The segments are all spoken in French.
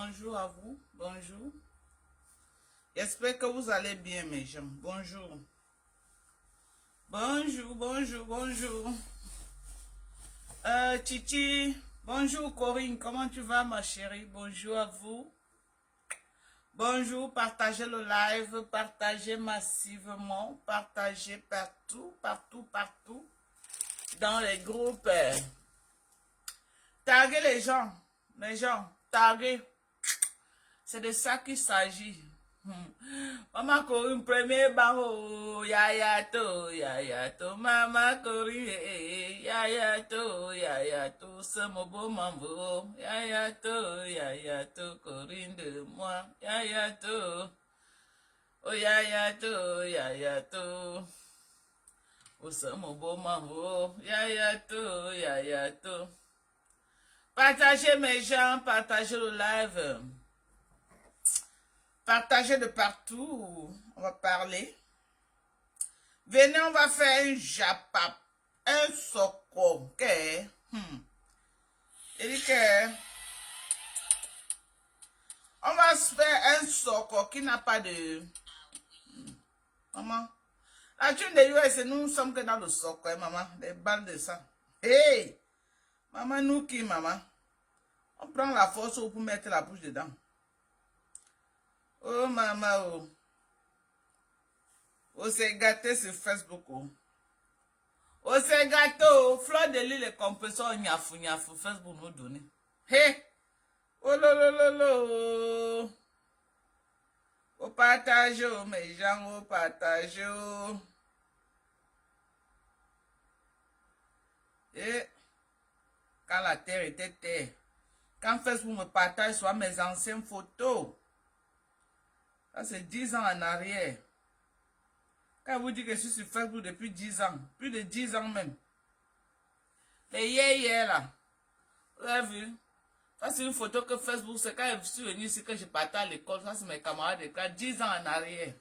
bonjour à vous, bonjour. J'espère que vous allez bien, mes gens. Bonjour. Bonjour, bonjour, bonjour. Titi, bonjour Corinne, comment tu vas ma chérie? Bonjour à vous. Bonjour, partagez le live, partagez massivement, partagez partout, partout, partout. Dans les groupes. Taguez les gens, taguez. C'est de ça qu'il s'agit. Maman Corinne, premier bango, yaya to, maman Corinne, yaya to, c'est mon beau mambo, yaya to, Corinne de moi, yaya to, oh yaya to, oh c'est mon beau mambo, yaya to. Partagez mes gens, partagez le live. Partagez de partout. On va parler. Venez, on va faire un japap. Un soko. Ok. Il dit que on va se faire un soko qui n'a pas de... Maman. La thune de US, nous sommes que dans le soko, hein, maman. Des balles de sang. Hey! Maman, nous qui, maman? On prend la force pour mettre la bouche dedans. Oh, maman, oh. Oh, c'est gâté sur Facebook, oh. Oh, c'est gâteau. Fleur de l'île et compresseur, nyafou, Facebook nous donne. Hey! Oh, lo. Au partage, oh, mes gens, au partage, oh. Et quand la terre était terre, quand Facebook me partage soit mes anciennes photos, ça c'est 10 ans en arrière. Quand vous dites que je suis sur Facebook depuis 10 ans, plus de 10 ans même. Les hier là, vous avez vu? Ça c'est une photo que Facebook, c'est quand je suis venu ici que je partais à l'école, ça c'est mes camarades de classe, 10 ans en arrière.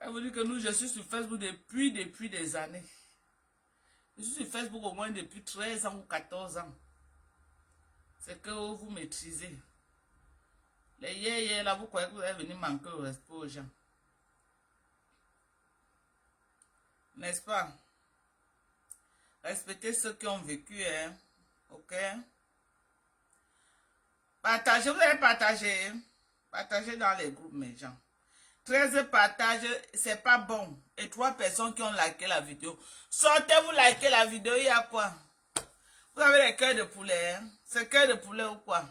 Quand vous dites que nous, je suis sur Facebook depuis des années. Je suis sur Facebook au moins depuis 13 ans ou 14 ans. C'est que vous maîtrisez. Les hier là, vous croyez que vous allez venir manquer le respect aux gens. N'est-ce pas? Respectez ceux qui ont vécu, hein. Ok? Partagez, vous allez partager. Partagez dans les groupes, mes gens. 13 partages, c'est pas bon. Et 3 personnes qui ont liké la vidéo. Sortez-vous liker la vidéo, il y a quoi? Vous avez les cœurs de poulet, hein? C'est cœur de poulet ou quoi?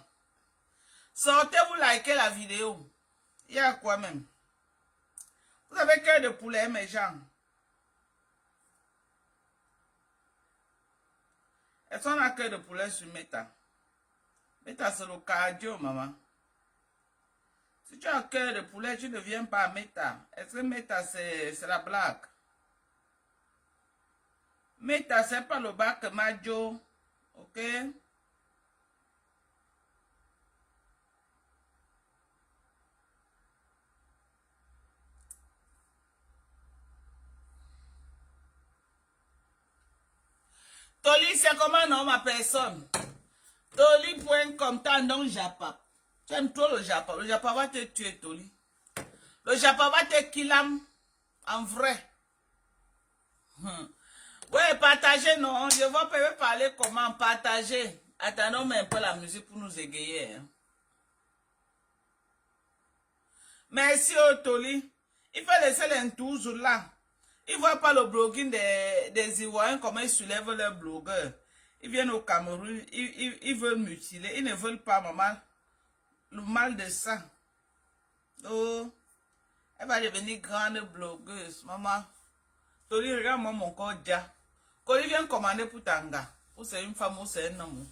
Sortez-vous liker la vidéo. Il y a quoi même? Vous avez cœur de poulet, mes gens. Est-ce qu'on a cœur de poulet sur Meta? Meta, c'est le cardio, maman. Si tu as cœur de poulet, tu ne viens pas à Meta. Est-ce que Meta, c'est la blague? Meta, c'est pas le bac Majo. Ok? Toli, c'est comment non ma personne? Toli.com, t'as non Japa. Tu aimes trop le Japa. Le Japa va te tuer, Toli. Le Japa va te killam. En vrai. Ouais, partagez, non. Je vais parler comment partager. Attendons un peu la musique pour nous égayer. Hein. Merci, Toli. Il faut laisser l'entourage là. Ils ne voient pas le blogging des Ivoiriens, comment ils soulèvent leurs blogueurs. Ils viennent au Cameroun, ils veulent mutiler. Ils ne veulent pas, maman, le mal de ça. Oh, elle va devenir grande blogueuse, maman. Toli, regarde-moi mon corps déjà. Toli vient commander pour Tanga. Ou c'est une femme ou c'est un homme.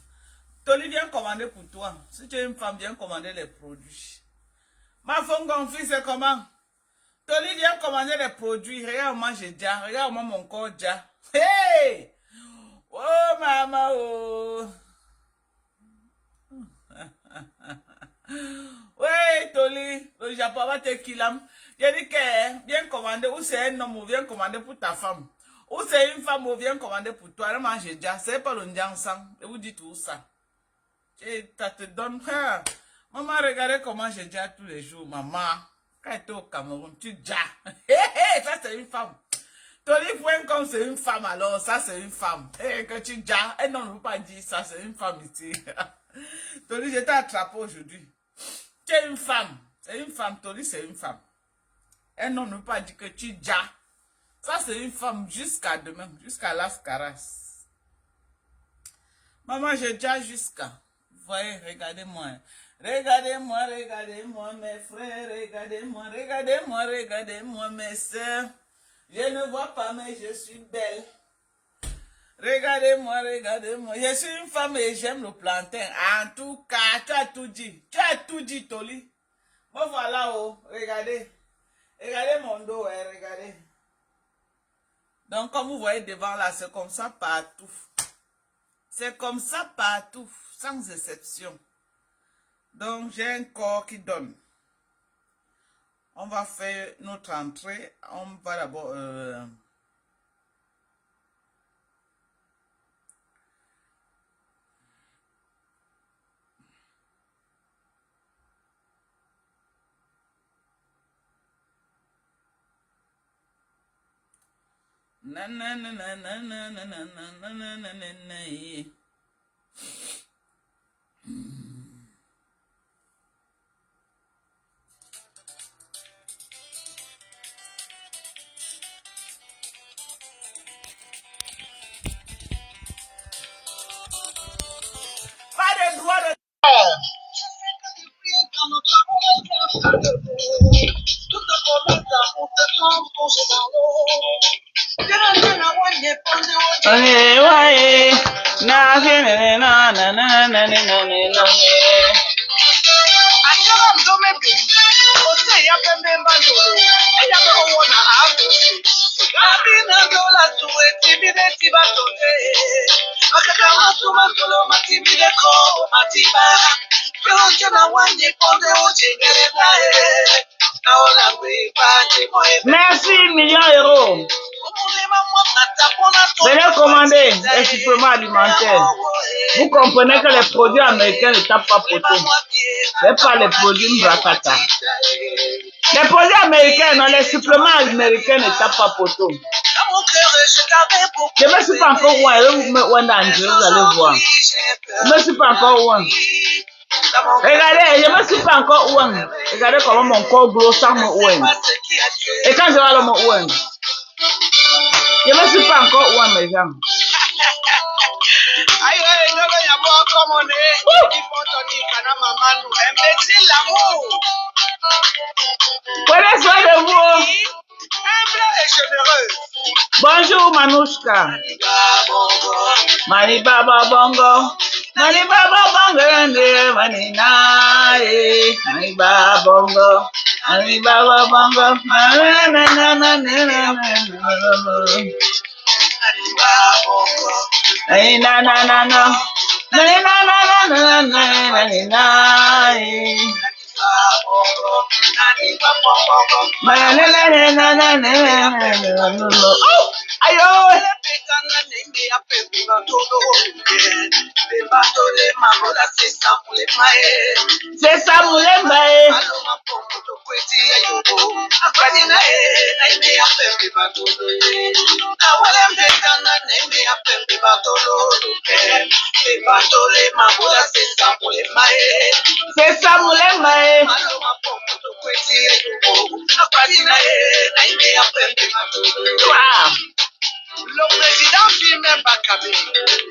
Toli vient commander pour toi. Si tu es une femme, viens commander les produits. Ma femme confie, c'est comment? Toli vient commander les produits. Regarde-moi, j'ai déjà. Regarde-moi mon corps déjà. Hey! Oh, maman, oh! Ouais, Toli, le Japon va te killam. J'ai dit que viens commander. Ou c'est un homme ou viens commander pour ta femme. Ou c'est une femme ou viens commander pour toi. Elle mange déjà. C'est pas le Ndiansang. Et vous dites tout ça. Et ça te donne... Maman, regardez comment je déjà tous les jours. Maman, quand tu es au Cameroun, tu déjà. Ça, c'est une femme. Toli.com, c'est une femme, alors ça, c'est une femme. Et que tu déjà. Et non, ne veut pas dire ça, c'est une femme ici. Toli, je t'ai attrapé aujourd'hui. Tu es une femme. C'est une femme. Toli, c'est une femme. Et non, ne veut pas dire que tu déjà. Ça, c'est une femme jusqu'à demain, jusqu'à Las Caras. Maman, j'ai déjà jusqu'à. Vous voyez, regardez-moi. Regardez-moi, regardez-moi, mes frères. Regardez-moi, regardez-moi, regardez-moi, mes soeurs. Je ne vois pas, mais je suis belle. Regardez-moi, regardez-moi. Je suis une femme et j'aime le plantain. En tout cas, tu as tout dit. Tu as tout dit, Toli. Bon, voilà, oh, regardez. Regardez mon dos, hein, regardez. Donc, comme vous voyez devant là, c'est comme ça partout. C'est comme ça partout, sans exception. Donc, j'ai un corps qui donne. On va faire notre entrée. On va d'abord... Pas de droit de... Merci, millions d'euros. Venez commander les suppléments alimentaires. Vous comprenez que les produits américains ne tapent pas poteau. C'est pas les produits Mbrakata. Les produits américains, non, les suppléments américains ne tapent pas poteau. Je ne me suis pas encore loin. Vous allez voir. Je ne me suis pas encore loin. Regardez, je ne me suis pas encore loin. Regardez comment mon corps gros sans me loin. Et quand je vais aller me loin, je ne me suis pas encore loin, mes amis. Prenez soin de vous. Bonjour Manouchka. Mani Baba Bongo. Mani Baba Bongo. Mani Nae. Mani Baba Bongo. Mani Baba Bongo. Nani na na na na. Nani na na na na na. Nani Nae. Ayo! C'est ça, Moulembae. C'est ça, Moulembae. Le président filme Bakabé.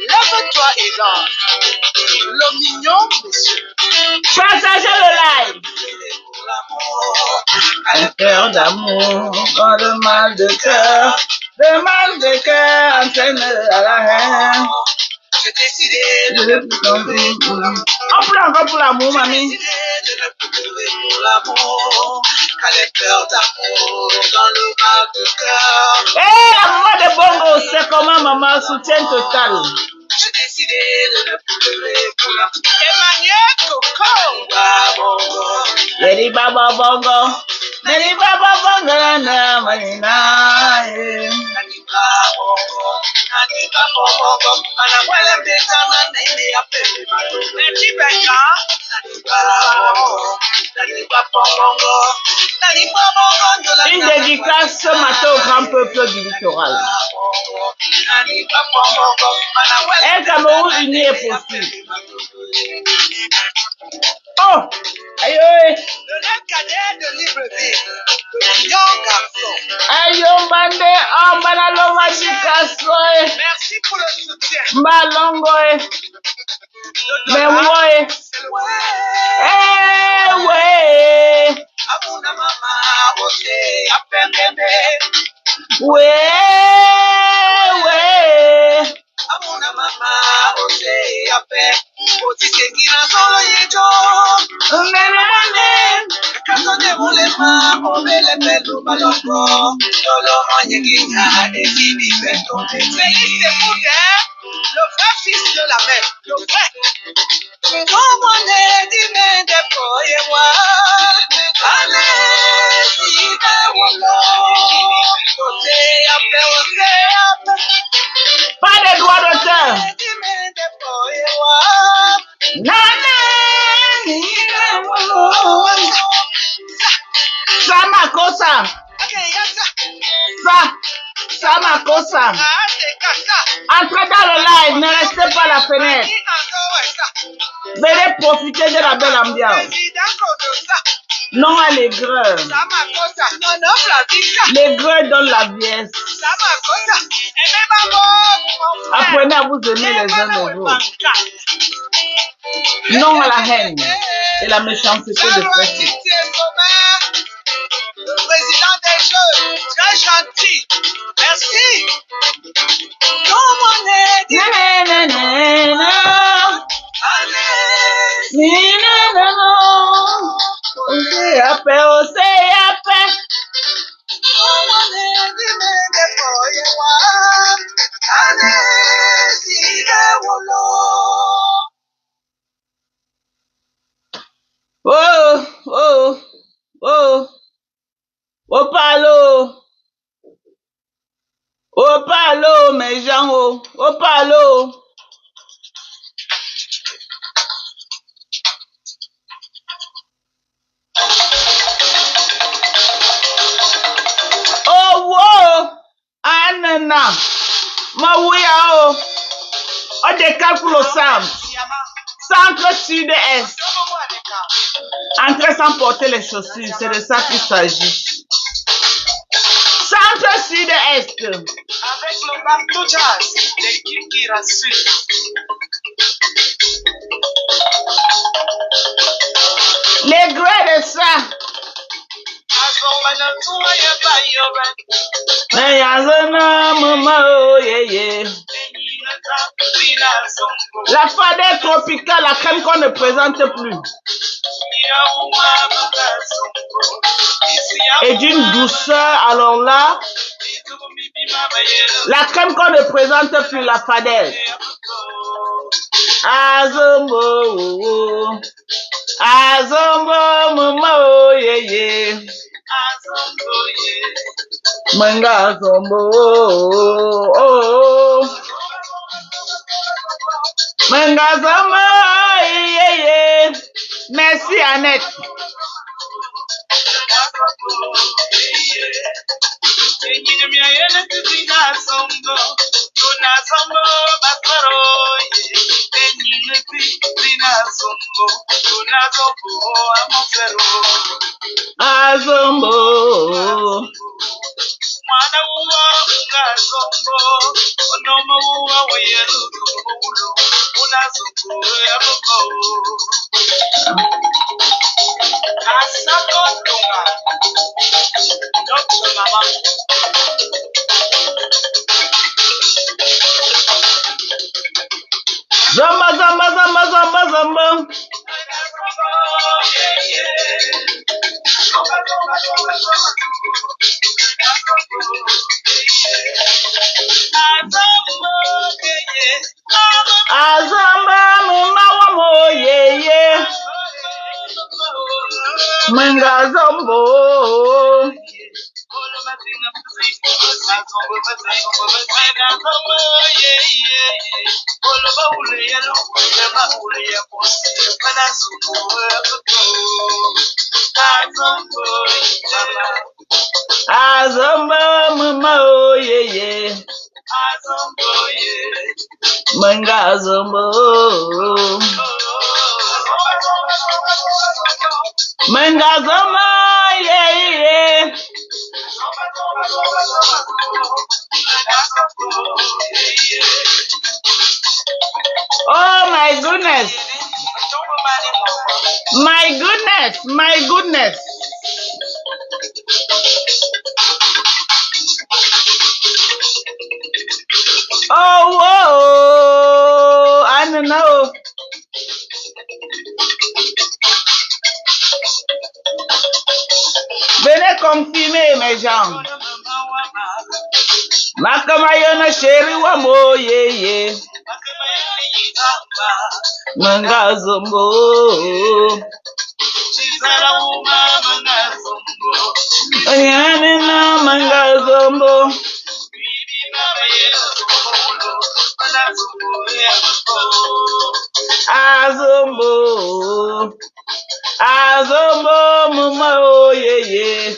Lève-toi et danse. Le mignon, monsieur. Partagez le live. Un cœur d'amour dans le mal de cœur. Le mal de cœur entraîne à la haine. J'ai décidé de ne plus pleurer pour l'amour. On pleure encore pour l'amour, mamie. J'ai décidé de ne plus pleurer pour l'amour. Car les pleurs d'amour dans le mal de cœur. Hé, la maman de Bongo, c'est comment maman, soutien total. J'ai décidé de ne plus pleurer pour l'amour. Emmanuel Coco. Bongo. Lady Baba Bongo. Lady Baba Bongo, na manina. Une dédicace ce matin au grand peuple du littoral. Un Cameroun uni est possible. Oh! Aïe, aïe! Le cadet de Libreville, le young garçon. Aïe, Mbande, oh, Mbanaloma Chikasoe. Merci pour le soutien. Mbalongoe. Mewoe. Eh, ouais. Abuna mama, ose, apengeme. Ouais. Abuna mama, ose, ape. Oti sekina solo yejo. Nenene. Kaso de mulema, obele pelu balongo. Lolo monyeginya, ezidi beto. Félix Ekoude, le vrai fils de la mère, le vrai. Comment ne dîner de poyewa? Allez, si de wolo. Ose, ape, ose, ape. Pas de droit d'auteur. Dîner de poyewa. Nana. Sama Kosa. Sama Kosa. Entrez dans le live, ne restez pas à la fenêtre. Venez profiter de la belle ambiance. Non à l'aigreur. L'aigreur donne la vieillesse. Apprenez à vous aimer les uns les autres. Non à la haine et la méchanceté de Christ. Le président des Jeux, très gentil. Merci. Comment est dit? Oh, oh, oh, oh, palo, oh, palo, mes gens, oh, oh, palo. Oh, wow, anana, ma ouya, oh, oh, des calculs au centre, centre sud-est. Entrer sans porter les chaussures, c'est de ça qu'il s'agit. Centre sud-est. Avec le bateau jazz, l'équipe qui rassure. Les grès de ça. Mais yazana mama oh yeah yeah. La fadette tropicale, la crème qu'on ne présente plus. Et d'une douceur, alors là, la crème qu'on ne présente plus, la fadette. Azombo, azombo, mama oh yeah yeah. Manga zombo, oh, oh. Manga zombo, yeah yeah. Merci Annette. Azombo. Zamba, zamba, zamba, zamba, zamba. Azamba, mama wamo, yeah, yeah. Manga zombo. Azombo mama oh yeah yeah. Manga azombo. Manga azombo yeah yeah. Oh my goodness. My goodness. My goodness. Oh, whoa, I don't know. Venez confirmer, mes gens. Makamayona chéri wa mo, yeah, yeah. Manga zombo. Ayana manga zombo. Azombo. Azombo mama oh yeah yeah.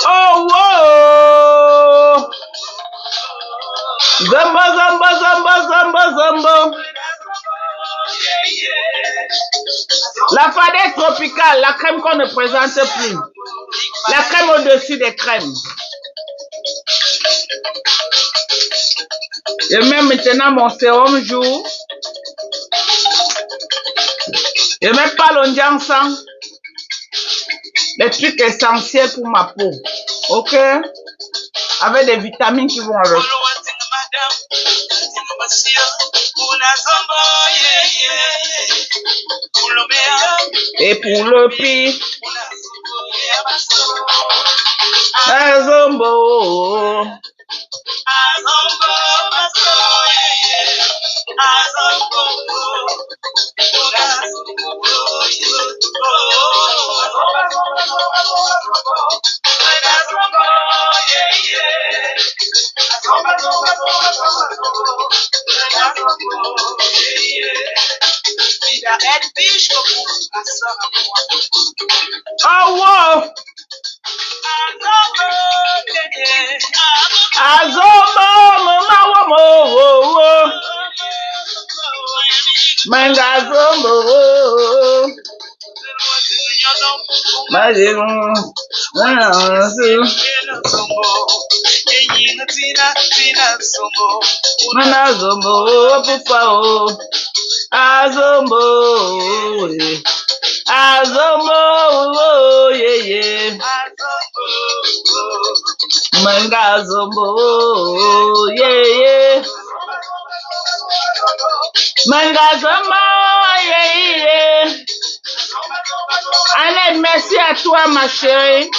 Oh whoa. Zombo zombo zombo zombo zombo. La fadette tropicale, la crème qu'on ne présente plus. La crème au-dessus des crèmes. Je mets maintenant mon sérum jour. Je mets pas l'ondiansan. Les trucs essentiels pour ma peau. Ok? Avec des vitamines qui vont avec. Et pour le pire, azombo. Oh wow! Azombo, mama wamo, manga zombo, majimu, mana zombo, pupao, azombo, azombo, yeah yeah. Manga zombo, yeah yeah. Manga zombo, yeah yeah. Annette, merci à toi ma chérie.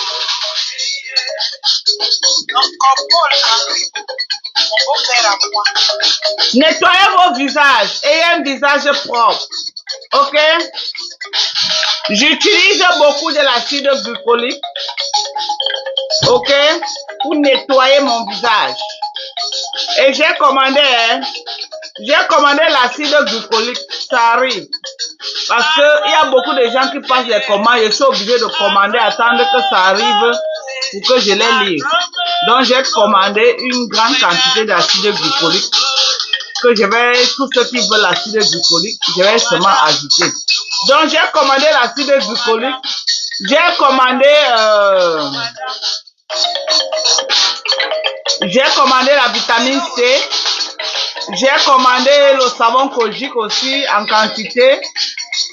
Nettoyez vos visages, ayez un visage propre. Ok? J'utilise beaucoup de l'acide glycolique. Ok? Pour nettoyer mon visage. Et j'ai commandé l'acide glycolique. Ça arrive. Parce qu'il y a beaucoup de gens qui passent les commandes. Je suis obligé de commander, attendre que ça arrive pour que je les livre. Donc j'ai commandé une grande quantité d'acide glycolique. Que je vais, tous ceux qui veulent l'acide glycolique, je vais seulement ajouter. Donc j'ai commandé l'acide glycolique. J'ai commandé la vitamine C. J'ai commandé le savon Kojic aussi en quantité.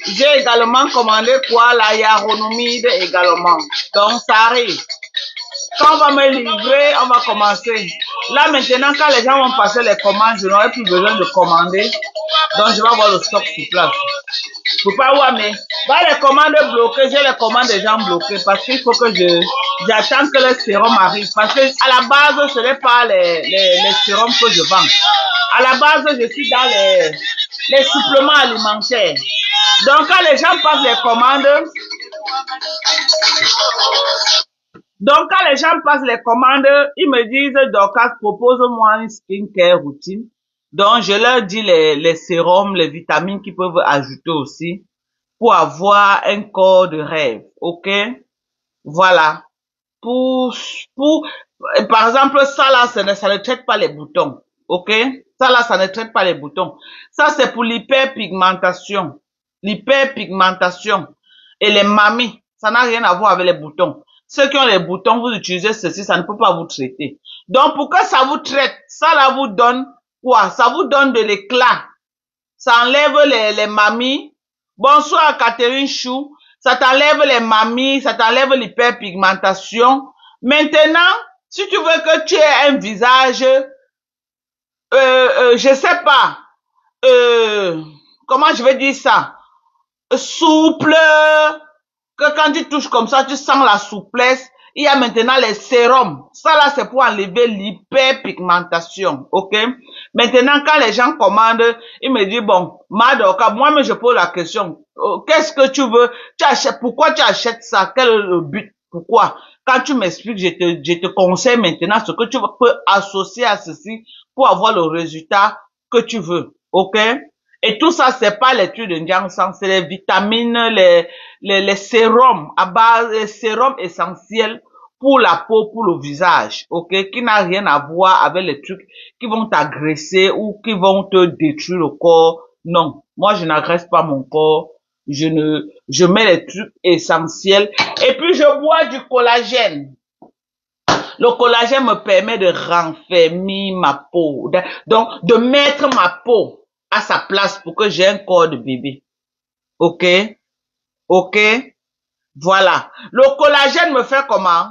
J'ai également commandé la hyaluronide également. Donc ça arrive. Quand on va me livrer, on va commencer. Là maintenant, quand les gens vont passer les commandes, je n'aurai plus besoin de commander. Donc je vais avoir le stock sur place. Faut pas voir, mais les commandes bloquées, j'ai les commandes des gens bloquées parce qu'il faut que j'attends que le sérum arrive. Parce que à la base, ce n'est pas les sérums que je vends. À la base, je suis dans les suppléments alimentaires. Donc quand les gens passent les commandes, Donc, quand les gens passent les commandes, ils me disent, Dorcas, propose-moi une skincare routine. Donc, je leur dis les sérums, les vitamines qu'ils peuvent ajouter aussi pour avoir un corps de rêve. OK? Voilà. Pour, pour, par exemple, ça là, ça ne traite pas les boutons. OK? Ça là, ça ne traite pas les boutons. Ça, c'est pour l'hyperpigmentation. L'hyperpigmentation. Et les mamies, ça n'a rien à voir avec les boutons. Ceux qui ont les boutons, vous utilisez ceci, ça ne peut pas vous traiter. Donc, pour que ça vous traite, ça là vous donne quoi? Ça vous donne de l'éclat. Ça enlève les mamies. Bonsoir, Catherine Chou. Ça t'enlève les mamies, ça t'enlève l'hyperpigmentation. Maintenant, si tu veux que tu aies un visage, je sais pas, comment je vais dire ça, souple, que quand tu touches comme ça, tu sens la souplesse. Il y a maintenant les sérums. Ça là, c'est pour enlever l'hyperpigmentation, ok? Maintenant, quand les gens commandent, ils me disent, bon, Madoka, moi-même, je pose la question, qu'est-ce que tu veux? Tu achètes, pourquoi tu achètes ça? Quel est le but? Pourquoi? Quand tu m'expliques, je te conseille maintenant ce que tu peux associer à ceci pour avoir le résultat que tu veux, ok? Et tout ça, c'est pas les trucs de Ndiang Sang, c'est les vitamines, les sérums à base, les sérums essentiels pour la peau, pour le visage, ok, qui n'a rien à voir avec les trucs qui vont t'agresser ou qui vont te détruire le corps. Non, moi je n'agresse pas mon corps, je mets les trucs essentiels et puis je bois du collagène. Le collagène me permet de renfermer ma peau, donc de mettre ma peau à sa place pour que j'ai un corps de bébé. Ok? Ok? Voilà. Le collagène me fait comment?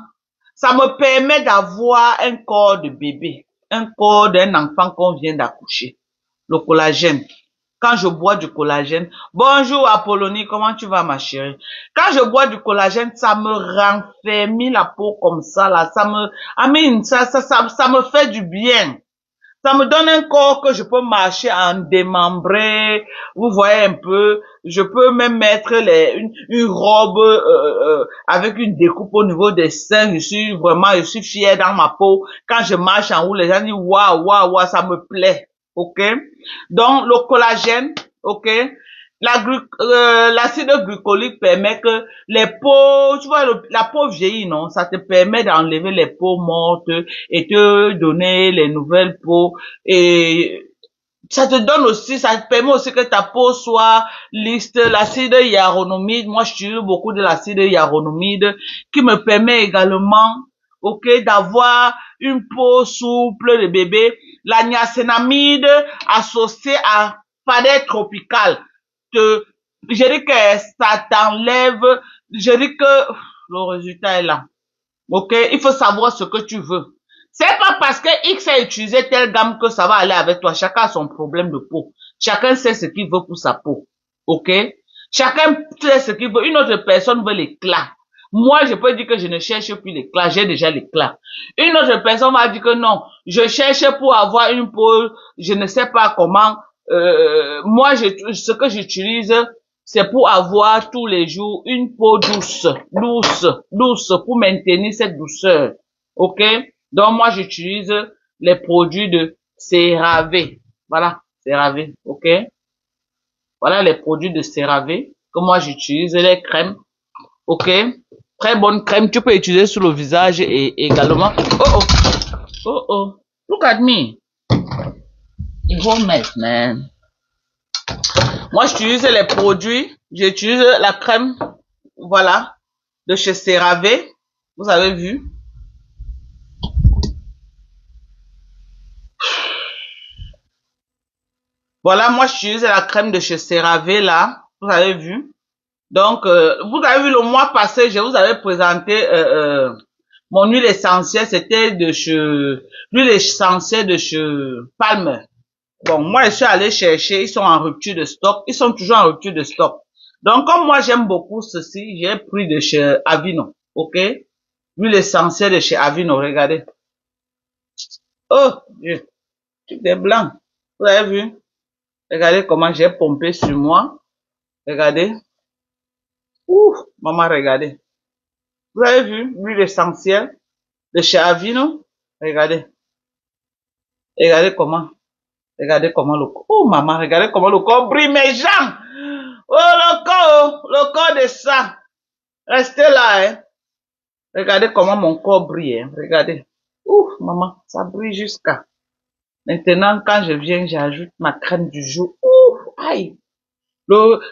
Ça me permet d'avoir un corps de bébé, un corps d'un enfant qu'on vient d'accoucher. Le collagène. Quand je bois du collagène, bonjour Apollonie, comment tu vas ma chérie? Quand je bois du collagène, ça me renferme la peau comme ça là, ça me fait du bien. Ça me donne un corps que je peux marcher en démembré. Vous voyez un peu. Je peux même mettre une robe avec une découpe au niveau des seins. Je suis fière dans ma peau. Quand je marche en haut, les gens disent waouh, waouh, waouh, ça me plaît. Ok? Donc, le collagène, ok? L'acide glycolique permet que les peaux, tu vois, la peau vieillit, non? Ça te permet d'enlever les peaux mortes et te donner les nouvelles peaux. Et ça te donne aussi, ça te permet aussi que ta peau soit lisse. L'acide hyaluronide, moi j'utilise beaucoup de l'acide hyaluronide qui me permet également, ok, d'avoir une peau souple de bébé. La niacinamide associée à padelle tropicale, je dis que ça t'enlève, je dis que le résultat est là. Ok, il faut savoir ce que tu veux. C'est pas parce que X a utilisé telle gamme que ça va aller avec toi. Chacun a son problème de peau. Chacun sait ce qu'il veut pour sa peau. Ok? Chacun sait ce qu'il veut. Une autre personne veut l'éclat. Moi, je peux dire que je ne cherche plus l'éclat. J'ai déjà l'éclat. Une autre personne va dire que non. Je cherche pour avoir une peau, je ne sais pas comment. Moi, ce que j'utilise, c'est pour avoir tous les jours une peau douce, douce, douce, pour maintenir cette douceur. Ok? Donc, moi, j'utilise les produits de CeraVe. Voilà, CeraVe. Ok? Voilà les produits de CeraVe que moi, j'utilise, les crèmes. Ok? Très bonne crème. Tu peux utiliser sur le visage et également. Oh, oh. Oh, oh. Look at me. It's whole mess, man. Moi, j'utilise les produits. J'utilise la crème. Voilà. De chez CeraVe. Vous avez vu? Voilà, moi, j'utilise la crème de chez CeraVe, là. Vous avez vu? Donc, vous avez vu le mois passé, je vous avais présenté mon huile essentielle. C'était de chez... L'huile essentielle de chez Palmer. Bon, moi, je suis allé chercher. Ils sont en rupture de stock. Ils sont toujours en rupture de stock. Donc, comme moi, j'aime beaucoup ceci, j'ai pris de chez Avino. OK? L'huile essentielle de chez Avino, regardez. Oh, Dieu. Tout est blanc. Vous avez vu? Regardez comment j'ai pompé sur moi. Regardez. Ouh, maman, regardez. Vous avez vu l'huile essentielle de chez Avino? Regardez. Regardez comment. Regardez comment le corps. Oh maman, regardez comment le corps brille mes jambes. Oh le corps de ça. Restez là, hein. Regardez comment mon corps brille, hein. Regardez. Ouf, maman, ça brille jusqu'à. Maintenant, quand je viens, j'ajoute ma crème du jour. Ouf, aïe.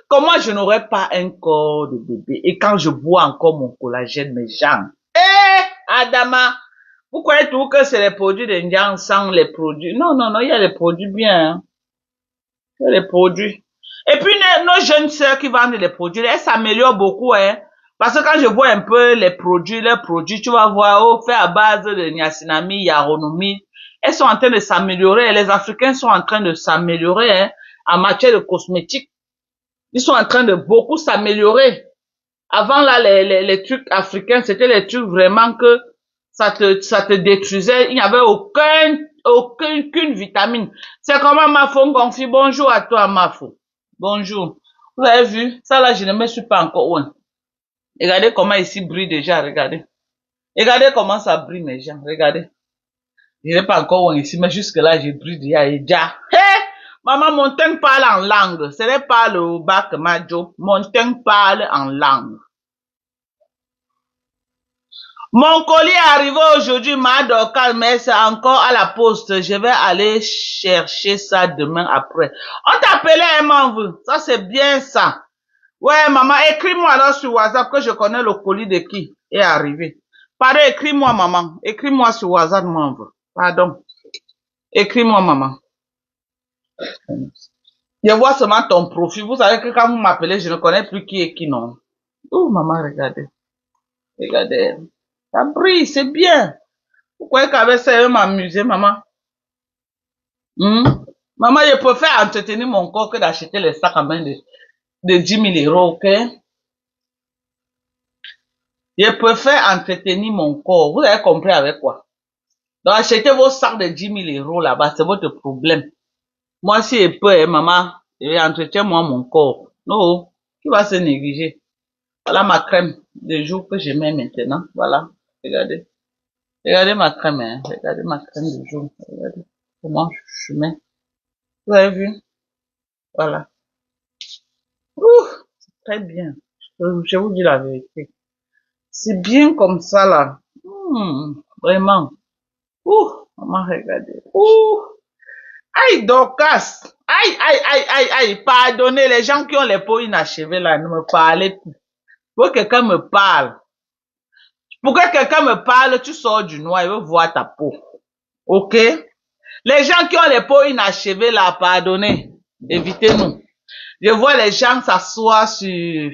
Comment je n'aurais pas un corps de bébé? Et quand je bois encore mon collagène, mes jambes. Adama, vous croyez tout que c'est les produits d'Indian sans les produits? Non, non, non, il y a les produits bien, hein. Il y a les produits. Et puis, nos jeunes sœurs qui vendent les produits, elles s'améliorent beaucoup, hein. Parce que quand je vois un peu les produits, tu vas voir, oh, fait à base de niacinamide, yaronomide, elles sont en train de s'améliorer. Les Africains sont en train de s'améliorer, hein, en matière de cosmétiques. Ils sont en train de beaucoup s'améliorer. Avant, là, les trucs africains, c'était les trucs vraiment que ça te détruisait. Il n'y avait aucune vitamine. C'est comment Mafo Gonfi. Bonjour à toi, Mafo. Bonjour. Vous avez vu? Ça, là, je ne me suis pas encore loin. Regardez comment ici brille déjà, regardez. Regardez comment ça brille, mes gens. Regardez. Je n'ai pas encore loin ici, mais jusque là, je brille déjà. Hey! Maman, mon teint parle en langue. Ce n'est pas le bac Majo. Mon teint parle en langue. Mon colis est arrivé aujourd'hui, mais c'est encore à la poste. Je vais aller chercher ça demain après. On t'appelait un membre. Ça, c'est bien ça. Ouais, maman, écris-moi alors sur WhatsApp que je connais le colis de qui est arrivé. Pardon, écris-moi, maman. Écris-moi sur WhatsApp, membre. Pardon. Écris-moi, maman. Je vois seulement ton profil. Vous savez que quand vous m'appelez, je ne connais plus qui est qui, non. Oh, maman, regardez. Regardez. Ça brille, c'est bien. Vous croyez qu'avec ça, je vais m'amuser, maman? Maman, je préfère entretenir mon corps que d'acheter les sacs à main de 10 000 euros, ok? Je préfère entretenir mon corps. Vous avez compris avec quoi? Donc, achetez vos sacs de 10 000 euros là-bas, c'est votre problème. Moi, si je peux, maman, entretiens-moi mon corps. Non, qui va se négliger? Voilà ma crème de jour que je mets maintenant. Voilà, regardez. Regardez ma crème, hein. Regardez ma crème de jour. Regardez comment je mets. Vous avez vu? Voilà. Ouh, c'est très bien. Je vous dis la vérité. C'est bien comme ça, là. Vraiment. Ouh, maman, regardez. Ouh. Aïe, Dorcas. Aïe. Pardonnez les gens qui ont les peaux inachevées, là. Ne me parlez plus. Pour que quelqu'un me parle. Pour que quelqu'un me parle, tu sors du noir, il veut voir ta peau. Ok? Les gens qui ont les peaux inachevées, là, pardonnez. Évitez-nous. Je vois les gens s'asseoir sur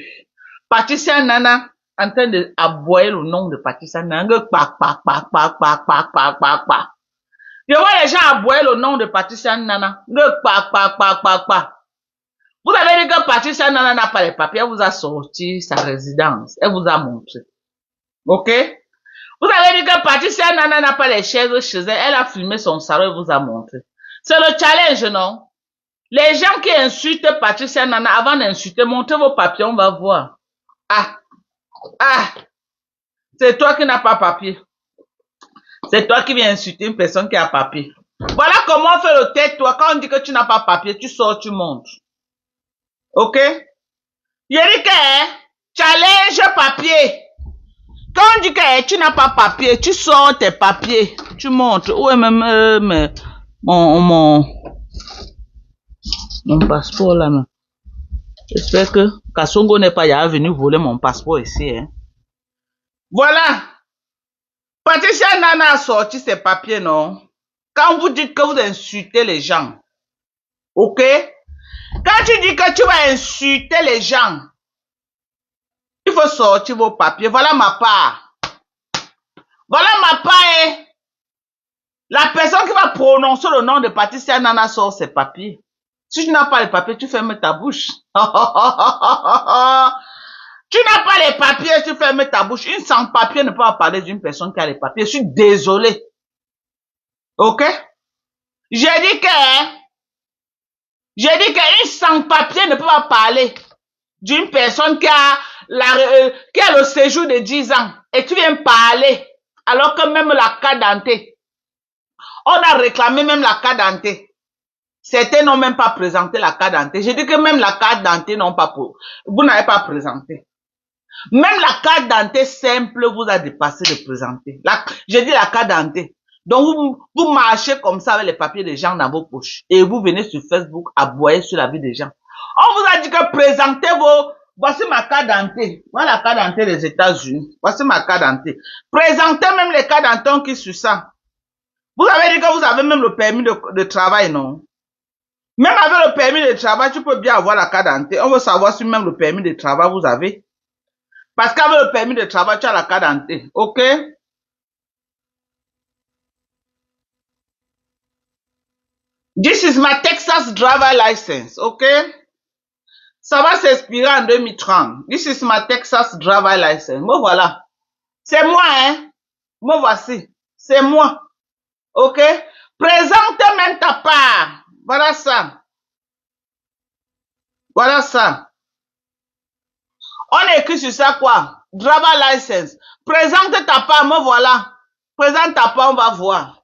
Patricia Nana en train de aboyer le nom de Patricia Nana. Je vois les gens aboyer le nom de Patricia Nana. Vous avez dit que Patricia Nana n'a pas les papiers. Elle vous a sorti sa résidence. Elle vous a montré. Ok? Vous avez dit que Patricia Nana n'a pas les chaises chez elle. Elle a filmé son salon et vous a montré. C'est le challenge, non? Les gens qui insultent Patricia Nana, avant d'insulter, montrez vos papiers, on va voir. C'est toi qui n'as pas papier. C'est toi qui viens insulter une personne qui a papier. Voilà comment on fait le tête-toi. Quand on dit que tu n'as pas papier, tu sors, tu montes. Ok? Je dis que, challenge papier. Quand on dit que tu n'as pas papier, tu sors tes papiers, tu montes. Où est même mon passeport là, non? J'espère que Kassongo n'est pas venu voler mon passeport ici, hein. Voilà. Patricia Nana a sorti ses papiers, non? Quand vous dites que vous insultez les gens, ok? Quand tu dis que tu vas insulter les gens, il faut sortir vos papiers. Voilà ma part. Voilà ma part, hein. La personne qui va prononcer le nom de Patricia Nana sort ses papiers. Si tu n'as pas les papiers, tu fermes ta bouche. Tu n'as pas les papiers, tu fermes ta bouche. Une sans-papier ne peut pas parler d'une personne qui a les papiers. Je suis désolé. Ok? J'ai dit qu'une sans-papier ne peut pas parler d'une personne qui a qui a le séjour de 10 ans, et tu viens parler, alors que même la carte d'identité, on a réclamé même la carte d'identité. Certains n'ont même pas présenté la carte d'identité. Je dis que même la carte d'identité vous n'avez pas présenté. Même la carte d'identité simple vous a dépassé de présenter. Je dis la carte d'identité. Donc, vous marchez comme ça avec les papiers des gens dans vos poches. Et vous venez sur Facebook aboyer sur la vie des gens. On vous a dit que présentez voici ma carte d'identité. Voilà la carte d'identité des États-Unis. Voici ma carte d'identité. Présentez même les cartes d'identité qui sont sur ça. Vous avez dit que vous avez même le permis de travail, non? Même avec le permis de travail, tu peux bien avoir la carte d'identité. On veut savoir si même le permis de travail vous avez. Parce qu'avec le permis de travail, tu as la carte d'identité. OK? This is my Texas driver license. OK? Ça va s'expirer en 2030. This is my Texas driver license. Me voilà. C'est moi, hein? Me voici. C'est moi. OK? Présente même ta part. Voilà ça. Voilà ça. On écrit sur ça quoi? Driver license. Présente ta part, me voilà. Présente ta part, on va voir.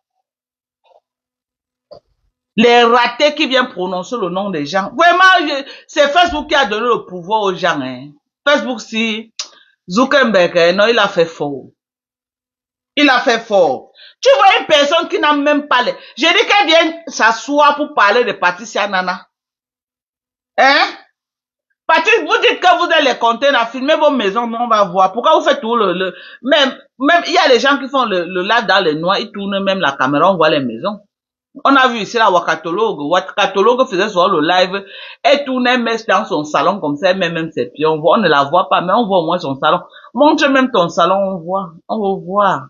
Les ratés qui viennent prononcer le nom des gens. Vraiment, c'est Facebook qui a donné le pouvoir aux gens. Hein. Facebook, si Zuckerberg, non, il a fait fort. Il a fait fort. Tu vois une personne qui n'a même pas les... J'ai dit qu'elle vient s'asseoir pour parler de Patricia Nana. Hein? Patrice, vous dites que vous allez les conteneurs, filmer vos maisons, mais on va voir. Pourquoi vous faites tout même, il y a des gens qui font le live dans les noirs, ils tournent même la caméra, on voit les maisons. On a vu ici la Wakatologue. Wakatologue faisait souvent le live. Elle tournait même dans son salon comme ça, elle met même ses pieds. On ne la voit pas, mais on voit au moins son salon. Montre même ton salon, on voit. On va voir.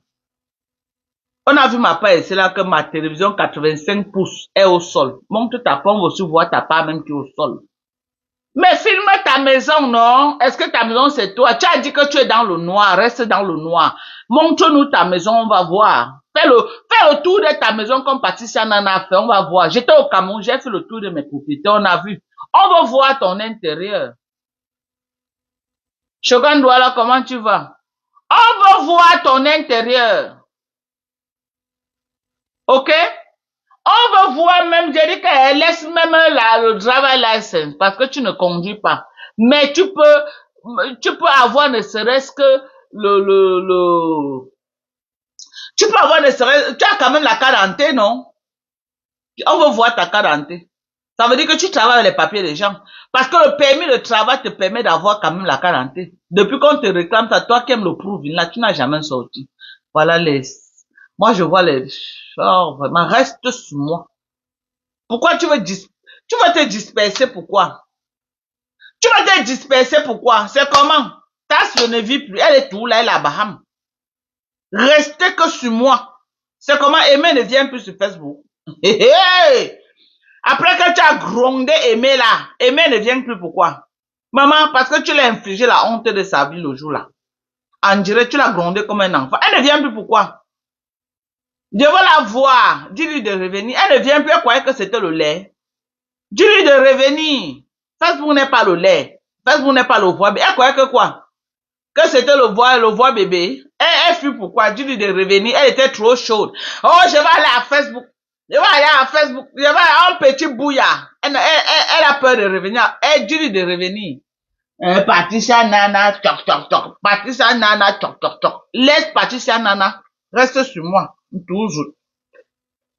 On a vu ma part ici là que ma télévision 85 pouces est au sol. Montre ta part, on va aussi voir ta part même qui est au sol. Mais filme ta maison, non? Est-ce que ta maison c'est toi? Tu as dit que tu es dans le noir, reste dans le noir. Montre-nous ta maison, on va voir. Fais le tour de ta maison comme Patricia Nana a fait, on va voir. J'étais au Cameroun, j'ai fait le tour de mes propriétés, on a vu. On va voir ton intérieur. Shogun Douala, comment tu vas? On va voir ton intérieur. OK? On va voir même, j'ai dit qu'elle laisse même le driver license parce que tu ne conduis pas. Mais tu peux avoir ne serait-ce que tu peux avoir ne serait-ce, tu as quand même la carte d'identité, non? On va voir ta carte d'identité. Ça veut dire que tu travailles avec les papiers des gens. Parce que le permis de travail te permet d'avoir quand même la carte d'identité. Depuis qu'on te réclame, c'est toi qui aimes le prouver. Là, tu n'as jamais sorti. Voilà moi je vois les, oh, vraiment, reste sur moi. Pourquoi tu veux te disperser, pourquoi? Tu veux te disperser, pourquoi? C'est comment? Ta ne vit plus, elle est tout là, elle est à Baham. Restez que sur moi. C'est comment Aimé ne vient plus sur Facebook. Après que tu as grondé Aimé là, Aimé ne vient plus, pourquoi? Maman, parce que tu l'as infligé la honte de sa vie le jour là. En direct, tu l'as grondé comme un enfant. Elle ne vient plus, pourquoi? Je veux la voir. Dis-lui de revenir. Elle ne vient plus, elle croyait que c'était le lait. Dis-lui de revenir. Facebook n'est pas le lait. Facebook n'est pas le voix bébé. Elle croyait que quoi? Que c'était le voix bébé. Elle fut pourquoi? Dis-lui de revenir. Elle était trop chaude. Oh, je vais aller à Facebook. Je vais aller à Facebook. Je vais aller à un petit bouillard. Elle a peur de revenir. Elle dis-lui de revenir. Patricia Nana, toc, toc, toc. Patricia Nana, toc, toc, toc. Laisse Patricia Nana. Reste sur moi. Toujours.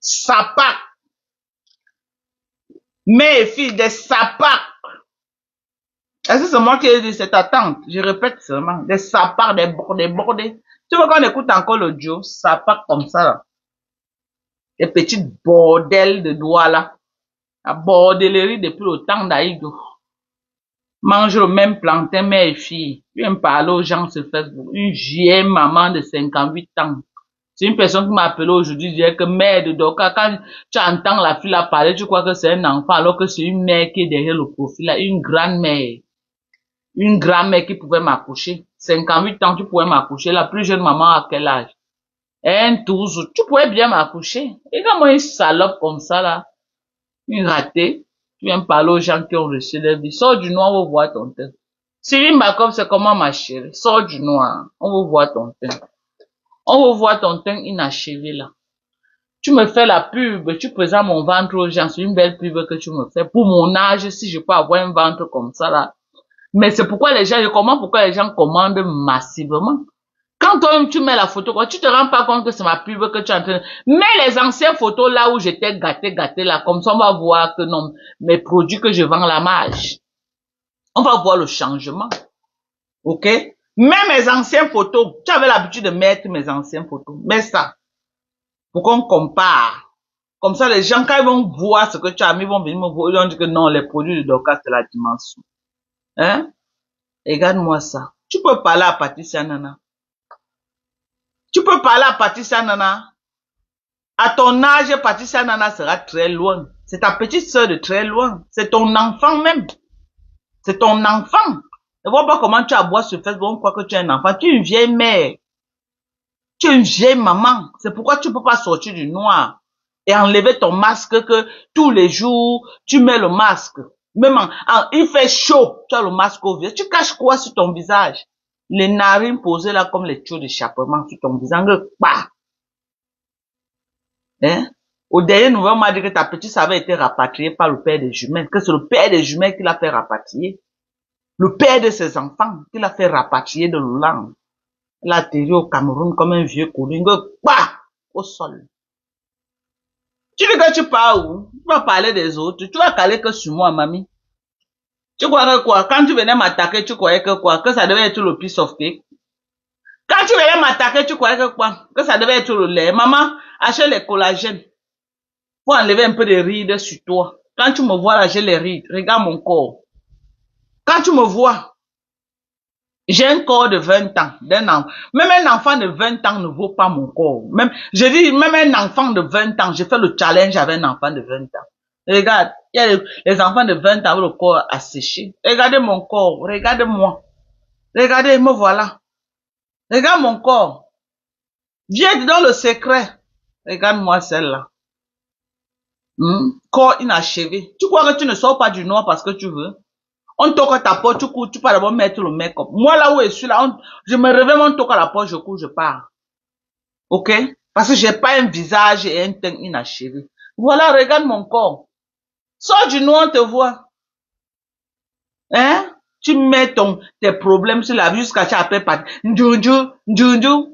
Sapac. Mes filles, des sapacs. Est-ce que c'est moi qui ai dit, c'est ta tante? Je répète seulement. Des sapacs, des bordés. Tu veux qu'on écoute encore l'audio? Sapac comme ça, là. Des petites bordels de doigts, là. La bordellerie depuis le temps d'Aïdo. Mange le même plantain, mère et fille. Viens me parler aux gens sur Facebook. Une vieille maman de 58 ans. C'est une personne qui m'a appelé aujourd'hui, disait que mère de Doka, quand tu entends la fille la parler, tu crois que c'est un enfant, alors que c'est une mère qui est derrière le profil, là, une grand-mère. Une grand-mère qui pouvait m'accoucher. 58 ans, tu pouvais m'accoucher. La plus jeune maman à quel âge? Un 12, tu pouvais bien m'accoucher. Et quand moi, une salope comme ça, là, une ratée, tu viens me parler aux gens qui ont reçu leur vie. Sors du noir, on va voir ton tête. Sylvie Macom, c'est comment ma chérie? Sors du noir. On veut voir ton teint. On veut voir ton teint inachevé là. Tu me fais la pub, tu présentes mon ventre aux gens. C'est une belle pub que tu me fais. Pour mon âge, si je peux avoir un ventre comme ça là. Mais c'est pourquoi les gens, je comprends pourquoi les gens commandent massivement. Quand toi-même tu mets la photo, tu te rends pas compte que c'est ma pub que tu es en train de... Mets les anciennes photos là où j'étais gâté là. Comme ça, on va voir que non, mes produits que je vends la marge. On va voir le changement. Ok? Mets mes anciennes photos. Tu avais l'habitude de mettre mes anciennes photos. Mets ça. Pour qu'on compare. Comme ça, les gens, quand ils vont voir ce que tu as mis, ils vont venir me voir. Ils vont dire que non, les produits de Dorcas, c'est la dimension. Hein? Regarde-moi ça. Tu peux parler à Patricia Nana. Tu peux parler à Patricia Nana. À ton âge, Patricia Nana sera très loin. C'est ta petite sœur de très loin. C'est ton enfant même. C'est ton enfant. Ne vois pas comment tu aboies sur Facebook, on croit que tu es un enfant. Tu es une vieille mère. Tu es une vieille maman. C'est pourquoi tu ne peux pas sortir du noir et enlever ton masque que tous les jours, tu mets le masque. Même il fait chaud, tu as le masque au visage. Tu caches quoi sur ton visage? Les narines posées là comme les tuyaux d'échappement sur ton visage. Bah. Hein? Au dernier nouvelle, on m'a dit que ta petite avait été rapatriée par le père des jumelles, que c'est le père des jumelles qui l'a fait rapatrier. Le père de ses enfants qui l'a fait rapatrier de l'Hollande. Il a atterri au Cameroun comme un vieux couling, bah, au sol. Tu dis que tu pars où? Tu vas parler des autres. Tu vas caler que sur moi, mamie. Tu crois que quoi? Quand tu venais m'attaquer, tu croyais que quoi? Que ça devait être le piece of cake. Quand tu venais m'attaquer, tu croyais que quoi? Que ça devait être le lait. Maman, achète les collagènes. Pour enlever un peu de rides sur toi. Quand tu me vois là, j'ai les rides. Regarde mon corps. Quand tu me vois, j'ai un corps de 20 ans, d'un enfant. Même un enfant de 20 ans ne vaut pas mon corps. Même, je dis, même un enfant de 20 ans, j'ai fait le challenge avec un enfant de 20 ans. Regarde, il y a les enfants de 20 ans avec le corps asséché. Regardez mon corps, regardez-moi. Regardez, me voilà. Regarde mon corps. Viens dans le secret. Regarde-moi celle-là. Corps inachevé. Tu crois que tu ne sors pas du noir parce que tu veux? On toque à ta porte, tu cours, tu peux d'abord mettre le make-up. Moi, là où je suis là, je me réveille, on toque à la porte, je cours, je pars. Ok? Parce que j'ai pas un visage et un teint inachevé. Voilà, regarde mon corps. Sors du noir, on te voit. Hein? Tu mets tes problèmes sur la vie jusqu'à tu appelles pas. Ndjundju.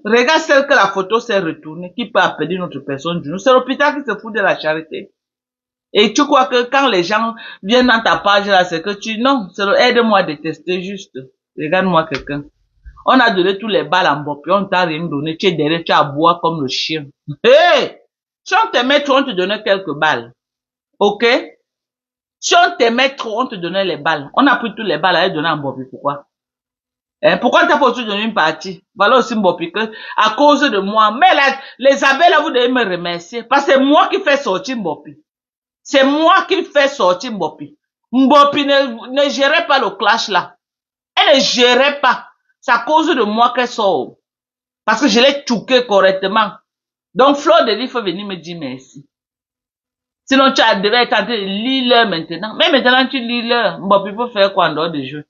Regarde celle que la photo s'est retournée. Qui peut appeler notre personne? C'est l'hôpital qui se fout de la charité. Et tu crois que quand les gens viennent dans ta page là, c'est que non, c'est aide-moi à détester juste. Regarde-moi quelqu'un. On a donné tous les balles en Mbappé, on t'a rien donné, tu es derrière, tu as boire comme le chien. Hey! Si on t'aimait trop, on te donnait quelques balles. Ok? Si on t'aimait trop, on te donnait les balles. On a pris tous les balles à donner à Mbappé, pourquoi? Pourquoi t'as pas aussi donné une partie? Voilà aussi Mbappé que, à cause de moi. Mais là, les abeilles là, vous devez me remercier. Parce que c'est moi qui fais sortir Mbappé. C'est moi qui fais sortir Mbappé. Mbappé ne gérait pas le clash là. Elle ne gérait pas. C'est à cause de moi qu'elle sort. Parce que je l'ai touqué correctement. Donc, Fleur de Lis faut venir me dire merci. Sinon, tu devais être en train de lire maintenant. Mais maintenant, tu lis l'heure. Mbappé peut faire quoi en dehors de jeu?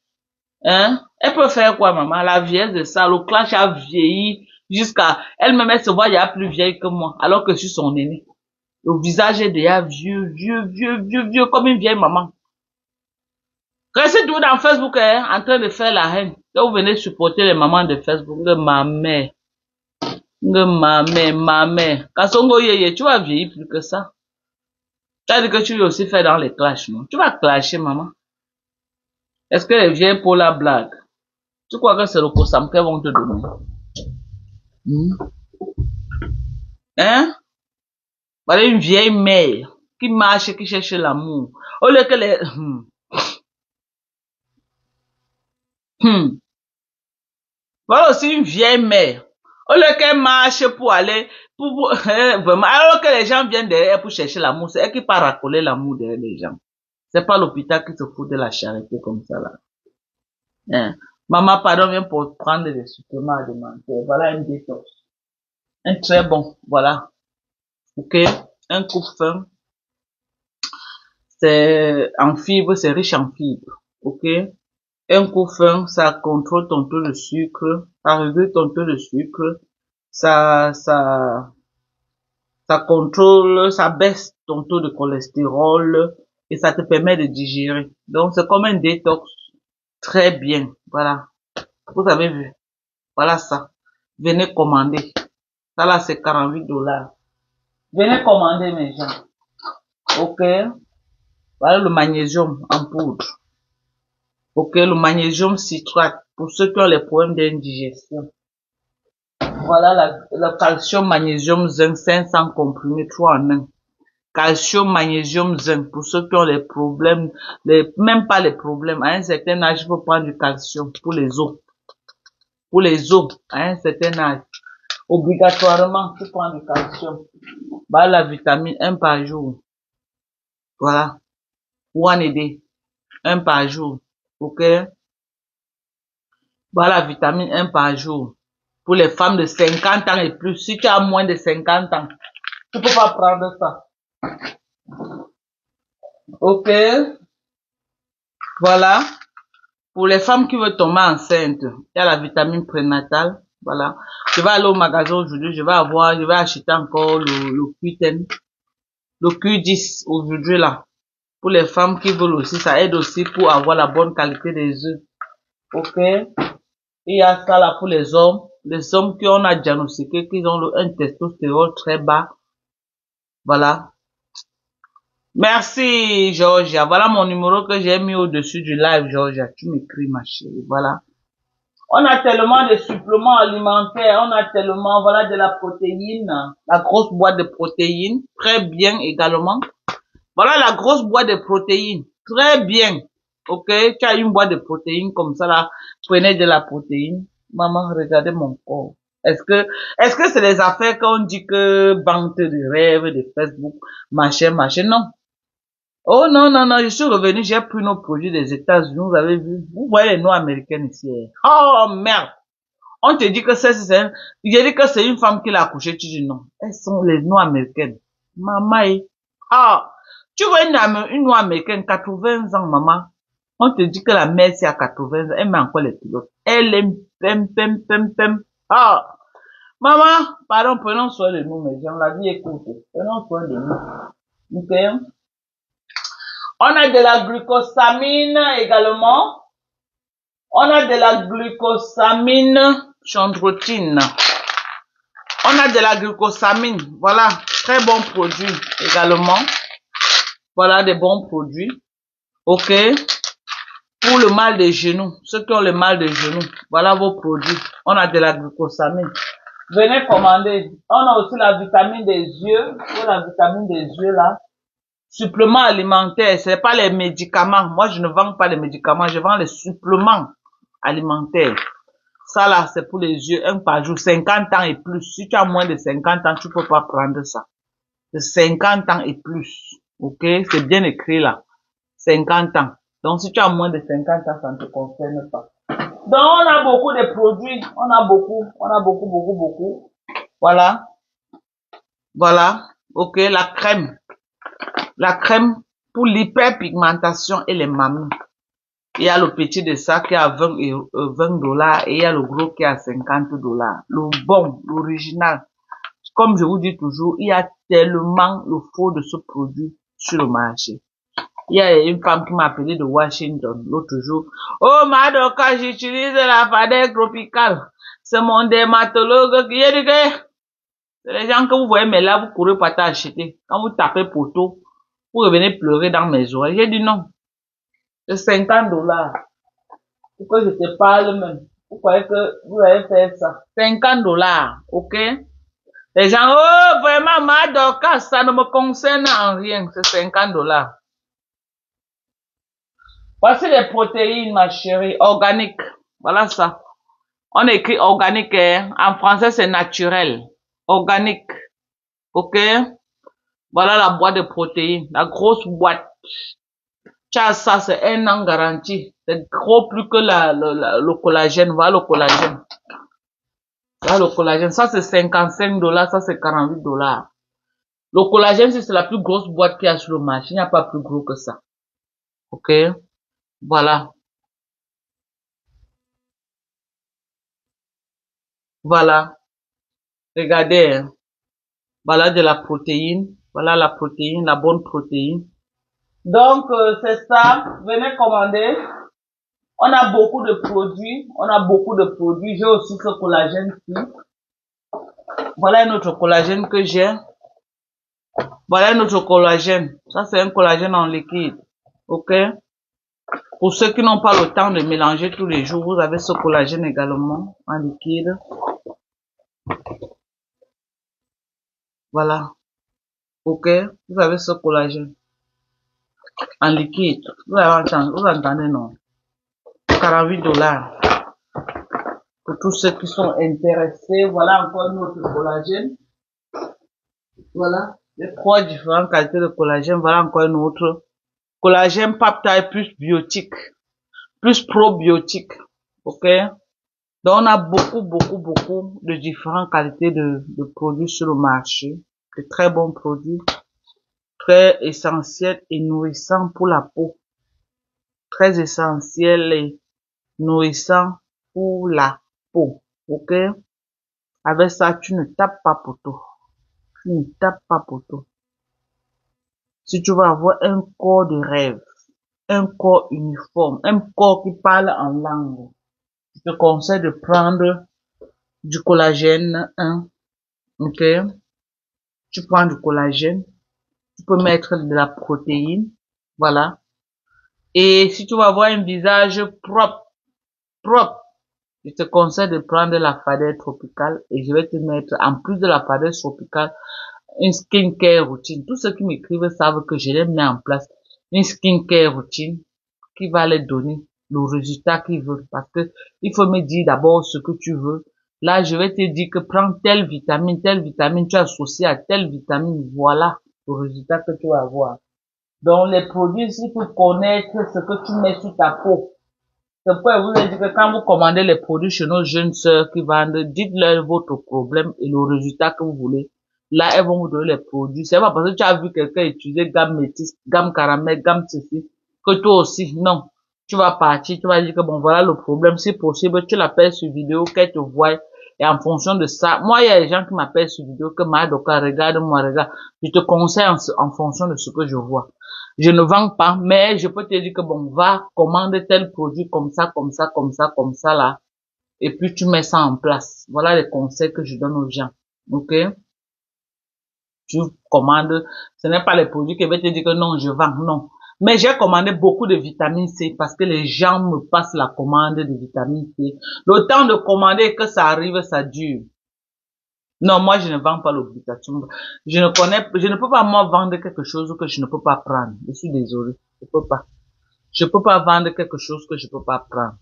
Hein? Elle peut faire quoi, maman? La vieille de ça, le clash a vieilli jusqu'à... Elle-même, elle se voit déjà plus vieille que moi, alors que je suis son aîné. Le visage est déjà vieux, comme une vieille maman. Restez tout dans Facebook, hein, en train de faire la haine. Là, vous venez supporter les mamans de Facebook. Ma mère. Ma mère. Kasongo yeye, tu vas vieillir plus que ça. Tu as dit que tu veux aussi faire dans les clashs, non? Tu vas clasher, maman. Est-ce que les vieilles pour la blague? Tu crois que c'est le Kosam qu'elles vont te donner? Hein? Voilà une vieille mère qui marche, qui cherche l'amour. Au lieu que les... Voilà aussi une vieille mère. Au lieu qu'elle marche pour aller, vraiment, alors que les gens viennent derrière pour chercher l'amour, c'est elle qui part racoler l'amour derrière les gens. C'est pas l'hôpital qui se fout de la charité comme ça là. Hein. Maman, pardon, vient pour prendre des suppléments alimentaires. Voilà un détox. Un très bon, voilà. Ok, un coup fin. C'est en fibres, c'est riche en fibres. Ok. Un coup fin, ça contrôle ton taux de sucre, ça régule ton taux de sucre, ça contrôle, ça baisse ton taux de cholestérol et ça te permet de digérer. Donc, c'est comme un détox. Très bien. Voilà. Vous avez vu. Voilà ça. Venez commander. Ça là, c'est 48 $. Venez commander, mes gens. Ok. Voilà le magnésium en poudre. Ok. Le magnésium citrate pour ceux qui ont les problèmes d'indigestion. Voilà le calcium, magnésium, zinc, 500 comprimés, 3 en 1. Calcium, magnésium, zinc pour ceux qui ont les problèmes, même pas les problèmes. À un certain âge, il faut prendre du calcium pour les os. Pour les os, à un certain âge. Obligatoirement, tu prends du calcium. Bah, la vitamine, 1 par jour. Voilà. Pour en aider. 1 par jour. Ok? Bah, la vitamine, 1 par jour. Pour les femmes de 50 ans et plus. Si tu as moins de 50 ans, tu peux pas prendre ça. Ok? Voilà. Pour les femmes qui veulent tomber enceinte, il y a la vitamine prénatale. Voilà. Je vais aller au magasin aujourd'hui, je vais acheter encore le Q10, le Q10 aujourd'hui là. Pour les femmes qui veulent aussi, ça aide aussi pour avoir la bonne qualité des œufs. Ok? Il y a ça là pour les hommes qui ont diagnostiqué qu'ils ont un testostérone très bas. Voilà. Merci, Georgia. Voilà mon numéro que j'ai mis au-dessus du live, Georgia. Tu m'écris, ma chérie. Voilà. On a tellement de suppléments alimentaires. On a tellement, voilà, de la protéine. La grosse boîte de protéines. Très bien également. Voilà la grosse boîte de protéines. Très bien. Ok. Tu as une boîte de protéines comme ça là. Prenez de la protéine. Maman, regardez mon corps. Est-ce que c'est les affaires qu'on dit que banque de rêve, de Facebook, machin, machin? Non. Oh non, non, non, je suis revenu, j'ai pris nos produits des États-Unis, vous avez vu, vous voyez les noix américaines ici. Oh merde, on te dit que j'ai dit que c'est une femme qui l'a accouché, tu dis non. Elles sont les noix américaines. Maman, ah, tu vois une noix américaine, 80 ans, maman. On te dit que la mère c'est à 80 ans, elle met encore les pilotes. Elle aime, pem. Ah, maman, pardon, prenons soin de nous, mes gens, la vie est courte. Prenons soin de nous. Ok? On a de la glucosamine également. On a de la glucosamine chondroïtine. On a de la glucosamine. Voilà, très bon produit également. Voilà des bons produits. Ok. Pour le mal des genoux, ceux qui ont le mal des genoux, voilà vos produits. On a de la glucosamine. Venez commander. On a aussi la vitamine des yeux. Pour la vitamine des yeux là. Suppléments alimentaires, c'est pas les médicaments. Moi, je ne vends pas les médicaments, je vends les suppléments alimentaires. Ça là, c'est pour les yeux, 1 par jour, 50 ans et plus. Si tu as moins de 50 ans, tu peux pas prendre ça. C'est 50 ans et plus. Ok? C'est bien écrit là. 50 ans. Donc, si tu as moins de 50 ans, ça ne te concerne pas. Donc, on a beaucoup de produits. On a beaucoup. Voilà. Voilà. Ok, la crème. La crème pour l'hyperpigmentation et les mamies. Il y a le petit de ça qui est à 20 $ et il y a le gros qui est à 50 $. Le bon, l'original. Comme je vous dis toujours, il y a tellement le faux de ce produit sur le marché. Il y a une femme qui m'a appelé de Washington l'autre jour. Oh, Madoka, j'utilise la Fader tropicale. C'est mon dermatologue qui a dit que c'est les gens que vous voyez, mais là, vous courez pas t'acheter. Quand vous tapez poteau, vous revenez pleurer dans mes oreilles. J'ai dit non. C'est 50 $. Pourquoi je te parle même? Vous croyez que vous allez faire ça? 50 $. Ok? Les gens, oh, vraiment, Madoka, ça ne me concerne en rien. C'est 50 $. Voici les protéines, ma chérie, organiques. Voilà ça. On écrit organique, hein. En français, c'est naturel. Organique. Ok? Voilà la boîte de protéines. La grosse boîte. Ça, c'est 1 an garanti. C'est gros plus que le collagène. Voilà le collagène. Voilà le collagène. Ça, c'est 55 $. Ça, c'est 48 $. Le collagène, c'est la plus grosse boîte qu'il y a sur le marché. Il n'y a pas plus gros que ça. Ok? Voilà. Voilà. Regardez, hein. Voilà de la protéine. Voilà la protéine, la bonne protéine. Donc, c'est ça. Venez commander. On a beaucoup de produits. On a beaucoup de produits. J'ai aussi ce collagène-ci. Voilà notre collagène que j'ai. Voilà notre collagène. Ça, c'est un collagène en liquide. OK? Pour ceux qui n'ont pas le temps de mélanger tous les jours, vous avez ce collagène également en liquide. Voilà. OK? Vous avez ce collagène en liquide. Vous entendez, non? 48 $. Pour tous ceux qui sont intéressés, voilà encore notre collagène. Voilà. Les 3 différentes qualités de collagène. Voilà encore une autre. Collagène peptide plus biotique. Plus probiotique. OK? Donc, on a beaucoup de différentes qualités de produits sur le marché. De très bons produits. Très essentiels et nourrissants pour la peau. Très essentiels et nourrissants pour la peau. OK? Avec ça, tu ne tapes pas poteau. Tu ne tapes pas poteau. Si tu veux avoir un corps de rêve, un corps uniforme, un corps qui parle en langue, je te conseille de prendre du collagène 1. OK? Tu prends du collagène. Tu peux mettre de la protéine. Voilà. Et si tu veux avoir un visage propre, je te conseille de prendre la Fadèle tropicale et je vais te mettre, en plus de la Fadèle tropicale, une skincare routine. Tous ceux qui m'écrivent savent que je les mets en place. Une skincare routine qui va les donner le résultat qu'ils veulent. Parce que il faut me dire d'abord ce que tu veux. Là, je vais te dire que prends telle vitamine, tu associes à telle vitamine. Voilà le résultat que tu vas avoir. Donc, les produits, il faut connaître ce que tu mets sur ta peau. C'est pourquoi je vous ai dit que quand vous commandez les produits chez nos jeunes sœurs qui vendent, dites-leur votre problème et le résultat que vous voulez. Là, elles vont vous donner les produits. C'est pas parce que tu as vu quelqu'un utiliser gamme métis, gamme caramel, gamme ceci, que toi aussi, non. Tu vas partir, tu vas dire que bon, voilà le problème. Si possible, tu l'appelles sur vidéo, qu'elle te voie. Et en fonction de ça, moi, il y a des gens qui m'appellent sur vidéo, que Madoka, regarde-moi, regarde. Je te conseille en fonction de ce que je vois. Je ne vends pas, mais je peux te dire que bon, va, commande tel produit comme ça, comme ça, comme ça, comme ça, là. Et puis, tu mets ça en place. Voilà les conseils que je donne aux gens. OK? Tu commandes. Ce n'est pas les produits qui vont te dire que non, je vends, non. Mais j'ai commandé beaucoup de vitamine C parce que les gens me passent la commande de vitamine C. Le temps de commander et que ça arrive, ça dure. Non, moi, je ne vends pas l'obligation. Je ne peux pas, moi, vendre quelque chose que je ne peux pas prendre. Je suis désolé. Je peux pas. Je peux pas vendre quelque chose que je peux pas prendre.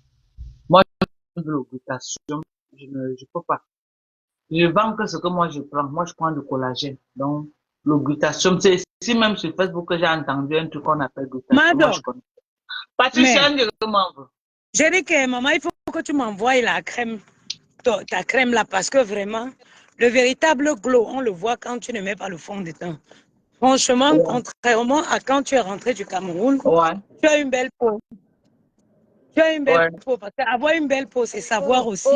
Moi, je vends de l'obligation. Je peux pas. Je vends que ce que moi je prends. Moi, je prends du collagène. Donc, le glutathium, c'est ici même sur Facebook que j'ai entendu un truc qu'on appelle glutathium. Moi, je connais. Patricia, je dis que maman, il faut que tu m'envoies la crème, ta crème là, parce que vraiment, le véritable glow, on le voit quand tu ne mets pas le fond de teint. Franchement, ouais. Contrairement à quand tu es rentré du Cameroun, ouais. Tu as une belle peau. Tu as une belle peau. Parce qu'avoir une belle peau, c'est savoir aussi.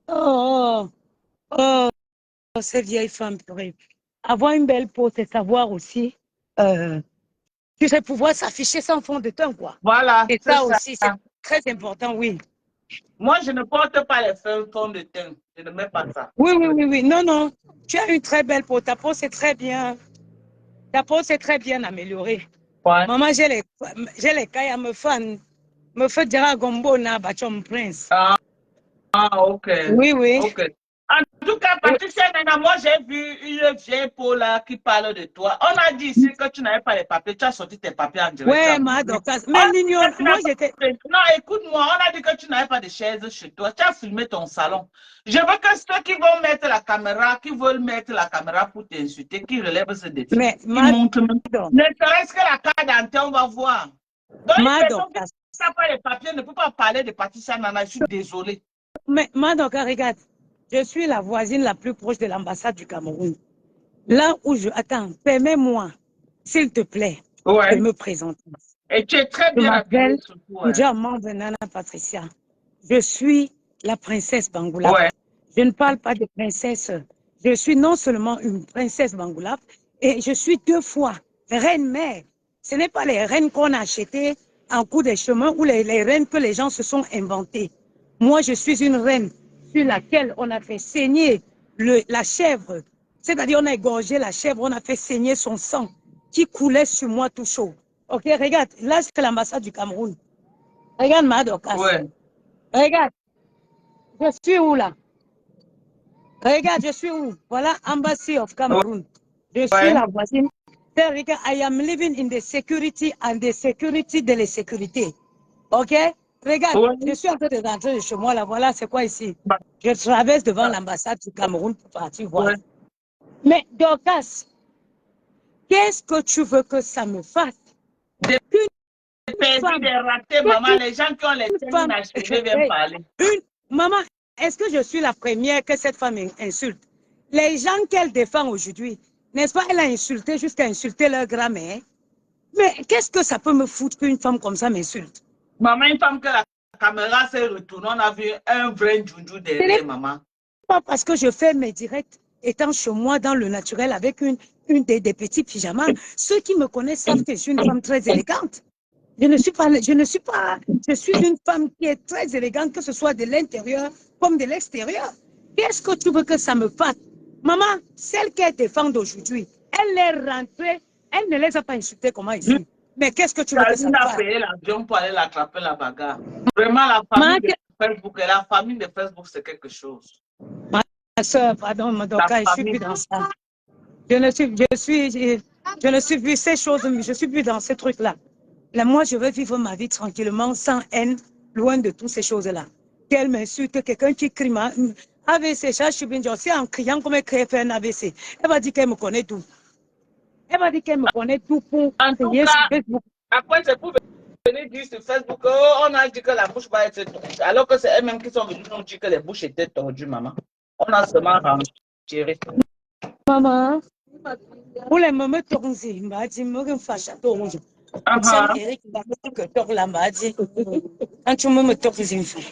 Oh, ces vieilles femmes. Avoir une belle peau, c'est savoir aussi. Tu sais pouvoir s'afficher sans fond de teint, quoi. Voilà. Et ça aussi, c'est très important, oui. Moi, je ne porte pas les fonds de teint. Je ne mets pas ça. Oui. Non. Tu as une très belle peau. Ta peau, c'est très bien. Ta peau, c'est très bien améliorée. Ouais. Maman, j'ai les cailles à me fait dire à Gombo na Bachom Prince. Ah, ok. Oui. Ok. En tout cas, Patricia, moi, j'ai vu une vieille peau là qui parle de toi. On a dit ici que tu n'avais pas les papiers. Tu as sorti tes papiers en direct. Ouais, ma docteur. Mais moi, j'étais... Non, écoute-moi, on a dit que tu n'avais pas de chaise chez toi. Tu as filmé ton salon. Je veux que ceux qui vont mettre la caméra, qui veulent mettre la caméra pour t'insulter, qui relèvent ce défi. Mais qui montrent même. Ne serait-ce que la carte d'identité, on va voir. Donc, une personne qui n'a pas les papiers ne peut pas parler de Patricia Nana. Je suis désolée. Mais ma docteur, regarde. Je suis la voisine la plus proche de l'ambassade du Cameroun. Là où je... Attends, permets-moi, s'il te plaît, de me présenter. Et tu es très bien habillée. Je m'appelle Nana Patricia. Je suis la princesse Bangoula. Je ne parle pas de princesse. Je suis non seulement une princesse Bangoulap, et je suis 2 fois reine-mère. Ce n'est pas les reines qu'on a achetées en cours des chemins ou les reines que les gens se sont inventées. Moi, je suis une reine sur laquelle on a fait saigner la chèvre. C'est-à-dire, on a égorgé la chèvre, on a fait saigner son sang qui coulait sur moi tout chaud. Ok, regarde, là, c'est l'ambassade du Cameroun. Regarde ma Dorcas. Ouais. Regarde, je suis où là? Regarde, je suis où? Voilà, Embassy of Cameroon. Je suis Ouais. la voisine. Regarde, I am living in the security and the security de la sécurité. Ok? Regarde, Ouais. je suis en train de rentrer de chez moi là. Voilà, c'est quoi ici? Je traverse devant l'ambassade du Cameroun pour partir voir. Ouais. Mais Dorcas, qu'est-ce que tu veux que ça me fasse? Des perdus, des ratés, maman. Les gens qui ont les têtes inachevées viennent parler. Maman, est-ce que je suis la première que cette femme insulte? Les gens qu'elle défend aujourd'hui, n'est-ce pas, elle a insulté jusqu'à insulter leur grand-mère. Mais qu'est-ce que ça peut me foutre qu'une femme comme ça m'insulte? Maman, une femme que la caméra s'est retournée, on a vu un vrai joujou derrière, maman. Pas parce que je fais mes directs étant chez moi dans le naturel avec une des petits pyjamas. Ceux qui me connaissent savent que je suis une femme très élégante. Je suis une femme qui est très élégante, que ce soit de l'intérieur comme de l'extérieur. Qu'est-ce que tu veux que ça me fasse? Maman, celle qu'elle défend d'aujourd'hui, elle est rentrée, elle ne les a pas insultées comment ici. Mais qu'est-ce que tu veux que ça me fasse? Elle a payé l'avion pour aller l'attraper la bagarre. Vraiment, la famille de Facebook, c'est quelque chose. Ma soeur, pardon, Madoka, je suis plus dans ça. Je ne suis plus ces choses, je suis plus dans ces trucs-là. Là, moi, je veux vivre ma vie tranquillement, sans haine, loin de toutes ces choses-là. Qu'elle m'insulte, quelqu'un qui crie, AVC, c'est en criant comme elle crée un AVC. Elle va dire qu'elle me connaît tout. Elle va dire qu'elle me connaît tout pour payer sur Facebook. Après, c'est pour venir dire sur Facebook, oh, on a dit que la bouche va être tordue. Alors que c'est elles-mêmes qui sont venues nous dire que les bouches étaient tordues, maman. On a seulement renchéré. Maman, pour les moments tournés, m'a dit, me fâche à tout rouge. Eric, il a dit que tu la m'a dit. Quand tu me tournes une fois.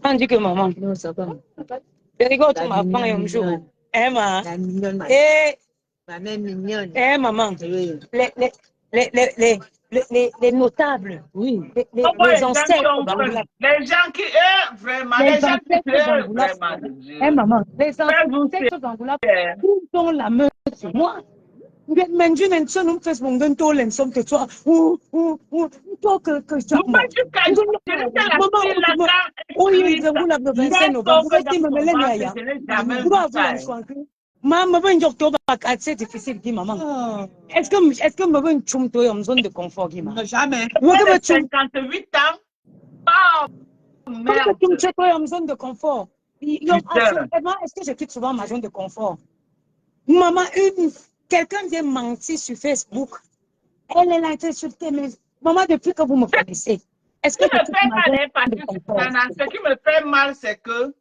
On dit que maman. Non, ça va. Eric, tu m'as pris un jour. Emma. La mignonne. Ma mère mignonne. Maman. Les notables. Oui. Les ancêtres. Les gens qui, vraiment. Les gens qui, vraiment. Maman. Les ancêtres d'Angoula sont la meute sur moi. Mais je ne sais pas si on peut les sommes que toi ou toi que tu as moi. Oui, je vous la province Nova. Vous êtes me melenia. Maman, ben j'octobre c'est difficile dit maman. Est-ce que me ben chum toi en zone de confort qui maman? Jamais. Moi que 58 ans. Merde. Tu me sais toi en zone de confort. Est-ce que je quitte souvent ma zone de confort? Maman, quelqu'un vient mentir sur Facebook. Elle est là, insultée, mais maman, depuis que vous me connaissez, est-ce que ce qui me fait mal, c'est que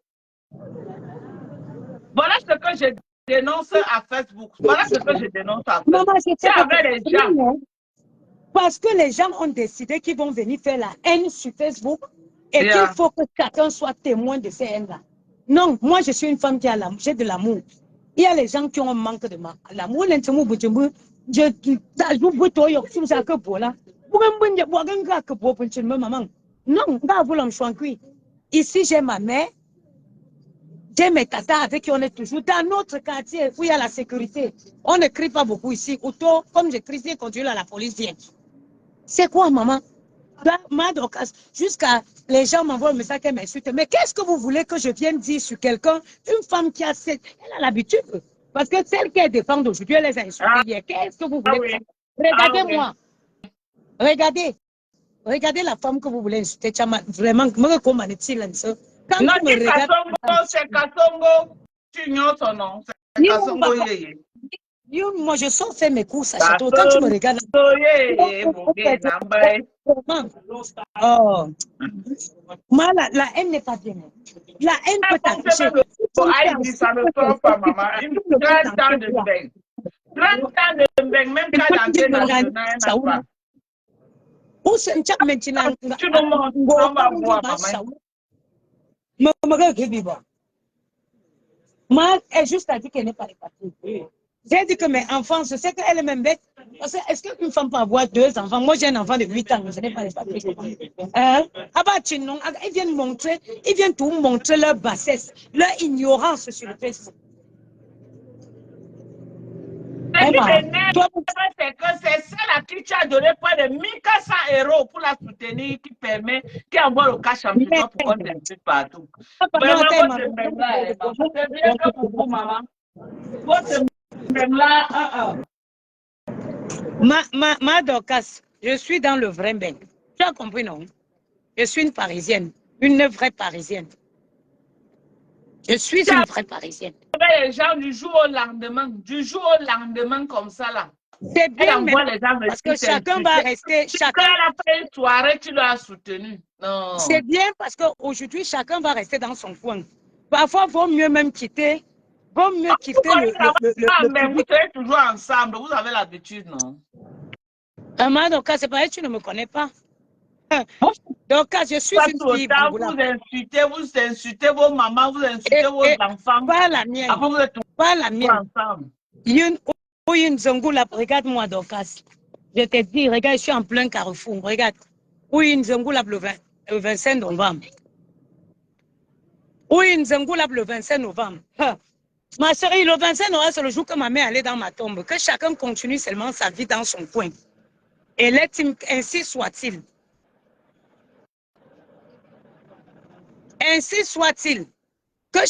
voilà ce que je dénonce à Facebook. Voilà ce que je dénonce à Facebook. Maman, c'est avec les gens. Parce que les gens ont décidé qu'ils vont venir faire la haine sur Facebook et qu'il faut que chacun soit témoin de ces haines-là. Non, moi, je suis une femme qui a l'amour, j'ai de l'amour. Il y a les gens qui ont un manque de l'amour. Non, ici j'ai ma mère, j'ai mes tatas avec qui on est toujours dans notre quartier où il y a la sécurité. On ne crie pas beaucoup ici. Auto, comme je crie, quand la police vient. C'est quoi, maman? Jusqu'à les gens m'envoient un message qu'elle m'insulte. Mais qu'est-ce que vous voulez que je vienne dire sur quelqu'un, une femme qui a elle a l'habitude. Parce que celle qu'elle défend aujourd'hui, elle les a insultées hier. Qu'est-ce que vous voulez? Regardez-moi. Regardez la femme que vous voulez insulter. Vraiment, me recommande-t-il ça? Quand non, tu me regardes. C'est Kassongo. Tu ignores son nom. C'est Kassongo Yeye. Moi, je sors faire mes courses à Château. Quand tu me regardes. Oh. Moi, la haine n'est pas bien. La haine peut t'afficher. Ça ne sort pas, maman. Une grande temps de bain. Grande temps de bain, même quand l'entrée nationale. Où c'est maintenant? Tu ne m'en vas voir, maman. Moi, elle juste a dit qu'elle n'est pas les papiers. J'ai dit que mes enfants, je sais qu'elle est même bête. Parce que est-ce qu'une femme peut avoir 2 enfants? Moi, j'ai un enfant de 8 ans, je n'ai pas les papiers. Ah bah, ils viennent tout montrer leur bassesse, leur ignorance sur le Facebook. C'est que c'est celle à qui tu as donné près de 1500 € pour la soutenir qui envoie le cash en toi pour qu'on t'invite partout. Vraiment, votre même là, c'est bien que pour vous, maman. Votre même là, Ma Dorcas, je suis dans le vrai bain. Tu as compris, non? Je suis une Parisienne, une vraie Parisienne. Je suis une vraie Parisienne. Les gens du jour au lendemain comme ça là. C'est bien, mais les gens parce que chacun va rester. Quand elle a fait une soirée, tu l'as soutenu. C'est bien parce qu'aujourd'hui, chacun va rester dans son coin. Parfois, il vaut mieux même quitter. Vaut mieux quitter le mais vous êtes toujours ensemble, vous avez l'habitude, non? Maman, donc, c'est pareil, tu ne me connais pas. Donc, je suis une fille. Vous insultez vos mamans, vous insultez vos enfants. Pas la mienne. Après, vous êtes pas la mienne. Ensemble. Une Zongoula, regarde-moi, Dorcas. Je te dis, regarde, je suis en plein carrefour. Regarde. Oui, une Zongoula le 25 novembre. Oui, une Zongoula le 25 novembre. Ma chérie, le 25 novembre, c'est le jour que ma mère allait dans ma tombe. Que chacun continue seulement sa vie dans son coin. Et ainsi soit-il. Ainsi soit-il. Que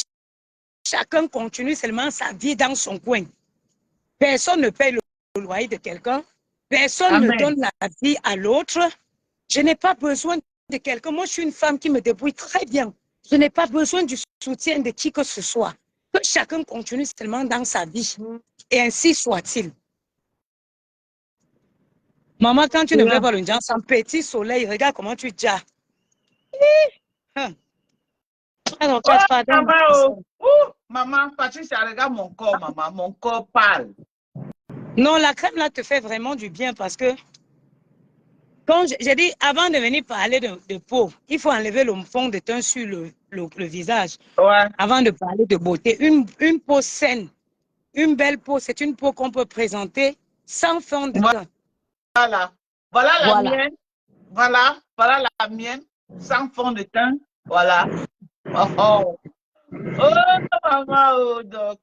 chacun continue seulement sa vie dans son coin. Personne ne paye le loyer de quelqu'un. Personne ne donne la vie à l'autre. Je n'ai pas besoin de quelqu'un. Moi, je suis une femme qui me débrouille très bien. Je n'ai pas besoin du soutien de qui que ce soit. Que chacun continue seulement dans sa vie. Et ainsi soit-il. Maman, quand tu ne veux pas le genre, sans petit soleil, regarde comment tu déjà. Alors, maman, Patricia, regarde mon corps, maman. Mon corps parle. Non, la crème là te fait vraiment du bien parce que quand j'ai dit, avant de venir parler de peau, il faut enlever le fond de teint sur le visage. Ouais. Avant de parler de beauté. Une peau saine, une belle peau, c'est une peau qu'on peut présenter sans fond de teint. Voilà la mienne. Voilà la mienne. Sans fond de teint. Voilà. Oh, maman, donc,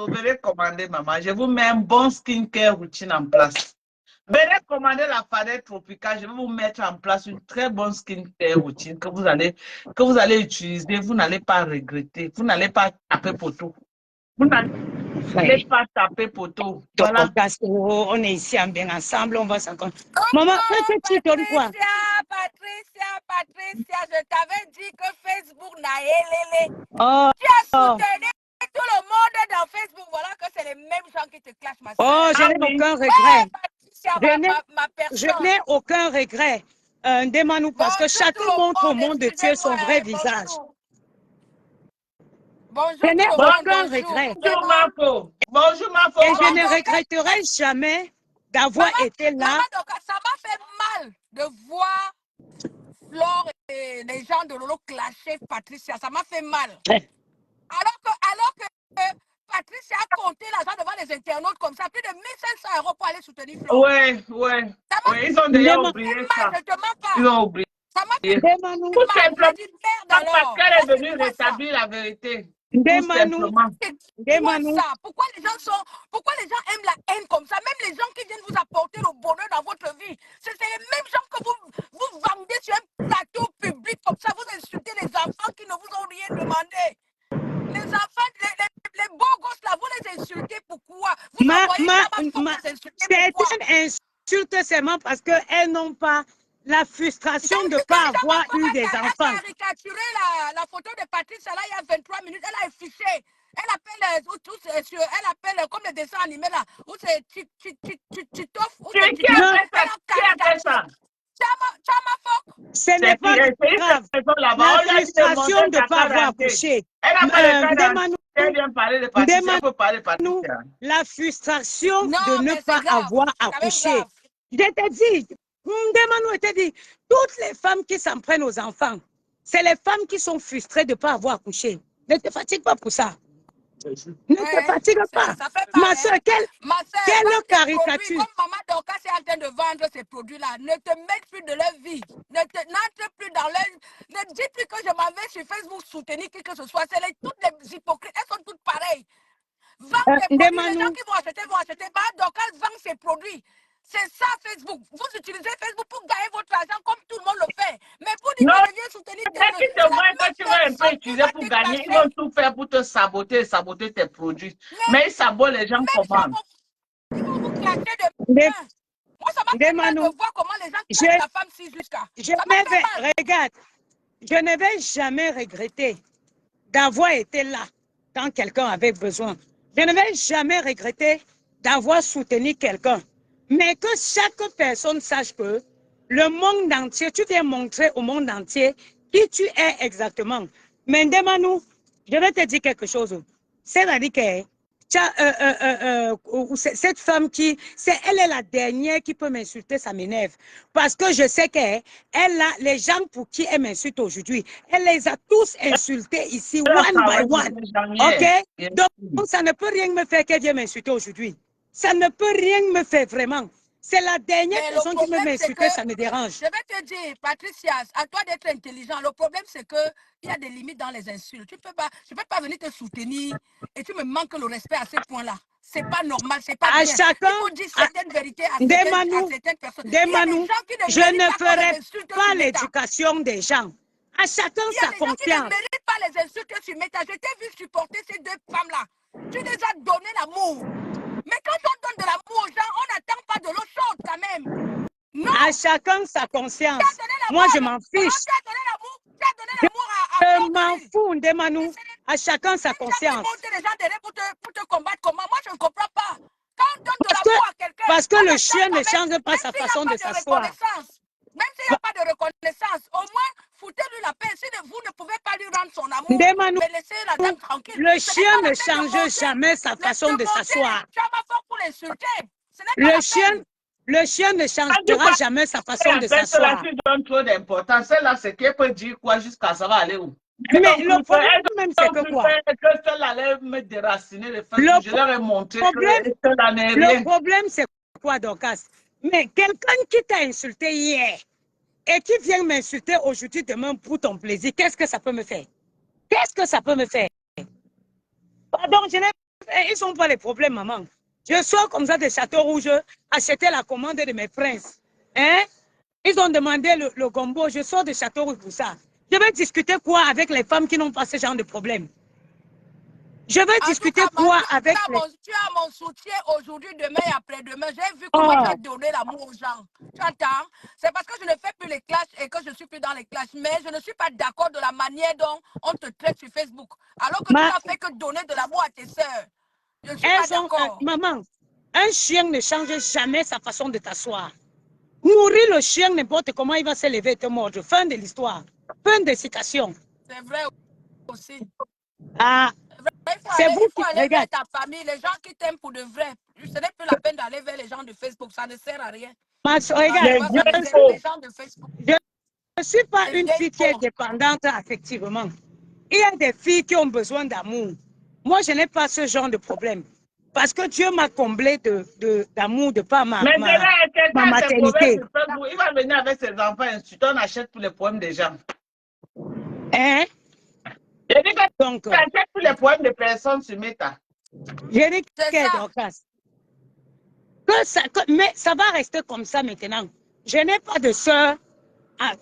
venez commander, maman. Je vous mets un bon skincare routine en place. Venez commander la fadette tropicale. Je vais vous mettre en place une très bonne skincare routine que vous allez utiliser. Vous n'allez pas regretter. Vous n'allez pas taper poteau. Vous n'allez pas taper poteau. Voilà. On est ici bien ensemble. On va s'encontrer. Maman, tu donnes quoi? Patricia, je t'avais dit que Facebook n'a élélé. Oh. Tu as soutenu tout le monde dans Facebook. Voilà que c'est les mêmes gens qui te clashent, ma soeur. Oh, je n'ai aucun regret. Patricia, je n'ai aucun regret. Demande-nous parce que chacun montre au monde de Dieu son vrai visage. Bonjour, je n'ai aucun regret. Bonjour, Marco. Bonjour, Marco. Et je ne regretterai jamais d'avoir été là. Ça m'a fait mal de voir Flore et les gens de Lolo clasher Patricia. Ça m'a fait mal. Alors que Patricia a compté l'argent devant les internautes comme ça, plus de 1500 € pour aller soutenir Flore. Ouais. Ils ont déjà oublié ça. Je te mens pas. Ils ont oublié. Ça m'a fait mal. Tout simplement parce qu'elle est venue rétablir la vérité. Pourquoi les gens aiment la haine comme ça? Même les gens qui viennent vous apporter le bonheur dans votre vie, c'est les mêmes gens que vous vendez sur un plateau public comme ça. Vous insultez les enfants qui ne vous ont rien demandé. Les enfants, les beaux gosses là, vous les insultez pourquoi? Vous envoyez les insulter pourquoi? C'est une insulte seulement parce qu'elles n'ont pas la frustration de ne pas avoir eu des enfants. Elle a caricaturé la photo de Patricia là il y a 23 minutes. Elle a affiché. Elle appelle comme le dessin animé là. Où c'est Titoff. Ce n'est pas grave. La frustration de ne pas avoir accouché. Demande-nous la frustration de ne pas avoir accouché. Je te dis, demande-nous, je te dis, toutes les femmes qui s'en prennent aux enfants, C'est les femmes qui sont frustrées de ne pas avoir accouché. Ne te fatigue pas pour ça. Ne te Ouais, fatigue pas. ça fait mal. Ma soeur, Ma soeur, quelle vends tes produits. caricature. Comme Maman Dorcas est en train de vendre ces produits-là, ne te mets plus de leur vie. N'entre plus dans leur... Ne dis plus que je m'en vais sur Facebook soutenir qui que ce soit. Toutes les hypocrites, elles sont toutes pareilles. Vends tes produits. Les gens qui vont acheter. Maman Dorcas vend ses produits. C'est ça Facebook. Vous utilisez Facebook pour gagner votre argent comme tout le monde le fait. Mais pour dire Non, que je viens soutenir tes dès qu'ils te voient que tu vas un peu utiliser pour gagner, ils vont tout faire pour te saboter tes produits. Mais ils sabotent les gens comment? Ils vont vous clasher de main. Moi, ça m'a fait mal de voir comment les gens clashent la femme si jusqu'à. Regarde, je ne vais jamais regretter d'avoir été là quand quelqu'un avait besoin. Je ne vais jamais regretter d'avoir soutenu quelqu'un. Mais que chaque personne sache que le monde entier, tu viens montrer au monde entier qui tu es exactement. Mais Ndemanou, je vais te dire quelque chose. C'est-à-dire que cette femme elle est la dernière qui peut m'insulter, ça m'énerve. Parce que je sais qu'elle a les gens pour qui elle m'insulte aujourd'hui. Elle les a tous insultés ici, one by one. Ok? Donc, ça ne peut rien me faire qu'elle vienne m'insulter aujourd'hui. Ça ne peut rien me faire vraiment. C'est la dernière personne qui me m'insulter, ça me dérange. Je vais te dire, Patricia, à toi d'être intelligent. Le problème, c'est qu'il y a des limites dans les insultes. Je ne peux pas venir te soutenir et tu me manques le respect à ce point-là. C'est pas normal, c'est pas bien. Chacun, il faut dire certaines vérités à certaines personnes. Demandons, je ne ferai pas l'éducation des gens. À chacun sa confiance. Il y a des gens qui ne méritent pas les insultes sur Meta. Je t'ai vu supporter ces deux femmes-là. Tu les as donné l'amour. Mais quand on donne de l'amour aux gens, on n'attend pas de l'eau chaude quand même. Non. À chacun sa conscience. Moi, je m'en fiche. Tu as donné l'amour à je m'en fous, Ndemanou. À chacun sa conscience. Tu as monté les gens derrière pour te combattre comment? Moi, je ne comprends pas. Quand on donne de l'amour à quelqu'un... Parce que le chien ne change pas sa façon de s'asseoir. Même s'il n'y a pas de reconnaissance, au moins, foutez-lui la paix. Si vous ne pouvez pas lui rendre son amour, mais laissez la dame tranquille. Le chien ne change jamais sa façon de s'asseoir. Tu as ma force pour l'insulter. Le chien ne changera jamais sa façon de s'asseoir. Tu donnes trop d'importance. Celle-là, c'est qu'elle peut dire quoi jusqu'à ça va aller où? Mais le problème même, c'est que quoi? Que celle-là allait me déraciner les femmes. Je leur ai montré que celle-là n'est rien. Le problème, c'est quoi, Dorcas? Mais quelqu'un qui t'a insulté hier et qui vient m'insulter aujourd'hui, demain, pour ton plaisir, qu'est-ce que ça peut me faire? Qu'est-ce que ça peut me faire? Pardon, ils n'ont pas les problèmes, maman. Je sors comme ça de Château Rouge, acheter la commande de mes princes. Hein? Ils ont demandé le gombo, je sors de Château Rouge pour ça. Je vais discuter quoi avec les femmes qui n'ont pas ce genre de problème? Je vais discuter quoi avec les... Tu as mon soutien aujourd'hui, demain et après-demain. J'ai vu comment tu as donné l'amour aux gens. Tu entends? C'est parce que je ne fais plus les clashs et que je ne suis plus dans les clashs. Mais je ne suis pas d'accord de la manière dont on te traite sur Facebook. Alors que tu n'as fait que donner de l'amour à tes sœurs. Je ne suis pas d'accord. Maman, un chien ne change jamais sa façon de t'asseoir. Nourrir le chien n'importe comment, il va se lever et te mordre. Fin de l'histoire. Fin de citation. C'est vrai aussi. Ah, c'est vous qui aller vers ta famille, les gens qui t'aiment pour de vrai. Ce n'est plus la peine d'aller vers les gens de Facebook, ça ne sert à rien. Regarde, les gens de Facebook. Je ne suis pas une fille qui est dépendante affectivement. Il y a des filles qui ont besoin d'amour. Moi, je n'ai pas ce genre de problème. Parce que Dieu m'a comblé d'amour de par ma maternité. Il va venir avec ses enfants, on achète tous les problèmes des gens. Hein? Je dis que tu achètes tous les problèmes de personnes sur Meta. Je dis que Dorcas. Mais ça va rester comme ça maintenant. Je n'ai pas de soeur,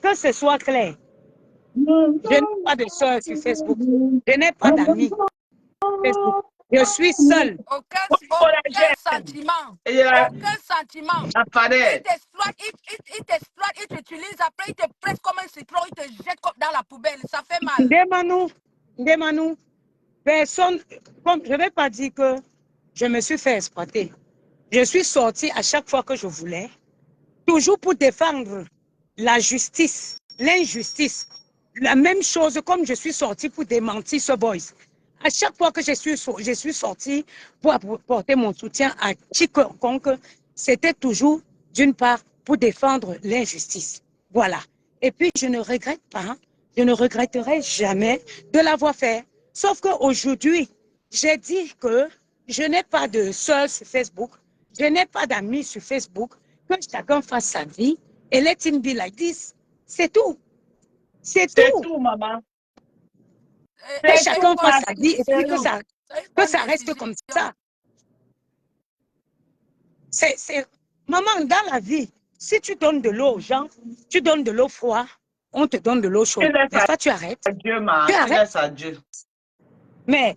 que ce soit clair. Je n'ai pas de soeur sur Facebook. Je n'ai pas d'amis sur Facebook. Je suis seule. Aucun sentiment. Aucun sentiment. Il t'exploite, il t'utilise, après il te presse comme un citron, il te jette dans la poubelle. Ça fait mal. Ndemanou, personne, je ne vais pas dire que je me suis fait exploiter. Je suis sortie à chaque fois que je voulais, toujours pour défendre la justice, l'injustice. La même chose comme je suis sortie pour démentir ce boys. À chaque fois que je suis sortie pour apporter mon soutien à quiconque, c'était toujours, d'une part, pour défendre l'injustice. Voilà. Et puis, je ne regrette pas Je ne regretterai jamais de l'avoir fait. Sauf qu'aujourd'hui, j'ai dit que je n'ai pas de sœur sur Facebook, je n'ai pas d'amis sur Facebook, que chacun fasse sa vie et let him be like this. C'est tout. C'est C'est tout. tout, maman. Que C'est chacun tout, fasse ma sa vie et puis que ça C'est une bonne reste décision. comme ça. Maman, dans la vie, si tu donnes de l'eau aux gens, tu donnes de l'eau froide, on te donne de l'eau chaude. N'est-ce pas? Tu arrêtes. Dieu, ma. Tu Tu arrêtes. laisses à Dieu. Mais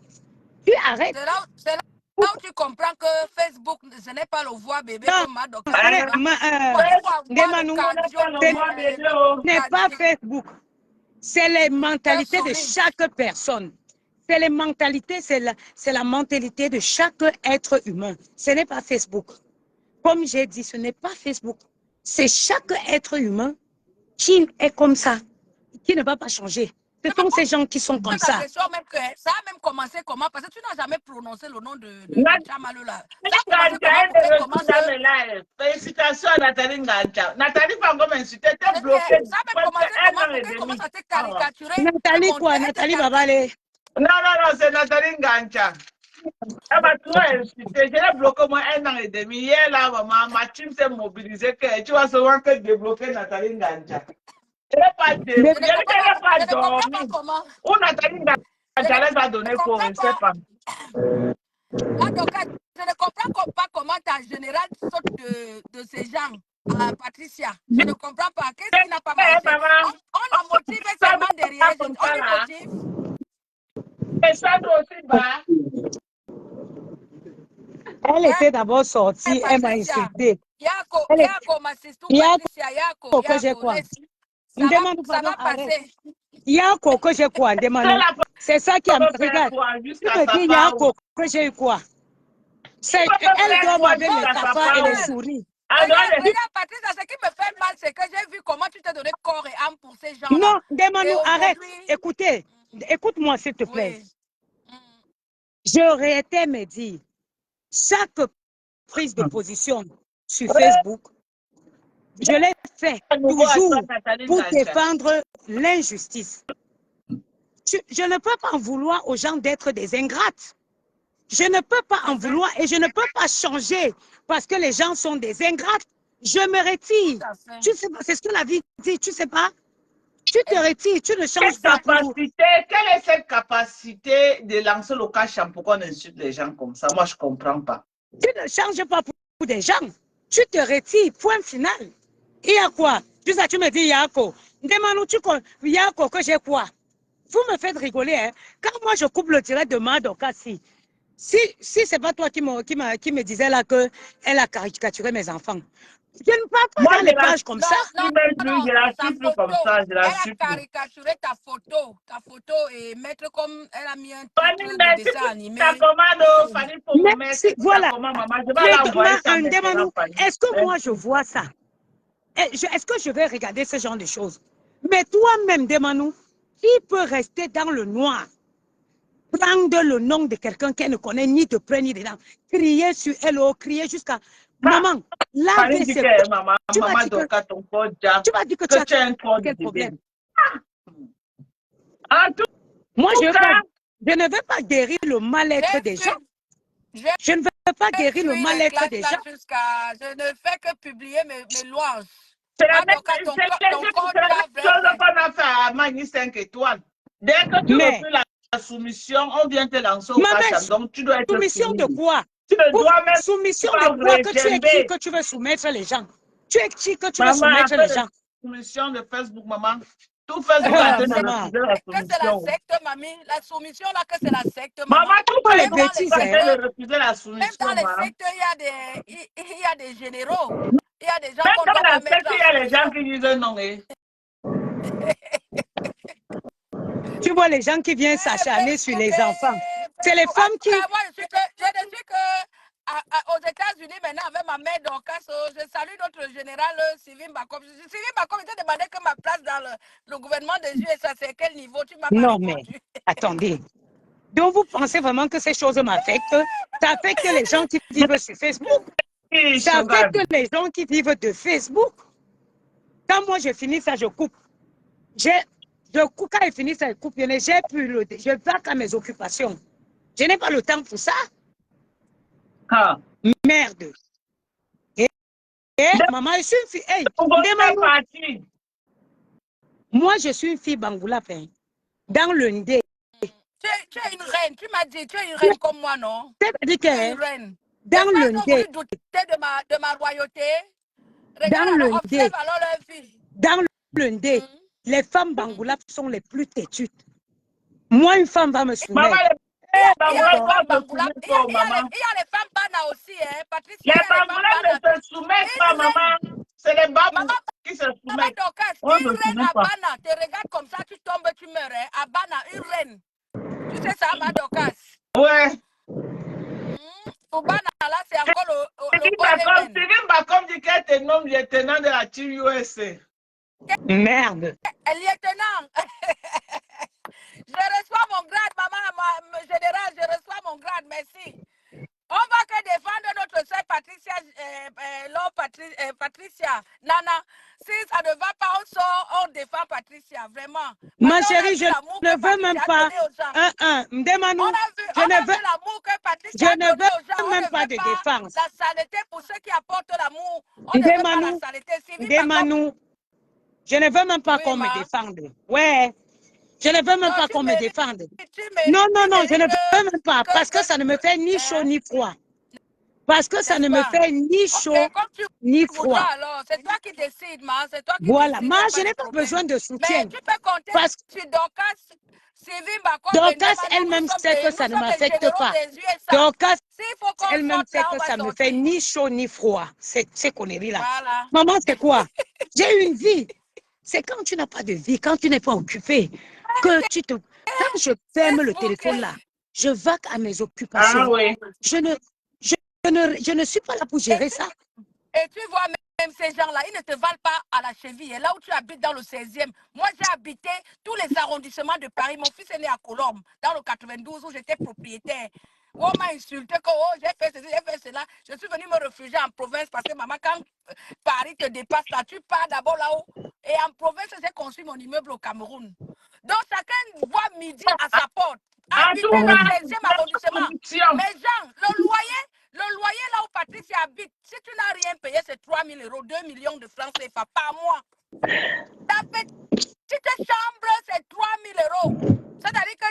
tu arrêtes. C'est là où tu comprends que Facebook, ce n'est pas le voix bébé Non, comme Madoka. arrête, Moi, il faut avoir Ndemanou, l'occasion ce n'est pas Facebook. C'est les mentalités de solide. chaque personne. C'est les mentalités, c'est la mentalité de chaque être humain. Ce n'est pas Facebook. Comme j'ai dit, ce n'est pas Facebook. C'est chaque être humain qui est comme ça, qui ne va pas changer. Ce sont ces gens qui sont comme ça. La question même que ça a même commencé comment? Parce que tu n'as jamais prononcé le nom de Chamalou là. Ça a commencé comment pour qu'elle commence? Félicitations à Nathalie Ngancha. Nathalie va encore m'insulter. T'es bloquée. Ça a même commencé comment pour qu'elle commence à te caricaturer? Nathalie quoi? Nathalie Babalé. Non, c'est Nathalie Ngancha. Elle m'a trop insulté. Je l'ai bloqué au moins 1 an et demi. Hier, là, maman, ma team s'est mobilisée. Tu vas souvent que débloquer Nathalie Ngancha. Je n'ai pas débloqué. Je n'ai pas dormi. Où Nathalie Ngancha va donner pour, je ne sais pas. Je ne comprends pas comment ta générale saute de ces gens à Patricia. Je ne comprends pas. Qu'est-ce qui n'a pas marché? On la motive seulement derrière. On lui motive. Et ça doit aussi bas. Elle était d'abord sortie, elle m'a insulté. Yako, ma sister, Patricia, Yako, que j'ai quoi? Ça va passer. Yako, que j'ai quoi? C'est ça qui a regarde. Tu me dis Yako, que j'ai eu quoi? Elle doit m'avoir les cafards et les souris. Regarde, Patricia, ce qui me fait mal, c'est que j'ai vu comment tu t'es donné corps et âme pour ces gens-là. Non, demande-nous, arrête. Écoutez, écoute-moi s'il te plaît. Oui. J'aurais été me dire, chaque prise de position sur Facebook, je l'ai fait toujours pour défendre l'injustice. Je ne peux pas en vouloir aux gens d'être des ingrates. Je ne peux pas en vouloir et je ne peux pas changer parce que les gens sont des ingrates. Je me retire. Tu sais pas, c'est ce que la vie dit, tu sais pas? Tu te retires, tu ne changes pas. Quelle est cette capacité de lancer le cash pour qu'on insulte les gens comme ça? Moi, je ne comprends pas. Tu ne changes pas pour des gens. Tu te retires, point final. Il y a quoi? Tu me dis Yako. Demande-nous, Yako, que j'ai quoi? Vous me faites rigoler, hein? Quand moi je coupe le direct de Madoka, si c'est pas toi qui me disais là qu'elle a caricaturé mes enfants. Je ne parle pas dans les pages comme ça. Non, je la suis plus comme ça. Elle a caricaturé ta photo et mettre comme elle a mis un titre de dessin animé. Merci, voilà. Est-ce que moi je vois ça? Est-ce que je vais regarder ce genre de choses? Mais toi-même, demande-nous, qui peut rester dans le noir? Prendre le nom de quelqu'un qu'elle ne connaît ni de près ni de dents, crier sur elle, crier jusqu'à maman. Là, tu vas dire que tu as quel problème? Moi, je ne veux pas guérir le mal-être des gens. Je ne veux pas guérir le mal-être des gens. Je ne fais que publier mes louanges. C'est la même chose qu'on a fait à Magni 5 étoiles. Dès que tu refuses la soumission, on vient te lancer au cachet. Donc tu dois être soumission de quoi? Soumission de quoi que tu écris que tu veux soumettre les gens? Tu écris que tu veux soumettre les gens. Soumission de Facebook, maman. Tout Facebook a donné la soumission. Que c'est la secte, mamie. La soumission, là, que c'est la secte, maman. Maman, tout les bêtises, de refuser la soumission. Même dans les sectes, il y a des généraux. Il y a des gens qu'on doit pas mettre. Il y a les gens qui disent non. Tu vois les gens qui viennent s'acharner sur les enfants. C'est les femmes qui... Moi, je ne suis que aux États-Unis maintenant avec ma mère Dorcas. Je salue notre général Sylvain Bakom. Sylvain Bakom était demandé que ma place dans le gouvernement des USA, c'est quel niveau? Tu m'as pas Non, répondu. mais attendez. Donc vous pensez vraiment que ces choses m'affectent? Ça affecte les gens qui vivent sur Facebook. Ça affecte les gens qui vivent de Facebook. Quand moi je finis ça, je coupe. Quand il finit sa coupe, je vais à mes occupations. Je n'ai pas le temps pour ça. Ah. Merde. Maman, je suis une fille. Hey, moi, je suis une fille Bangoula. Dans le Ndé. Tu es une reine. Tu m'as dit, tu es une reine comme moi, non? C'est-à-dire tu es une reine. dans les le gens ont Ndé. voulu douter de ma royauté. Regarde, Dans alors, le observe Ndé. alors leur vie. Dans le Ndé, les femmes Bangoula sont les plus têtues. Moi, une femme va me soumettre. Maman, Il y a les femmes Bangoula. Il y a les femmes Bana aussi, hein. Patricia, il y a les femmes Bana. ne se soumettent pas, maman. C'est les babous qui se soumettent. Maman Dorcas, une reine à Bana, te regarde comme ça, tu tombes, tu meurs, hein. À Bana, une reine. Tu sais ça, ma Dorcas? Ouais. Pour Bana, là, c'est encore le Sylvie Bacom dit qu'elle te nomme lieutenant de la team USA. Merde. Lieutenant. Je reçois mon grade, maman, général, je reçois mon grade, merci. On va que défendre notre sœur Patricia, Patricia, Nana. Si ça ne va pas, on défend Patricia, vraiment. Ma chérie, je ne veux même pas. On a vu l'amour que Patricia a donné aux gens. On ne veut pas de défense. La saleté pour ceux qui apportent l'amour. On ne veut pas la saleté. Je ne veux même pas qu'on me défende. Ouais. Je ne veux même pas qu'on me défende. Non, je ne veux même pas. Parce que ça ne me fait ni chaud ni froid. Parce que ça ne me fait ni chaud ni froid. C'est toi qui décides, ma. C'est toi qui voilà, décides. Moi, je n'ai pas besoin de soutien. Mais tu peux compter sur Dorcas. Dorcas elle-même sait que ça ne m'affecte pas. Dorcas elle-même sait que ça ne me fait ni chaud ni froid. Ces conneries-là. Voilà. Maman, c'est quoi? J'ai une vie. C'est quand tu n'as pas de vie, quand tu n'es pas occupé, que tu te... Quand je ferme le téléphone là, je vague à mes occupations. Ah, oui. Je ne suis pas là pour gérer ça. Et tu vois, même ces gens-là, ils ne te valent pas à la cheville. Et là où tu habites dans le 16e, moi j'ai habité tous les arrondissements de Paris. Mon fils est né à Colombes, dans le 92 où j'étais propriétaire. On m'a insulté que j'ai fait ceci, j'ai fait cela. Je suis venue me réfugier en province parce que maman, quand Paris te dépasse là, tu pars d'abord là-haut. Et en province, j'ai construit mon immeuble au Cameroun. Donc chacun voit midi à sa porte. Habiter le 16e arrondissement. Mais Jean, le loyer là où Patricia habite, si tu n'as rien payé, c'est 3 000 €, 2 millions de francs CFA par mois. Ta petite chambre, c'est 3 000 €. C'est-à-dire que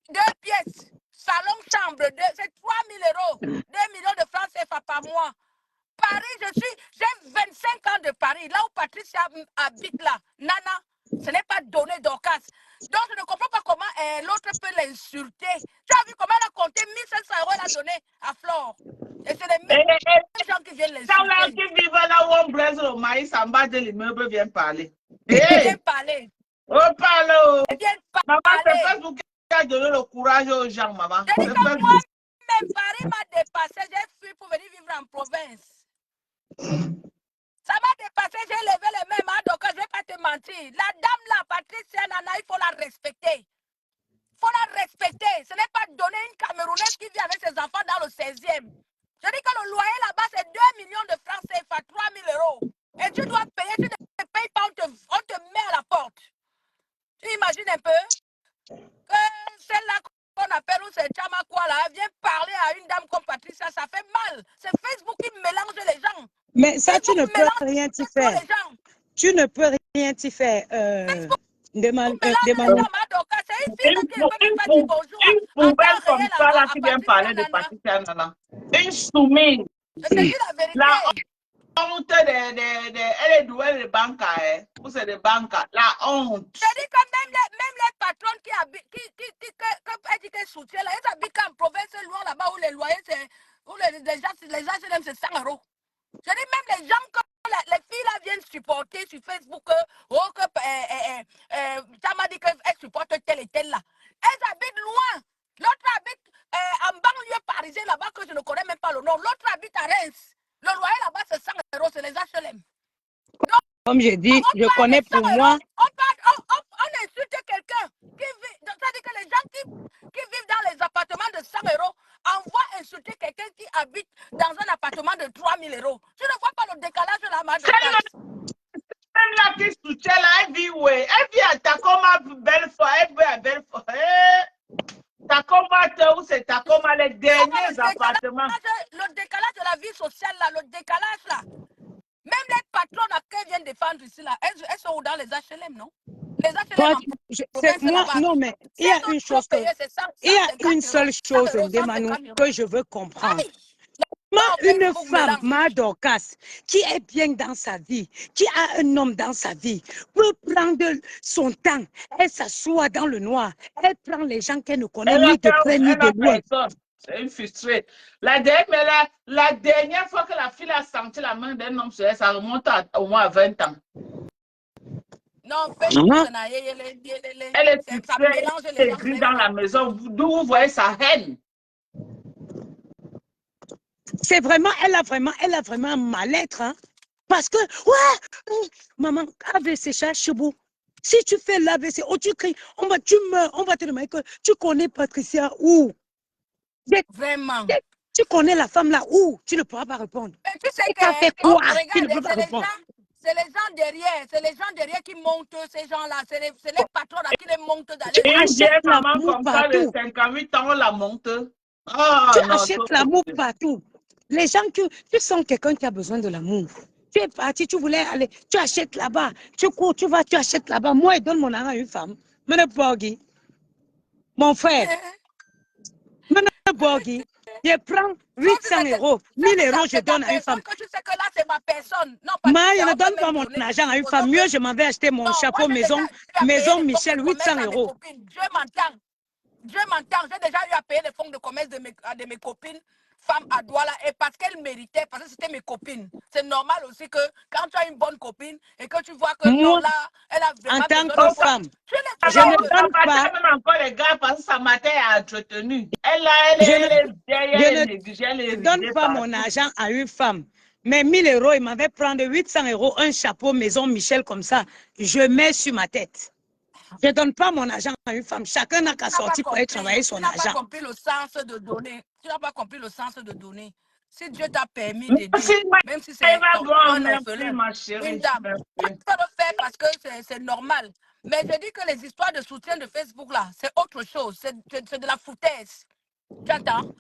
2 pièces, salon, chambre, c'est 3 000 €, 2 millions de francs CFA par mois. Paris, j'ai 25 ans de Paris. Là où Patricia habite là, Nana, ce n'est pas donné Dorcas. Donc je ne comprends pas comment l'autre peut l'insulter. Tu as vu comment elle a compté 1 500 € elle a donné à Flore. Et c'est les mêmes gens qui viennent l'insulter. Quand là qui vivent là où on braise le maïs en bas de l'immeuble vient parler. Viens parler. Oh, parle. Viens parler. Maman, c'est Facebook qui a donné le courage aux gens, maman. Je dis que moi-même, Paris m'a dépassé. J'ai fui pour venir vivre en province. Ça m'a dépassé, j'ai levé les mains, donc je ne vais pas te mentir. La dame là, Patricia Nana, il faut la respecter. Il faut la respecter. Ce n'est pas donner une Camerounaise qui vit avec ses enfants dans le 16e. Je dis que le loyer là-bas, c'est 2 millions de francs CFA, 3 000 €. Et tu dois payer, tu ne payes pas, on te met à la porte. Tu imagines un peu que celle-là qu'on appelle, ou c'est Chama quoi là, elle vient parler à une dame comme Patricia, ça fait mal. C'est Facebook qui mélange les gens. Mais ça, tu ne peux rien t'y faire. Tu ne peux rien t'y faire. Une poubelle comme ça là qui vient parler de Patricia Nana. Une soumise. La honte elle est douée de banque, ou c'est de banque, la honte. C'est-à-dire que même les patronnes qui habitent, qui soutiennent, là, ils habitent en province loin là-bas où les loyers, où les gens c'est 100 €. Je dis même les gens que les filles là viennent supporter sur Facebook, ça m'a dit qu'elles supportent tel et tel là. Elles habitent loin. L'autre habite en banlieue parisienne là-bas que je ne connais même pas le nom. L'autre habite à Reims. Le loyer là-bas c'est 100 €, c'est les HLM. Donc, comme j'ai dit, je connais pour moi. On insulte quelqu'un qui vit. C'est-à-dire que les gens qui vivent dans les appartements de 100 € envoient insulter quelqu'un qui habite dans un appartement de 3 000 €. Tu ne vois pas le décalage là, madame? Même là qui soutient là, elle vit où? Elle vit à Tacoma, appartements. le décalage de la vie sociale, là, le décalage, là. Même les patrons qui viennent défendre ici, là, elles sont dans les HLM, non? Les HLM Toi, en province, moi, là-bas. non, mais Si il y elles a ont une trop chose payé, c'est 100, il y a 150 une euros, seule 100 chose, euros, Ndemanu, 150 euros. que je veux comprendre. Aïe! Comment une Facebook femme, mélange. Ma Dorcas, qui est bien dans sa vie, qui a un homme dans sa vie, peut prendre son temps, elle s'assoit dans le noir, elle prend les gens qu'elle ne connaît ni de près ni Elle de n'a loin. personne. C'est une frustrée. La dernière fois que la fille a senti la main d'un homme sur elle, ça remonte au moins à 20 ans. Non, Facebook, Hein? Elle est ça frustrée, mélange les elle est gens. grise dans la maison, d'où vous voyez sa haine. C'est vraiment, elle a vraiment un mal-être, hein? Parce que, ouais, maman, AVC, chez vous. Si tu fais l'AVC, oh, tu cries, tu meurs, on va te demander que tu connais Patricia où? Vraiment. Tu connais la femme là où? Tu ne pourras pas répondre. Mais tu sais Et que, t'as fait quoi? Tu ne regarde, peux pas répondre. c'est les gens derrière qui montent ces gens-là. C'est les patrons là qui les montent d'aller. Tu Une vieille achètes maman l'amour comme ça de partout. 58 ans, on la monte. Oh, Tu non, achètes l'amour partout. Les gens que tu sens quelqu'un qui a besoin de l'amour. Tu es parti, tu voulais aller, tu achètes là-bas. Tu cours, tu vas, tu achètes là-bas. Moi, je donne mon argent à une femme. Mon frère, je prends 800 euros, 1000 euros, je donne à une femme. Que tu sais que là, c'est ma personne. Non, Moi, je Patricia, ne on peut donne pas même mon donner. argent à une femme. Mieux, je m'en vais acheter mon chapeau Moi, j'ai déjà maison, eu à payer maison les fonds Michel, de commerce 800 à mes euros. copines. Dieu m'entend. Dieu m'entend. J'ai déjà eu à payer les fonds de commerce de mes copines, femmes à Douala, et parce qu'elles méritaient, parce que c'était mes copines. C'est normal aussi que quand tu as une bonne copine et que tu vois que non, Moi, là, elle a en vraiment tant besoin que de toi, femme, tu je les ne aides. donne pas. même encore les gars parce que sa matin est entretenue. Elle Je est vieille, elle est ne négligée, elle est donne ridée pas mon partout. argent à une femme. Mais 1000 euros, il m'avait prendre 800 euros, un chapeau maison Michel comme ça. Je mets sur ma tête. Je ne donne pas mon argent à une femme. Chacun n'a qu'à sortir pour aller travailler Tu son n'as pas argent. compris le sens de donner. Tu n'as pas compris le sens de donner. Si Dieu t'a permis Merci, d'aider, même si c'est bon, un merci orphelin, ma une chérie. dame, tu Merci. peux le faire parce que c'est normal. Mais je dis que les histoires de soutien de Facebook, là, c'est autre chose. C'est de la foutaise. Tu entends?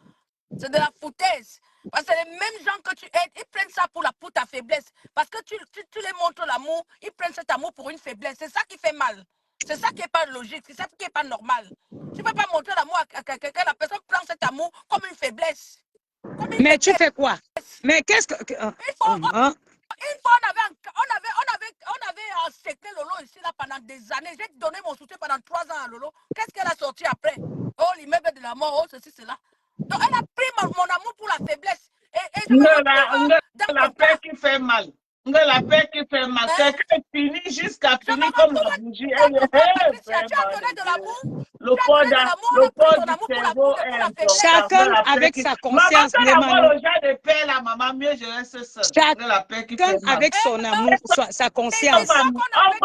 C'est de la foutaise. Parce que les mêmes gens que tu aides, ils prennent ça pour ta faiblesse. Parce que tu les montres l'amour, ils prennent cet amour pour une faiblesse. C'est ça qui fait mal. C'est ça qui n'est pas logique. C'est ça qui n'est pas normal. Tu ne peux pas montrer l'amour à quelqu'un. La personne prend cet amour comme une faiblesse. Comme une Mais tu faiblesse. fais quoi? Mais qu'est-ce que... Une fois, on avait séqué Lolo ici là, pendant des années. J'ai donné mon soutien pendant 3 ans à Lolo. Qu'est-ce qu'elle a sorti après? Oh, l'immeuble de la mort, oh, ceci, cela. Donc, elle a pris mon amour pour la faiblesse. Et je me retrouve dans La son paix cas. qui fait mal. La paix qui fait mal. Hein? Quelqu'un finit jusqu'à Je me finir comme la retrouve bougie. dans ton cas, Patricia. Tu as donné de Vraiment. l'amour. Tu as donné de l'amour. On Le a pris port ton du amour cerveau pour est la important. faiblesse. Chacun avec sa Maman, conscience, quand Nemano. avoir le genre de paix, la maman, mieux je reste seule. La paix qui Chacun fait mal. avec son amour, sa Les conscience. histoires qu'on On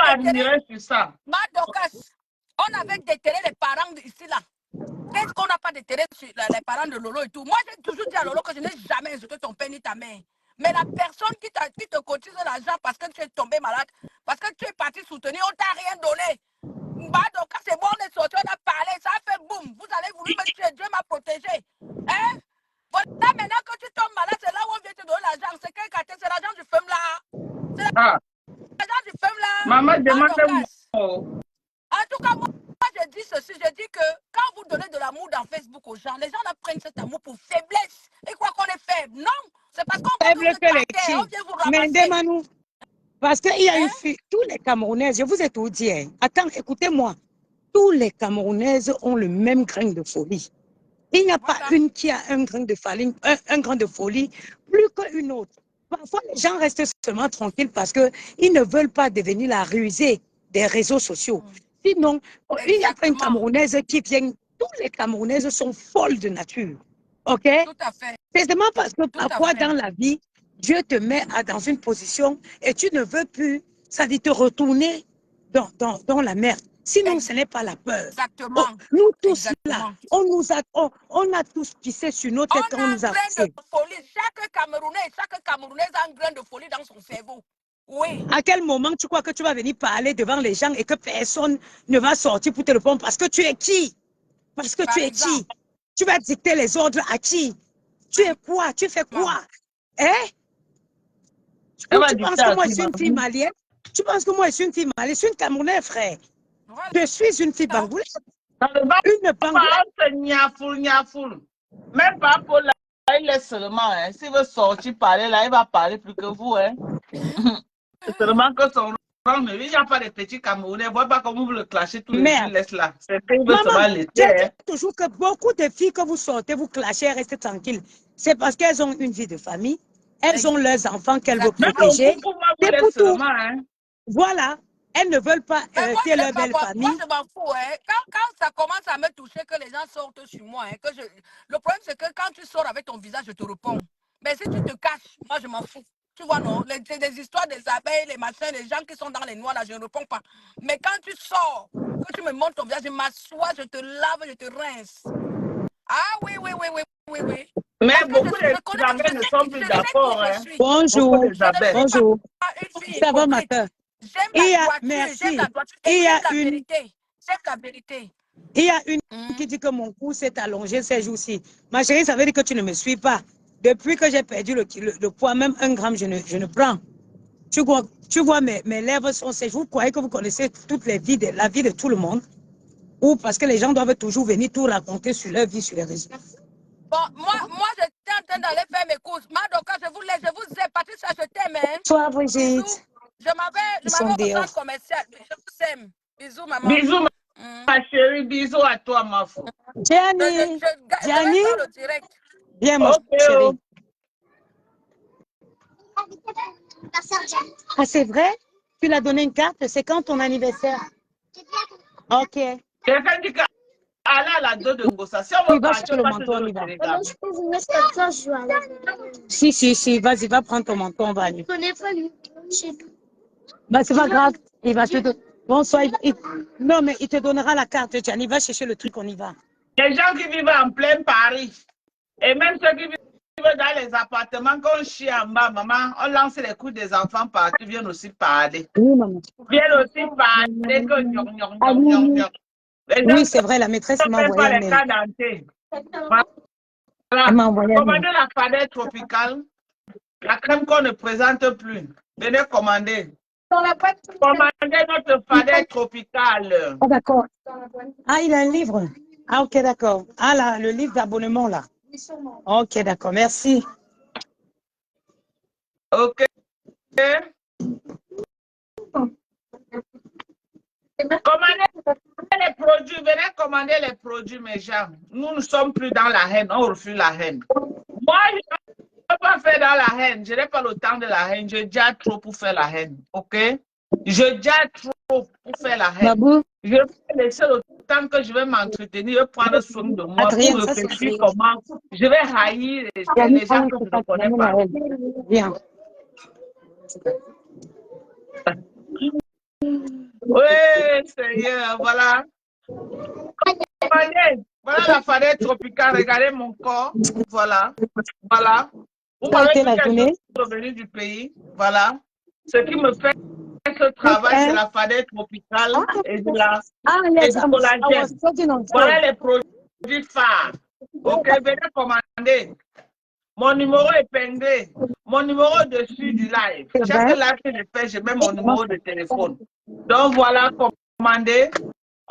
va avait déterré, admirer sur ça. on avait déterré les parents ici là. Qu'est-ce qu'on n'a pas déterré sur les parents de Lolo et tout? Moi, j'ai toujours dit à Lolo que je n'ai jamais insulté ton père ni ta mère. Mais la personne qui te cotise l'argent parce que tu es tombé malade, parce que tu es parti soutenir, on ne t'a rien donné. Donc, c'est bon, on est sorti, on a parlé, ça a fait boum. Vous allez vouloir me tuer, Dieu m'a protégé. Hein? Voilà, maintenant que tu tombes malade, c'est là où on vient te donner l'argent. C'est quel quartier? C'est l'argent du femme là. C'est l'argent du femme là. Maman, demande-moi. En tout cas, moi, je dis ceci, je dis que quand vous donnez de l'amour dans Facebook aux gens, les gens prennent cet amour pour faiblesse. Ils croient qu'on est faible. Non, c'est parce qu'on veut vous écarter, on vient vous ramasser. Parce qu'il y a une fille, tous les Camerounaises, je vous ai tout dit. Attends, écoutez-moi. Tous les Camerounaises ont le même grain de folie. Il n'y a pas une qui a un grain de folie plus qu'une autre. Parfois, les gens restent seulement tranquilles parce qu'ils ne veulent pas devenir la rusée des réseaux sociaux. Sinon, il n'y a pas une Camerounaise qui vient. Tous les Camerounaises sont folles de nature. OK? Tout à fait. C'est seulement parce que parfois dans la vie, Dieu te met dans une position et tu ne veux plus, ça dit te retourner dans la merde. Sinon, ce n'est pas la peur. Exactement. Nous tous là, on a tous pissé sur notre tête quand on nous a poussé. De folie. Chaque Camerounaise a un grain de folie dans son cerveau. Oui. À quel moment tu crois que tu vas venir parler devant les gens et que personne ne va sortir pour te répondre parce que tu es qui? Parce que tu es qui? Tu vas dicter les ordres à qui? Tu es quoi? Tu fais quoi? Hein? Elle Ou va tu penses dicter que à moi, je qui, suis une fille maman? malienne? Tu penses que moi, je suis une fille malienne? Je suis une Camerounaise, frère. Voilà. Je suis une fille bangoulaise. Ça ne va Une bangoulaise. pas, c'est niafoul. Même pas pour là, il laisse seulement. Hein. S'il veut sortir parler, là, il va parler plus que vous. Hein. C'est seulement que son rang, mais il n'y a pas de petits Camerounais. Vois pas comment vous le clashez tous les jours, il Merde. laisse là. C'est qu'il veut Maman, seulement j'ai laisser. Hein. dit toujours que beaucoup de filles que vous sortez, vous clashez, restez tranquilles. C'est parce qu'elles ont une vie de famille. Elles ont leurs enfants qu'elles veulent Même protéger. pour moi, vous C'est laisse pour tout. seulement. Hein. Voilà. Elles ne veulent pas Mais moi, heurter leur belle moi, famille. je m'en fous. Hein. Quand ça commence à me toucher, que les gens sortent sur moi, hein, le problème, c'est que quand tu sors avec ton visage, je te réponds. Mais si tu te caches, moi, je m'en fous. Tu vois, non? C'est des histoires des abeilles, les machins, les gens qui sont dans les noix, là, je ne réponds pas. Mais quand tu sors, que tu me montres ton visage, je m'assois, je te lave, je te rince. Ah oui. Mais Parce que beaucoup je connais, d'abeilles ne sont plus je sais qui d'accord. je Hein. suis. Bonjour. Beaucoup des Je ne abeilles. suis Bonjour. pas une fille Ça va, ma hypocrite. cœur? J'aime Il y la a, droiture, merci. j'aime la droiture Il et y a j'aime la une, vérité. J'aime la vérité. il y a une qui dit que mon cou s'est allongé ces jours-ci. Ma chérie, ça veut dire que tu ne me suis pas. Depuis que j'ai perdu le poids, même 1 gramme, je ne prends. Tu vois mes lèvres sont sèches. Vous croyez que vous connaissez toutes les vies, la vie de tout le monde? Ou parce que les gens doivent toujours venir tout raconter sur leur vie sur les réseaux? Bon, moi j'étais en train d'aller faire mes courses. Madoka, je vous laisse, je vous aime. Patricia, je t'aime. Hein? Toi, Bisous. Brigitte, Je ils m'avais sont au dehors. centre commercial. Je vous aime. Bisous, maman. Bisous, ma chérie. Bisous à toi, ma fou. Gianni, Je Gianni, vais faire le direct. viens, mon Ok, chéri. oh. Ah, c'est vrai? Tu l'as donné une carte? C'est quand ton anniversaire? Ok. Quelqu'un dit qu'elle a la dos de Ngossa. Si on Oui, veut va partir, chercher on le va manteau, toujours on au y va. Sénégal. Je peux venir comme ça, je joue à la Si, vas-y, va prendre ton manteau, on va aller. Je connais pas lui. Je sais pas. Bah, c'est pas grave. Il va te donner. Bonsoir. Non, mais il te donnera la carte, Gianni. Va chercher le truc, on y va. Les gens qui vivent en plein Paris, et même ceux qui vivent dans les appartements, quand on chie en bas, maman, on lance les coups des enfants partout, viennent aussi parler. Oui, maman. Viennent aussi parler que gnon, gnon, Ah, gnon, oui, gnon, oui. gnon. Les gens Oui, c'est vrai, la maîtresse ne m'a même envoyé pas un les mail. cas dentés. Elle Voilà. m'a envoyé un mail. Commandez la fadette tropicale, la crème qu'on ne présente plus. Venez commander. Commandez notre fadette tropicale. Ah, d'accord. Ah, il a un livre. Ah, ok, d'accord. Ah, là, le livre d'abonnement, là. Ok, d'accord, merci. Ok. Commandez les produits, venez commander les produits, mes gens. Nous ne sommes plus dans la haine, on refuse la haine. Moi, je ne peux pas faire dans la haine. Je n'ai pas le temps de la haine. Je déjà trop pour faire la haine. Ok? Je déjà trop pour faire la haine. Babou, Je vais laisser le temps que je vais m'entretenir, prendre soin de moi Adrien, pour ça c'est réfléchir comment je vais haïr les gens que je ne connais pas. Viens. Oui, Seigneur, voilà. Voilà la fadette tropicale. Regardez mon corps. Voilà. Vous Ça a m'avez été dit la que je journée? suis revenue du pays. Voilà. Ce qui me fait ce travail, c'est la fadette tropicale et de la Yes, du I was collagène. talking on Voilà phone. les produits phares. Ok, venez commander. Mon numéro est épinglé. Mon numéro dessus du live. C'est Chaque vrai? live que je fais, je mets mon numéro de téléphone. Donc voilà, commandez.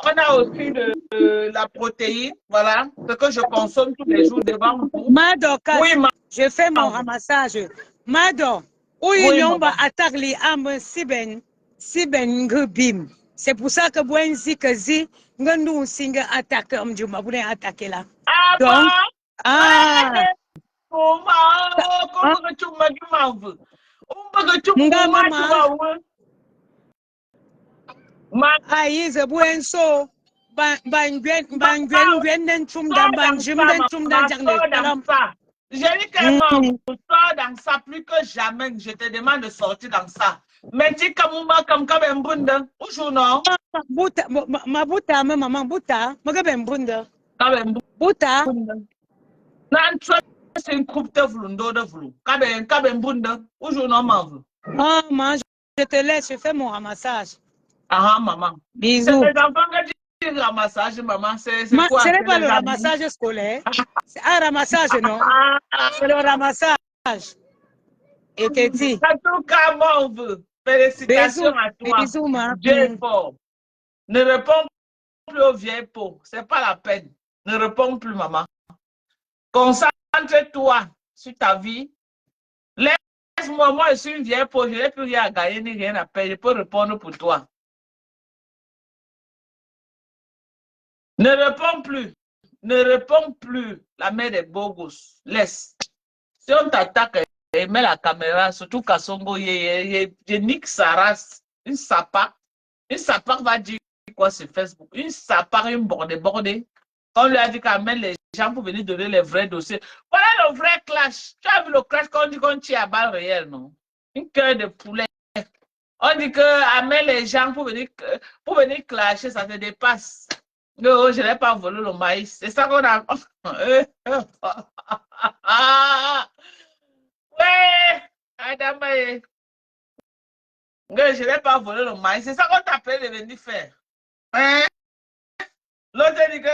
On a aussi de la protéine. Voilà, ce que je consomme tous les jours devant vous. Mado, Oui, je fais mon maman. ramassage. Mado, où Oui, il y maman. a attaqué am siben ngubim. C'est pour ça que Bwenzi Kazi, Ngandu Singa attaque, Mjuma, vous attaqué là. Ah Donc, bon? Comment que tu m'as dit, maman? Nga mama, ayi ze Bwenso, Bangwen, den Tum dan Banjim, den Tum dan Jang. J'ai dit qu'elle sort dans ça plus que jamais. Je te demande de sortir dans ça. Mais dis comme Mbunda. Où non? Buta, ma buta, ma maman buta, magabe mbunda. Kabembunda. Buta, C'est une coupe de vlundo de vlou. Kabembunda. Où non, maman? oh, man, je te laisse, je fais mon ramassage. Ah, maman. C'est Bisous. tes enfants que ramassage, maman, c'est quoi? Ce n'est C'est pas les le habits. ramassage scolaire. C'est un ramassage, non? Ah, C'est le ramassage. Et Ketty. en tout cas, moi, on veut. Félicitations Bisous. à toi. Bisous, ma. Dieu est fort. Ne réponds plus aux vieilles peaux. C'est pas la peine. Ne réponds plus, maman. Concentre-toi sur ta vie. Laisse-moi, moi, je suis une vieille peau. Je n'ai plus rien à gagner ni rien à payer. Je peux répondre pour toi. Ne réponds plus. Ne réponds plus. La mère des beaux gosses. Laisse. Si on t'attaque et met la caméra, surtout Kassongo, je nique sa race. Une sapate. Une sapate va dire quoi sur Facebook? Une sapate, une bordée. On lui a dit qu'amène les gens pour venir donner les vrais dossiers. Voilà le vrai clash. Tu as vu le clash qu'on dit qu'on tire à balle réelle, non? Une cœur de poulet. On dit qu'amène les gens pour venir clasher, ça te dépasse. Non, je n'ai pas volé le maïs. C'est ça qu'on a. Ouais, Adamaye. Non, je n'ai pas volé le maïs. C'est ça qu'on t'appelle de venir faire. Hein? L'autre dit que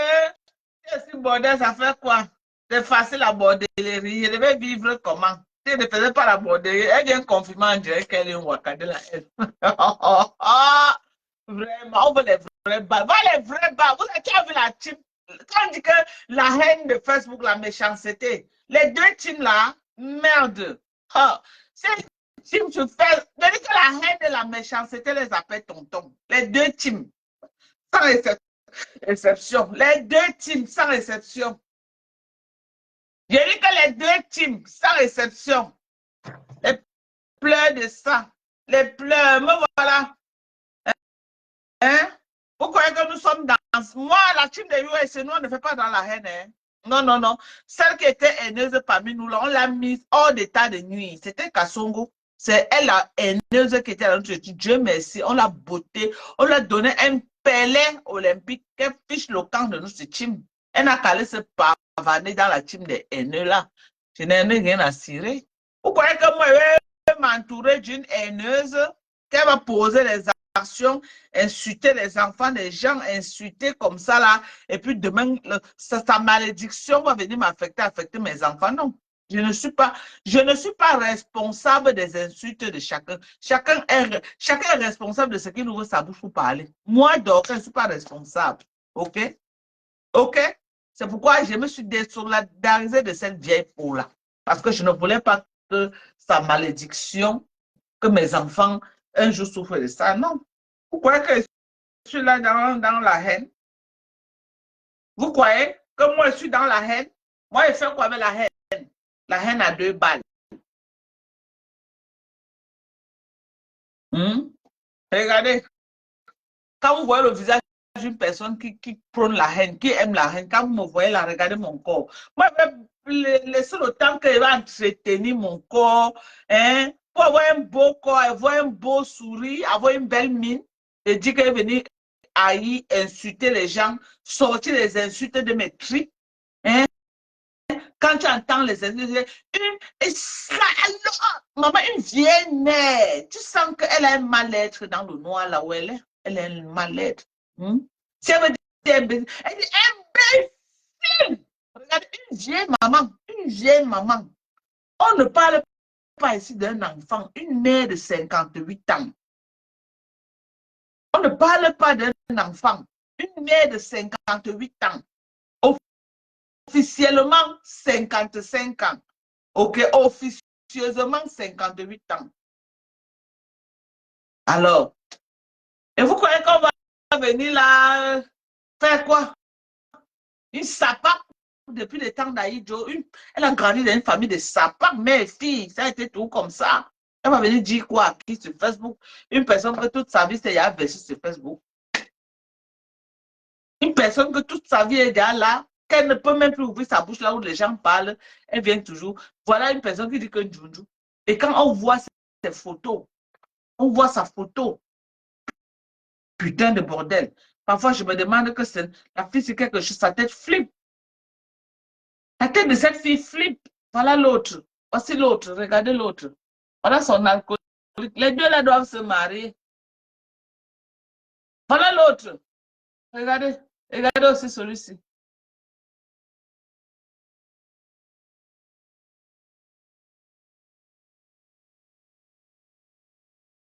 si bordel, ça fait quoi? C'est facile la bordellerie. Je devais vivre comment? Si je ne faisais pas la bordellerie, elle vient confirmer en direct qu'elle est une wakade là. Vraiment, on veut les vrais bas. Va les vrais bas. Vous avez vu la team? Quand on dit que la haine de Facebook, la méchanceté, les deux teams là, merde. Oh, ces teams se font. Je dis que la haine et la méchanceté les appelle tonton. Les deux teams, sans exception. Les deux teams, sans exception. Je dis que les deux teams, sans exception. Les pleurs de ça. Les pleurs, me voilà. Hein? Vous croyez que nous sommes dans... Moi, la team de US, nous, on ne fait pas dans la haine. Hein? Non, non, non. Celle qui était haineuse parmi nous, là, on l'a mise hors d'état de nuit. C'était Kassongo. C'est elle, la haineuse qui était là. Dieu merci. On l'a beauté. On lui a donné un pellet olympique. Qu'elle fiche le camp de nous, ce team. Elle n'a qu'à aller se pavaner dans la team des haineux, là. Je n'ai rien à cirer. Vous croyez que moi, je vais m'entourer d'une haineuse qui va poser les actions, insulter les enfants des gens, insulter comme ça là, et puis demain, sa malédiction va venir affecter mes enfants. Non, je ne suis pas responsable des insultes de chacun. Chacun est responsable de ce qu'il ouvre sa bouche pour parler. Moi, donc, je ne suis pas responsable. OK? OK? C'est pourquoi je me suis désolidarisée de cette vieille peau-là. Parce que je ne voulais pas que sa malédiction, que mes enfants un jour souffrent de ça. Non. Vous croyez que je suis là dans la haine? Vous croyez que moi je suis dans la haine? Moi, je fais quoi avec la haine? La haine à 2 balles. Regardez, quand vous voyez le visage d'une personne qui prône la haine, qui aime la haine, quand vous me voyez là, regardez mon corps. Moi, je vais laisser le temps qu'il va entretenir mon corps, hein, pour avoir un beau corps, avoir un beau sourire, avoir une belle mine, et dire qu'il est venu haïr, insulter les gens, sortir les insultes de mes tripes, hein. Quand tu entends les insultes, maman, une vieille mère, tu sens qu'elle a un mal-être dans le noir là où elle est. Elle a un mal-être. Si elle me dit imbécile, elle dit imbécile. Regarde, une vieille maman. On ne parle pas ici d'un enfant, une mère de 58 ans. On ne parle pas d'un enfant, une mère de 58 ans. Officiellement 55 ans. OK, officieusement 58 ans. Alors, et vous croyez qu'on va venir là faire quoi? Une sapate depuis le temps d'Aïdjo. Elle a grandi dans une famille de sapates, mère et fille. Ça a été tout comme ça. Elle va venir dire quoi à qui sur Facebook? Une personne que toute sa vie c'est versé sur Facebook. Une personne que toute sa vie est déjà là, qu'elle ne peut même plus ouvrir sa bouche là où les gens parlent. Elle vient toujours. Voilà une personne qui dit que Djoudjou. Et quand on voit ses photos, on voit sa photo. Putain de bordel. Parfois, je me demande que la fille, c'est quelque chose, sa tête flippe. La tête de cette fille flippe. Voilà l'autre. Voici l'autre. Regardez l'autre. Voilà son alcoolique. Les deux là doivent se marier. Voilà l'autre. Regardez. Regardez aussi celui-ci.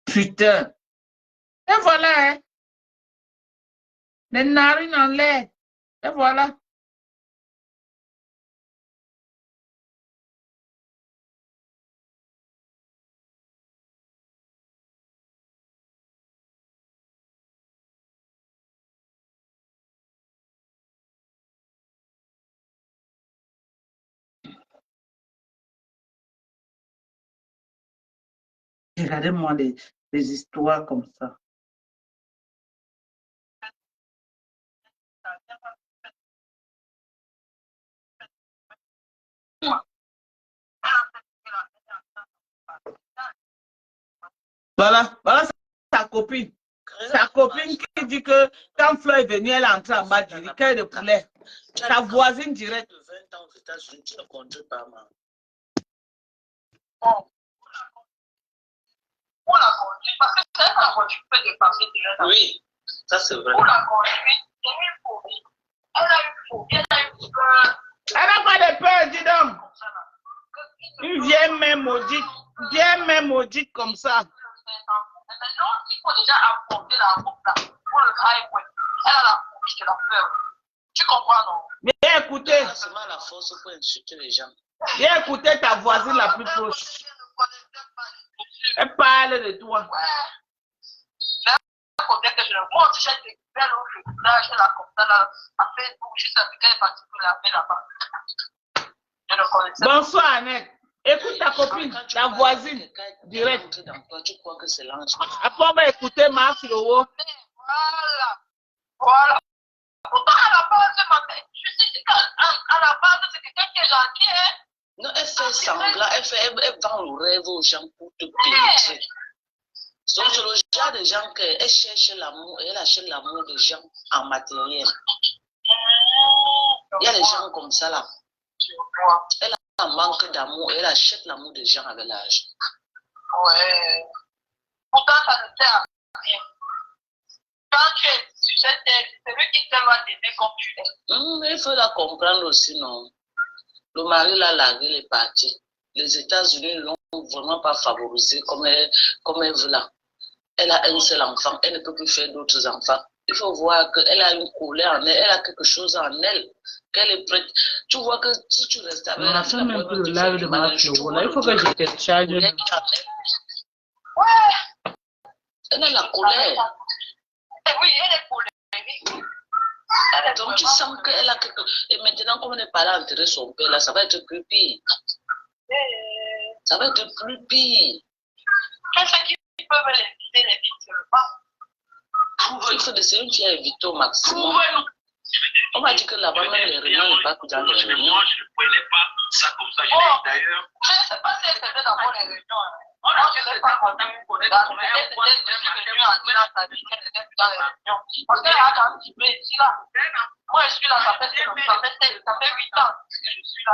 Putain. Et voilà, hein. Les narines en l'air. Et voilà. Regardez-moi les histoires comme ça. Voilà, voilà sa copine. Sa copine qui dit que quand Fleur est venue, elle est entrée en bas du lit, cœur de poulet. Sa voisine directe. De 20 ans aux États-Unis, tu ne conduis pas, maman. Bon. Pour la conduire, parce que c'est la voiture peut dépasser déjà. Oui, ça c'est vrai. Pour la conduire, c'est une phobie. Elle a une phobie, elle a une peur. Elle n'a pas de peur, dis donc. Une vieille mère maudite comme ça. Maintenant, il faut déjà apporter la route là, pour le highway. Elle a la phobie, c'est la peur. Tu comprends, non? Viens écouter. C'est seulement la force pour insulter les gens. Viens écouter ta voisine la plus proche. Elle parle de toi. Ouais. Côté que je le montre, j'ai découvert le village, elle a comme ça là, à Facebook, juste avec elle parce que la met là-bas. Je le connaissais. Bonsoir, Annette. Écoute ta copine, ta voisine, direct. Tu crois que c'est l'ange? Après, on va écouter ma Flo. Voilà. Voilà. Pourtant, à la base, je sais qu'à la base, c'est quelqu'un qui est gentil, hein. Non, elle fait semblant, elle vend le rêve aux gens pour te pénétrer. Donc, c'est le genre de gens qu'elle cherche l'amour et elle achète l'amour des gens en matériel. Il y a des gens comme ça là. Elle a un manque d'amour et elle achète l'amour des gens avec l'âge. Ouais. Pourtant, ça ne sert à rien. Quand tu es sur cette terre, c'est lui qui te va t'aider comme tu es. Il faut la comprendre aussi, non? Le mari l'a largué, il est parti. Les États-Unis ne l'ont vraiment pas favorisé comme elle veut là. Elle a un seul enfant, elle ne peut plus faire d'autres enfants. Il faut voir qu'elle a une colère en elle, elle a quelque chose en elle, qu'elle est prête. Tu vois que si tu restes avec elle, il faut que je te charge. Ouais. Elle a la colère. Oui, elle est colérique. Donc tu sens qu'elle a quelque chose. Et maintenant, comme elle n'est pas là à enterrer son père, là, ça va être plus pire. Ça va être plus pire. Qu'est-ce qui peuvent l'éviter, les vies seulement? Il faut essayer une fille à éviter au maximum. On m'a dit que là-bas, même les réunions n'est pas que dans les réunions. Moi, je ne connais pas ça comme ça. D'ailleurs. Je ne sais pas si elle faisait d'abord les réunions. Moi, je ne sais pas quand même connaître comment elle était venue en disant sa vie, elle était dans les réunions. Parce qu'elle a un petit peu ici là. Moi, je suis là, ça fait 8 ans que je suis là.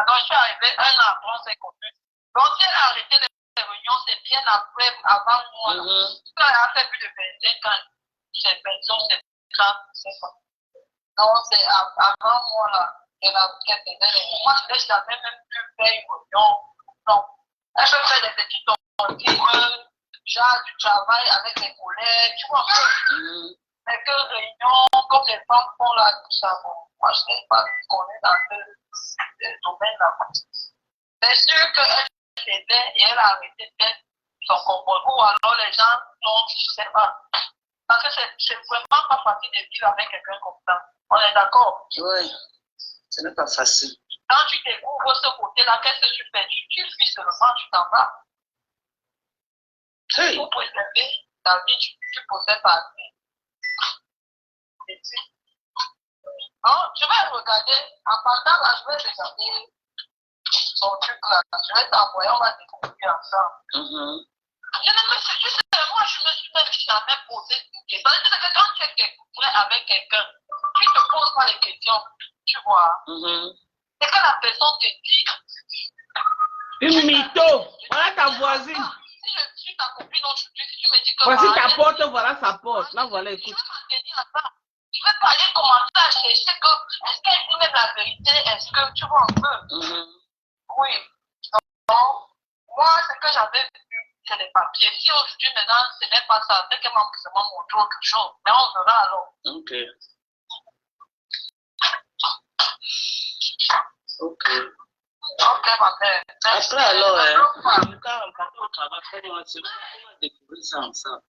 Donc, je suis arrivé un an avant ses contenus. Donc, si elle a arrêté les réunions, c'est bien après, avant moi. Elle a fait plus de 25 ans. C'est 25 ans. Non, c'est avant moi là. Elle a fait des réunions. Moi, je n'ai jamais même pu faire une réunion. Non. Elle peut faire des petits genre du travail avec les collègues, tu vois. Mais que réunion, comme les femmes font là, tout ça, bon, moi je n'ai pas connu dans ce domaine-là. C'est sûr qu'elle s'aidait et elle a arrêté peut-être son comportement, ou alors les gens non, je ne sais pas. Parce que c'est vraiment pas facile de vivre avec quelqu'un comme ça. On est d'accord? Oui, ce n'est pas facile. Quand tu découvres ce côté-là, qu'est-ce que tu fais? Tu fuis seulement, tu t'en vas. Hey. Pour préserver ta vie, tu possèdes pas. Non, je vais regarder, en partant là, je vais regarder son truc là. Je vais t'envoyer, on va découvrir ensemble. Je ne me suis, tu sais, moi je me suis même jamais posé une question. C'est-à-dire que quand tu es avec quelqu'un, tu ne te poses pas les questions, tu vois. C'est que la personne te dit. Une mytho, voilà ta voisine. Si je suis ta copine aujourd'hui, si tu me dis que. Voici ta porte, voilà sa porte. Là, voilà, écoute. Je vais m'en tenir à ça. peux pas aller commencer à chercher que, est-ce qu'elle dit même la vérité, est-ce que tu vois un peu? Oui. Donc, moi, ce que j'avais vu, c'est les papiers. Si aujourd'hui, maintenant, ce n'est pas ça, c'est qu'elle m'a seulement montré autre chose. Mais on verra alors. Ok. Ok. Ok, ma mère. Après, alors, quand on travaille, on va découvrir ça ensemble.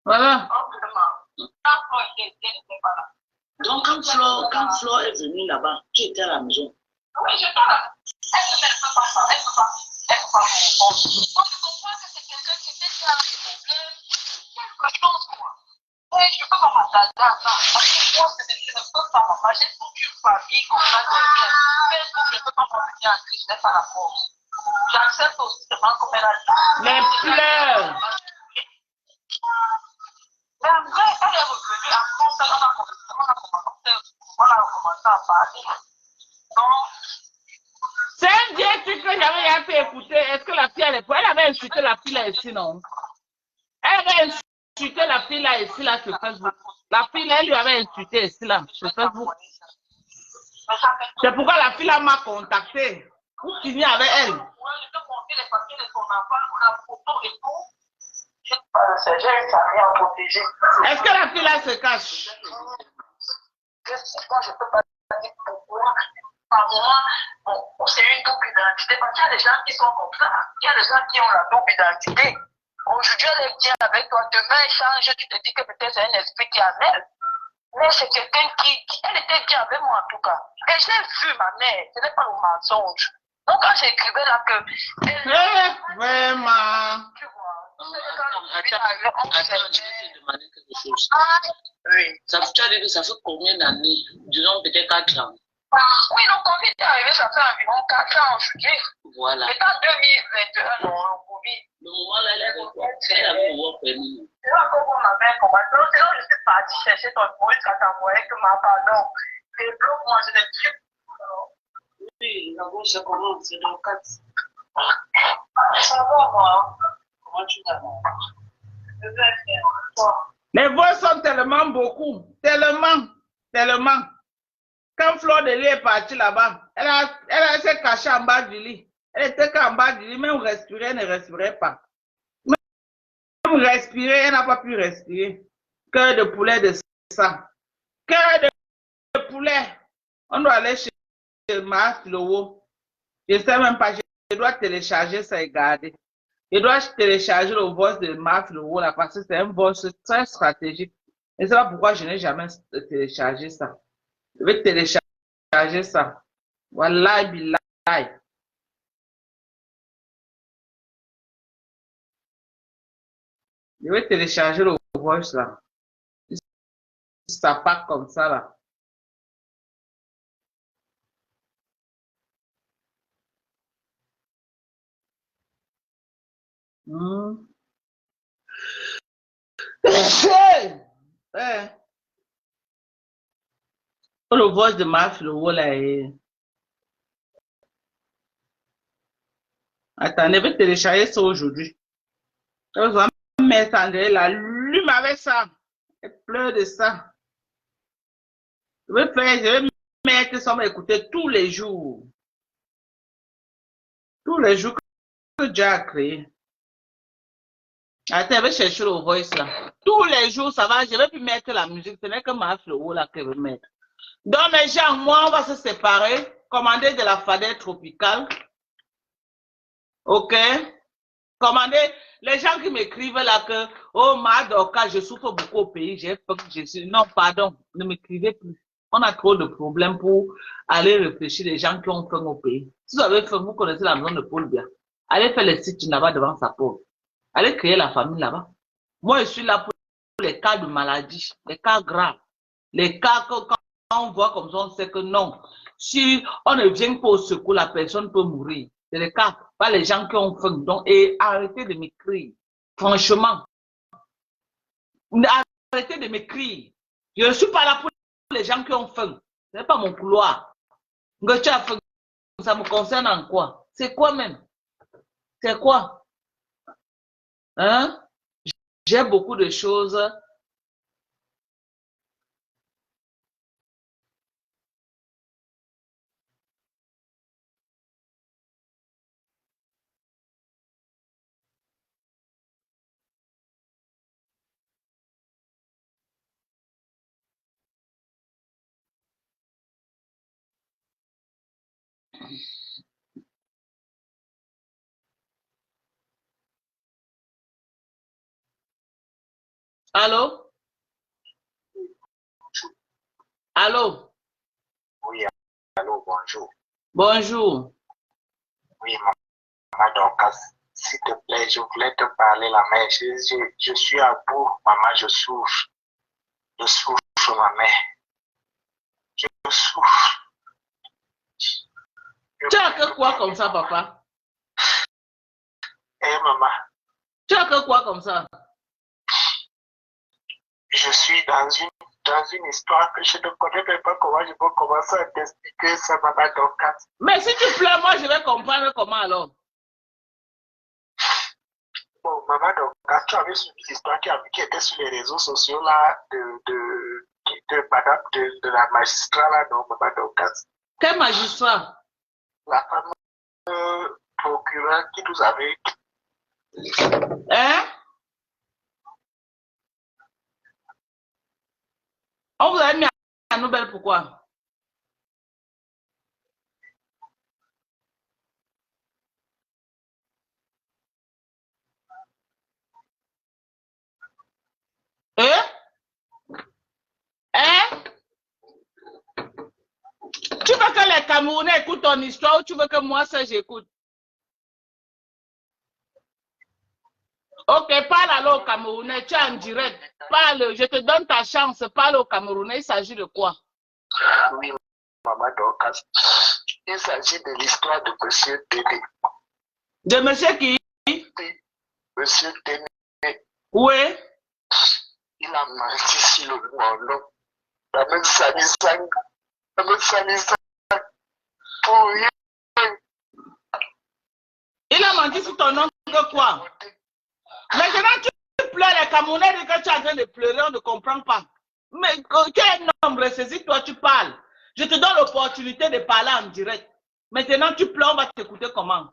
Voilà. Donc, quand Flo est venue là-bas, tu étais à la maison. Oui, j'étais là. Elle ne peut pas ça. Elle ne peut pas. Elle ne peut pas. Donc, je comprends que c'est quelqu'un qui était là avec des problèmes. Quelque chose, quoi. Et je ne peux pas m'attarder à ça. Parce que moi, je ne peux pas m'engager toute une famille comme ça derrière. Mais je ne peux pas m'engager en tristesse à la force. J'accepte aussi seulement comme elle a dit. Mais pleure. Mais après, elle est revenue. Après, on a commencé à parler. Donc, C'est un vieux truc que j'avais un peu écouté. Est-ce que la fille, elle avait insulté la fille là ici, non? Elle avait insulté la fille là ici, là, sur Facebook. La fille là, elle lui avait insulté ici, là, sur Facebook. C'est pourquoi la fille là m'a contacté. Pour finir avec elle. je peux montrer les papiers de son enfant, la photo et tout. J'ai une famille à protéger. Est-ce que la fille là se cache? Je sais pas, je peux pas dire pourquoi. Par moi, bon, c'est une double identité. Parce qu'il y a des gens qui sont comme ça. Il y a des gens qui ont la double identité. Aujourd'hui, elle est bien avec toi. Demain, elle change. Tu te dis que peut-être c'est un esprit qui est en elle. Mais c'est quelqu'un elle était bien avec moi en tout cas. Et j'ai vu ma mère. Ce n'est pas le mensonge. Donc, quand j'écrivais là que. Vraiment. Tu vois. Attends, je vais te demander quelque chose. Oui. Tu as dit que ça fait combien d'années? Disons peut-être 4 ans. Oui, le Covid est arrivé, ça fait environ 4 ans aujourd'hui. Voilà. Mais en 2021, non, le Covid. Le moment là, elle avait quoi? Elle avait mon permis. C'est là qu'on avait commencé. Donc, c'est là où je suis partie chercher ton numéro, ça t'envoyait que ma pardon. C'est le bloc, moi, je ne suis pas. Oui, d'abord, je commence, c'est dans 4. Ça va, moi. Comment tu vas? Je vais bien. Les voix sont tellement beaucoup. Tellement. Quand Fleur de lit est partie là-bas, elle s'est cachée en bas du lit. Elle était qu'en bas du lit, même respirer, elle ne respirait pas. Même respirer, elle n'a pas pu respirer. Cœur de poulet de sang. Cœur de poulet. On doit aller chez Marc Lowo. Je ne sais même pas, je dois télécharger ça et garder. Je dois télécharger le voice de Marc Lowo là parce que c'est un voice très stratégique. Et c'est pas pourquoi je n'ai jamais téléchargé ça. Je vais télécharger ça. Wallahi billahi. Je vais télécharger le voice là. Ça part comme ça là. Le voice de Marc Lowo là est... Attendez, je vais télécharger ça aujourd'hui. Je vais mettre André là, lui m'avait ça. Elle pleure de ça. Je vais mettre ça, va écouter tous les jours. Tous les jours que Dieu a créé. Attends, je vais chercher le voice là. Tous les jours, ça va, je vais plus mettre la musique. Ce n'est que ma flow là que je vais mettre. Donc, mes gens, moi, on va se séparer. Commander de la fadette tropicale. Ok? Commander. Les gens qui m'écrivent là que, oh, Madoka, je souffre beaucoup au pays. Non, pardon, ne m'écrivez plus. On a trop de problèmes pour aller réfléchir les gens qui ont faim au pays. Si vous avez faim, vous connaissez la maison de Paul Biya. Allez faire les sites là-bas devant sa porte. Allez créer la famille là-bas. Moi, je suis là pour les cas de maladie, les cas graves. Les cas que quand on voit comme ça, on sait que non. Si on ne vient pas au secours, la personne peut mourir. C'est les cas, pas les gens qui ont faim. Donc, et arrêtez de m'écrire. Franchement. Arrêtez de m'écrire. Je ne suis pas là pour les gens qui ont faim. Ce n'est pas mon couloir. Tu as faim. Ça me concerne en quoi? C'est quoi même? C'est quoi? Hein? J'ai beaucoup de choses Allô? Allô? Oui, allô, bonjour. Bonjour. Oui, maman Dorcas, s'il te plaît, je voulais te parler la mère. Je suis à bout, maman, je souffre. Je souffre, ma mère. Je souffre. Tu as que quoi comme ça, papa? Eh, maman, Tu as que quoi comme ça? je suis dans une histoire que je ne connais même pas comment je peux commencer à t'expliquer ça, maman Dorcas. Mais si tu pleures, moi, je vais comprendre comment alors. Bon, maman Dorcas, tu avais suivi l'histoire qui était sur les réseaux sociaux là de madame de la magistrat là, non, maman Dorcas. Quel magistrat? La fameuse procureure qui nous avait. Hein? On vous a mis à nouvelle pourquoi? Hein? Hein? Tu veux que les Camerounais écoutent ton histoire ou tu veux que moi ça j'écoute? Ok, parle alors au Camerounais, tu es en direct. Parle, je te donne ta chance, parle au Camerounais, il s'agit de quoi? Oui, maman Dorcas. Il s'agit de l'histoire de monsieur Téné. De monsieur qui? Monsieur Téné, Oui. il a menti sur le nom. La même Sanisang. La même Sanisang. Pour rien. Il a menti sur ton nom que quoi? Maintenant, tu pleures, les Camerounais, quand tu es en train de pleurer, on ne comprend pas. Mais tu es un homme, ressaisis-toi, tu parles. Je te donne l'opportunité de parler en direct. Maintenant, tu pleures, on va t'écouter comment?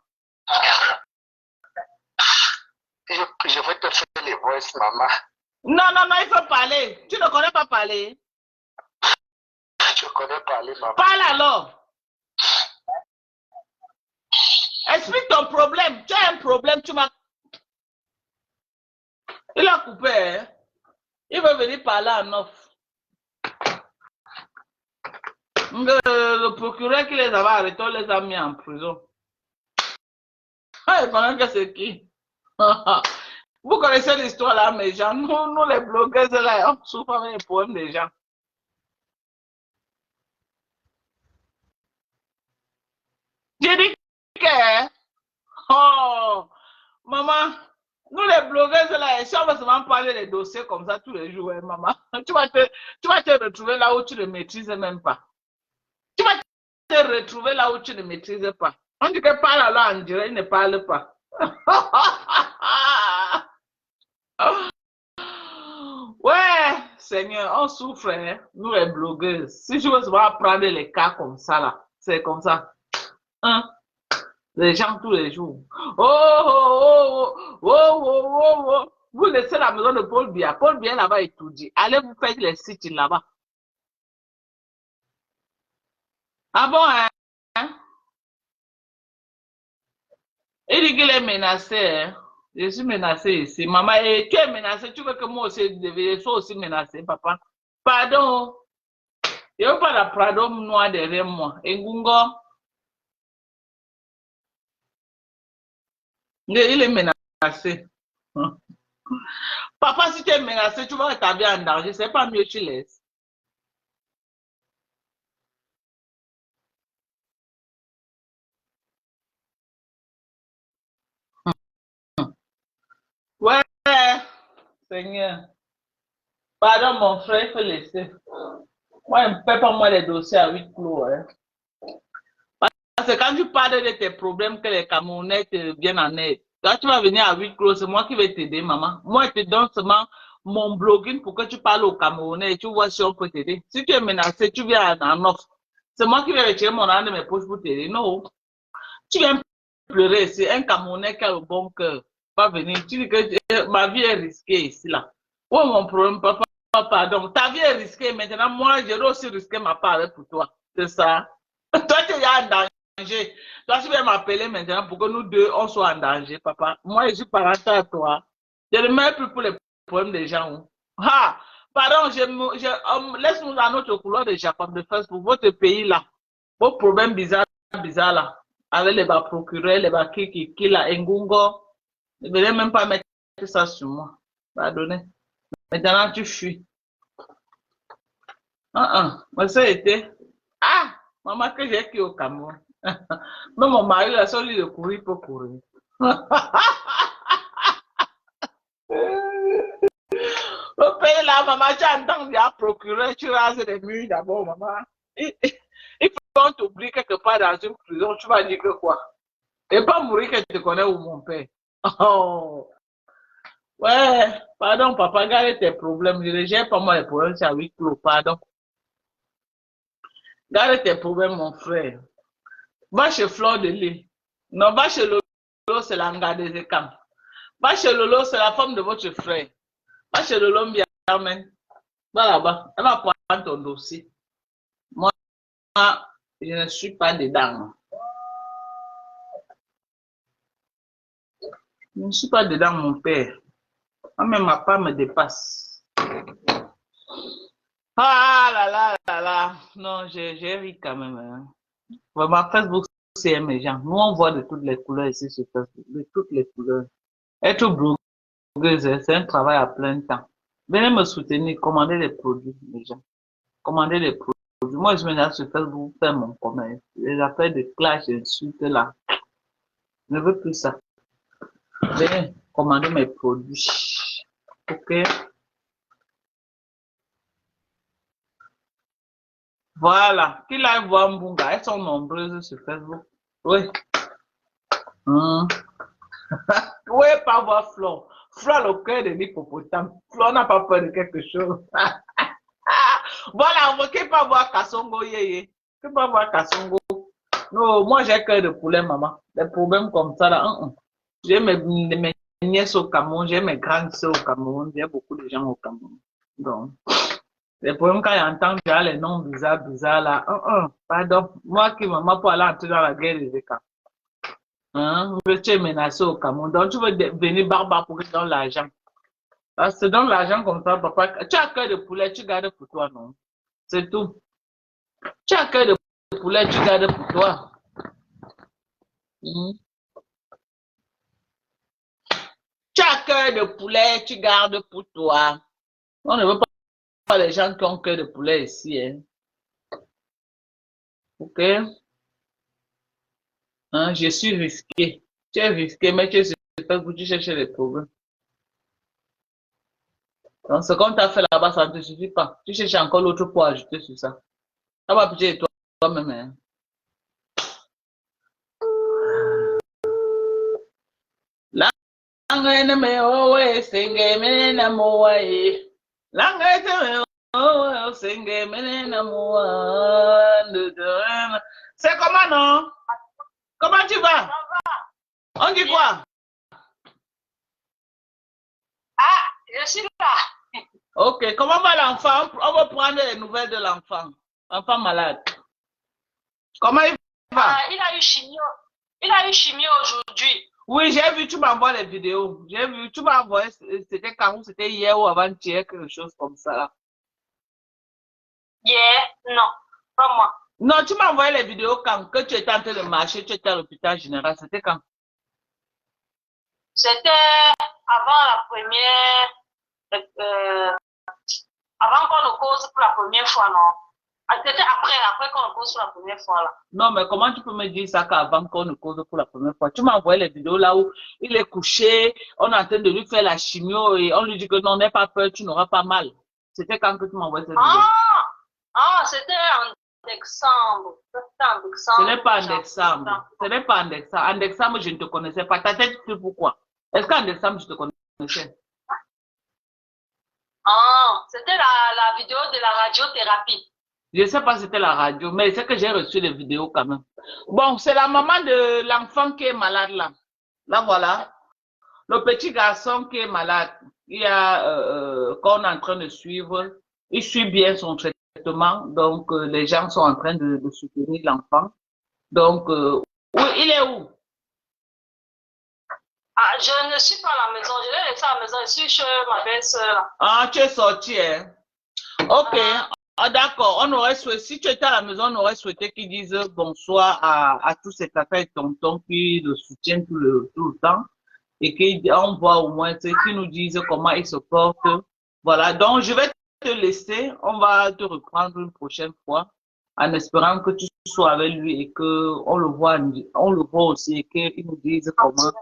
Je vais te faire les voices, maman. Non, non, non, il faut parler. Tu ne connais pas parler. Je connais parler, maman. Parle alors. Explique ton problème. Tu as un problème, tu m'as... Il a coupé, hein? Il veut venir parler en off. Le procureur qui les avait arrêtés, on les a mis en prison. Ah, il connaît que c'est qui? Vous connaissez l'histoire là, mes gens. Nous les blogueurs, là, on souffre avec les problèmes des gens. J'ai dit que... Oh, maman, nous les blogueurs, là, si on va seulement parler des dossiers comme ça tous les jours, hein, maman, tu vas te retrouver là où tu ne maîtrises même pas. Tu vas te retrouver là où tu ne maîtrises pas. On dit que parle alors en direct, il ne parle pas. Ouais, Seigneur, on souffre, hein, nous les blogueurs. Si je veux souvent prendre les cas comme ça, là, c'est comme ça. Hein? Les gens tous les jours. Oh, oh, oh, oh, oh, oh, oh, oh. Vous laissez la maison de Paul Biya. Paul Biya là-bas étudie. Allez vous faire les sites là-bas. Ah bon, hein? Il dit qu'il est menacé, hein? Je suis menacé ici. Maman, et tu es menacé. Tu veux que moi aussi, je sois aussi menacé, papa? Pardon. Il n'y a pas de pardon noir derrière moi. Ngungo. Il est menacé. Papa, si tu es menacé, tu vas établir en danger. C'est pas mieux, tu laisses. Ouais, Seigneur. Pardon, mon frère, il faut laisser. Moi, je ne fais pas moi les dossiers à 8 clos. Hein. Parce que quand tu parles de tes problèmes, que les Camerounais te viennent en aide. Quand tu vas venir à 8 clos, c'est moi qui vais t'aider, maman. Moi, je te donne seulement mon blogging pour que tu parles aux Camerounais et tu vois si on peut t'aider. Si tu es menacé, tu viens en offre. C'est moi qui vais retirer mon argent de mes poches pour t'aider. Non. Tu viens pleurer ici. Un Camerounais qui a le bon cœur va venir. Tu dis que ma vie est risquée ici, là. Oh, mon problème, papa, pardon. Ta vie est risquée. Maintenant, moi, j'ai aussi risqué ma part pour toi. C'est ça. Toi, tu es en danger. danger. Toi, tu vas m'appeler maintenant pour que nous deux, on soit en danger, papa. Moi, je suis parental à toi. Je ne mets plus pour les problèmes des gens. Hein. Ah, pardon, laisse-nous dans notre couleur de Jacob de face pour votre pays là. Vos problèmes bizarres là. Avec les bas procureurs, les bas qui là, Ngungo. Ne venez même pas mettre ça sur moi. Pardonnez. Maintenant, tu fuis. Moi, ça était. Ah, maman, que j'ai qui au Cameroun. Même mon mari, la seule de courir pour courir. Au pays là, maman, tu entends bien procurer, tu rases les murs d'abord, maman. Il faut t'oublier quelque part dans une prison, tu vas dire que quoi? Et pas mourir que tu connais où mon père. Oh. Ouais, pardon, papa, garde tes problèmes. Je ne gère pas moi les problèmes, c'est à huis clos, pardon. Garde tes problèmes, mon frère. Va chez Fleur de Lys. Non, va chez Lolo, c'est l'anga des écams. Va chez Lolo, c'est la femme de votre frère. Va chez Lolo, Mbiamen. Va là-bas. Elle va prendre ton dossier. Moi, je ne suis pas dedans. Je ne suis pas dedans, mon père. Moi-même, ma part me dépasse. Ah là là là là. Non, j'ai ri quand même. Hein. Vraiment, Facebook, c'est mes gens. Nous, on voit de toutes les couleurs ici sur Facebook. De toutes les couleurs. Être blogueuse, c'est un travail à plein temps. Venez me soutenir, commander des produits, les gens. Commander des produits. Moi, je me lance sur Facebook pour faire mon commerce. Les appels de clash, d'insultes là. Je ne veux plus ça. Venez commander mes produits. Ok? Voilà. Qui l'a voir Mbunga? Elles sont nombreuses sur Facebook. Oui. Oui, pas voir Flore. Flore, le cœur de l'hippopotame. Flore n'a pas peur de quelque chose. Voilà, on ne peut pas voir Kassongo, yéyé. On ne peut pas voir Kassongo. Non, moi j'ai cœur de poulet, maman. Des problèmes comme ça, là. J'ai mes nièces au Cameroun, j'ai mes grandes soeurs au Cameroun, j'ai beaucoup de gens au Cameroun. Donc, les problèmes quand j'entends déjà les noms bizarres, là. Pardon. Moi qui, maman, pour aller entrer dans la guerre des écarts. Tu es menacé au Cameroun. Donc, tu veux venir barbare pour que tu donnes l'argent. Parce que donne l'argent comme ça, papa. Tu as cœur de poulet, tu gardes pour toi, non? C'est tout. Tu as cœur de poulet, tu gardes pour toi. Tu as cœur de poulet, tu gardes pour toi. On ne veut pas les gens qui ont cœur de poulet ici. Hein. Ok? Je suis risqué. Tu es risqué, mais tu es sûr que tu cherches les problèmes. Donc, ce qu'on t'a fait là-bas, ça ne te suffit pas. Tu cherches encore l'autre pour ajouter sur ça. Ça va pitié toi-même. Hein. Langene me owe senge menena mowaye. Langete me owe senge menena mowaye. C'est comment non? Comment tu vas? On dit quoi? Ah, je suis là. Ok, comment va l'enfant? On va prendre les nouvelles de l'enfant. Enfant malade. Comment il va? Il a eu chimio. Il a eu chimio aujourd'hui. Oui, j'ai vu, tu m'envoies les vidéos. J'ai vu, tu m'as envoyé, c'était quand, c'était hier ou avant-hier, quelque chose comme ça. Là. Hier, non, pas moi. Non, tu m'as envoyé les vidéos quand, que tu étais en train de marcher, tu étais à l'hôpital général, c'était quand? C'était avant la première, avant qu'on nous cause pour la première fois, non? C'était après qu'on nous cause pour la première fois, là. Non, mais comment tu peux me dire ça qu'avant qu'on nous cause pour la première fois? Tu m'as envoyé les vidéos là où il est couché, on est en train de lui faire la chimio et on lui dit que non, n'aie pas peur, tu n'auras pas mal. C'était quand que tu m'as envoyé cette vidéo? C'était en décembre. Ce n'est pas en décembre. Ce n'est pas en décembre. En décembre, je ne te connaissais pas. Ta tête, c'est pourquoi? Est-ce qu'en décembre, je te connaissais? C'était la vidéo de la radiothérapie. Je ne sais pas si c'était la radio, mais c'est que j'ai reçu les vidéos quand même. Bon, c'est la maman de l'enfant qui est malade là. Là, voilà. Le petit garçon qui est malade, qu'on est en train de suivre, il suit bien son traitement. Donc, les gens sont en train de soutenir l'enfant. Donc, oui, il est où? Ah, je ne suis pas à la maison, je l'ai laissé à la maison, je suis chez ma belle-sœur. Ah, tu es sorti, hein? Ok. Ah, d'accord. On aurait souhaité, si tu étais à la maison, on aurait souhaité qu'ils disent bonsoir à tous ces tatas et tontons qui le soutiennent tout le temps et qu'on voit au moins, tu sais, qu'ils nous disent comment ils se portent. Voilà. Donc, je vais te laisser. On va te reprendre une prochaine fois en espérant que tu sois avec lui et que on le voit aussi et qu'il nous dise comment,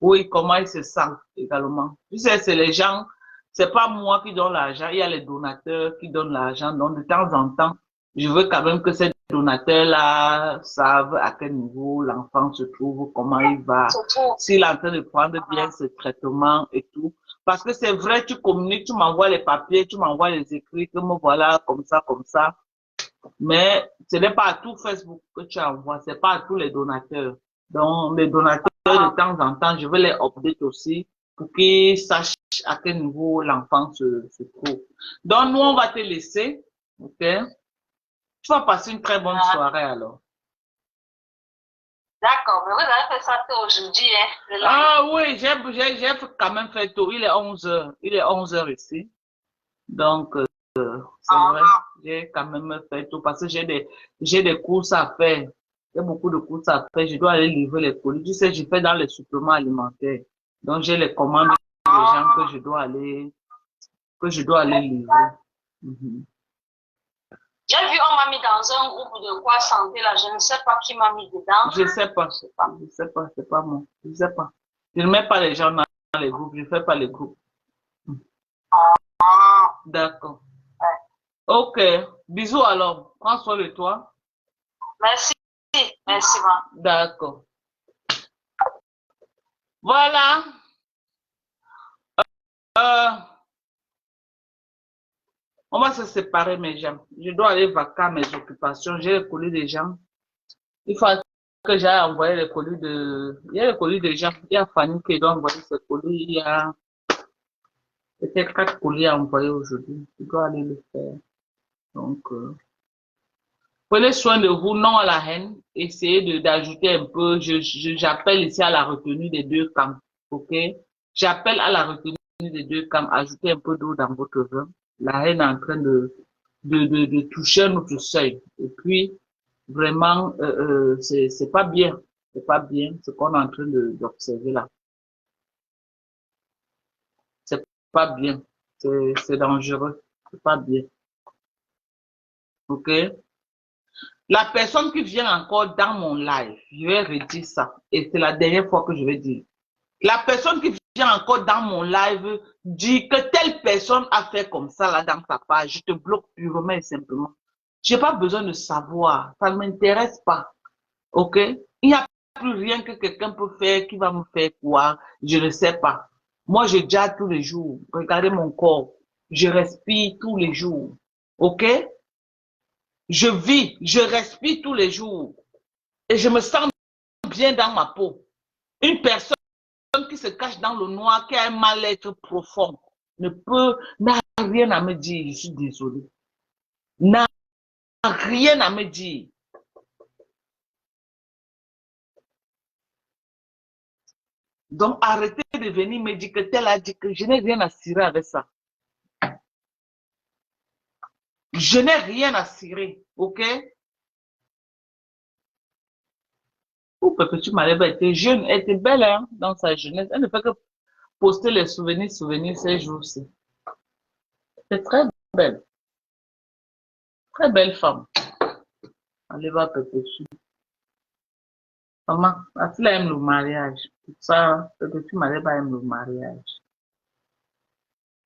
oui, comment il se sent également. Tu sais, c'est les gens. C'est pas moi qui donne l'argent, il y a les donateurs qui donnent l'argent. Donc, de temps en temps, je veux quand même que ces donateurs-là savent à quel niveau l'enfant se trouve, comment il va, s'il est en train de prendre bien ce traitement et tout. Parce que c'est vrai, tu communiques, tu m'envoies les papiers, tu m'envoies les écrits, que me voilà, comme ça, comme ça. Mais ce n'est pas à tout Facebook que tu envoies, c'est pas à tous les donateurs. Donc, les donateurs, de temps en temps, je veux les update aussi pour qu'ils sachent à quel niveau l'enfant se trouve. Donc, nous, on va te laisser, ok? Tu vas passer une très bonne soirée alors. D'accord, mais vous avez fait ça aujourd'hui, hein? Ah oui, j'ai quand même fait tôt. Il est 11 heures. Il est 11 heures ici. Donc, c'est vrai, j'ai quand même fait tout parce que j'ai des courses à faire. J'ai beaucoup de courses à faire. Je dois aller livrer les colis. Tu sais, je fais dans les suppléments alimentaires. Donc, j'ai les commandes des gens que je dois aller livrer. Mhm. J'ai vu, on m'a mis dans un groupe de quoi santé là, je ne sais pas qui m'a mis dedans. Je sais pas, c'est pas moi. Je sais pas. Je ne mets pas les gens dans les groupes, je fais pas les groupes. D'accord. Ok. Bisous alors. Prends soin de toi. Merci, merci. D'accord. Voilà. On va se séparer, mes gens. Je dois aller vaquer à mes occupations. J'ai les colis des gens. Il faut que j'aille envoyer les colis de... Il y a les colis des gens. Il y a Fanny qui doit envoyer ses colis. Il y a peut-être 4 colis à envoyer aujourd'hui. Je dois aller le faire. Donc, prenez soin de vous, non à la haine. Essayez d'ajouter un peu. J'appelle ici à la retenue des deux camps. OK? J'appelle à la retenue des deux camps. Ajoutez un peu d'eau dans votre vin. La haine est en train de toucher notre seuil. Et puis, vraiment, c'est pas bien. C'est pas bien ce qu'on est en train d'observer là. C'est pas bien. C'est dangereux. C'est pas bien. OK? La personne qui vient encore dans mon live, je vais redire ça. Et c'est la dernière fois que je vais dire. La personne qui vient encore dans mon live dit que telle personne a fait comme ça là dans ta page. Je te bloque purement et simplement. J'ai pas besoin de savoir. Ça ne m'intéresse pas. OK? Il n'y a plus rien que quelqu'un peut faire qui va me faire quoi. Je ne sais pas. Moi, je jette tous les jours. Regardez mon corps. Je respire tous les jours. OK? Je vis, je respire tous les jours. Et je me sens bien dans ma peau. Une personne qui se cache dans le noir, qui a un mal-être profond, n'a rien à me dire. Je suis désolé. N'a rien à me dire. Donc, arrêtez de venir me dire que tel a dit que je n'ai rien à cirer avec ça. Je n'ai rien à cirer, ok? Ou Perpétue Maleba était jeune, elle était belle hein, dans sa jeunesse. Elle ne fait que poster les souvenirs ces jours-ci. C'est très belle femme. Maleba Perpétue. Maman, la fille aime le mariage. Pour ça, Perpétue Maleba aime le mariage.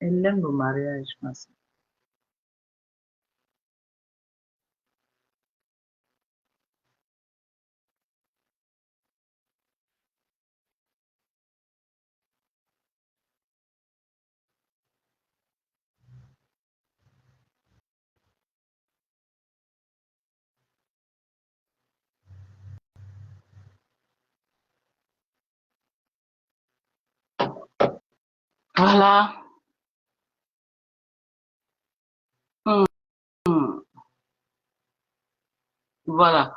Elle aime le mariage, ma soeur. Voilà. Voilà.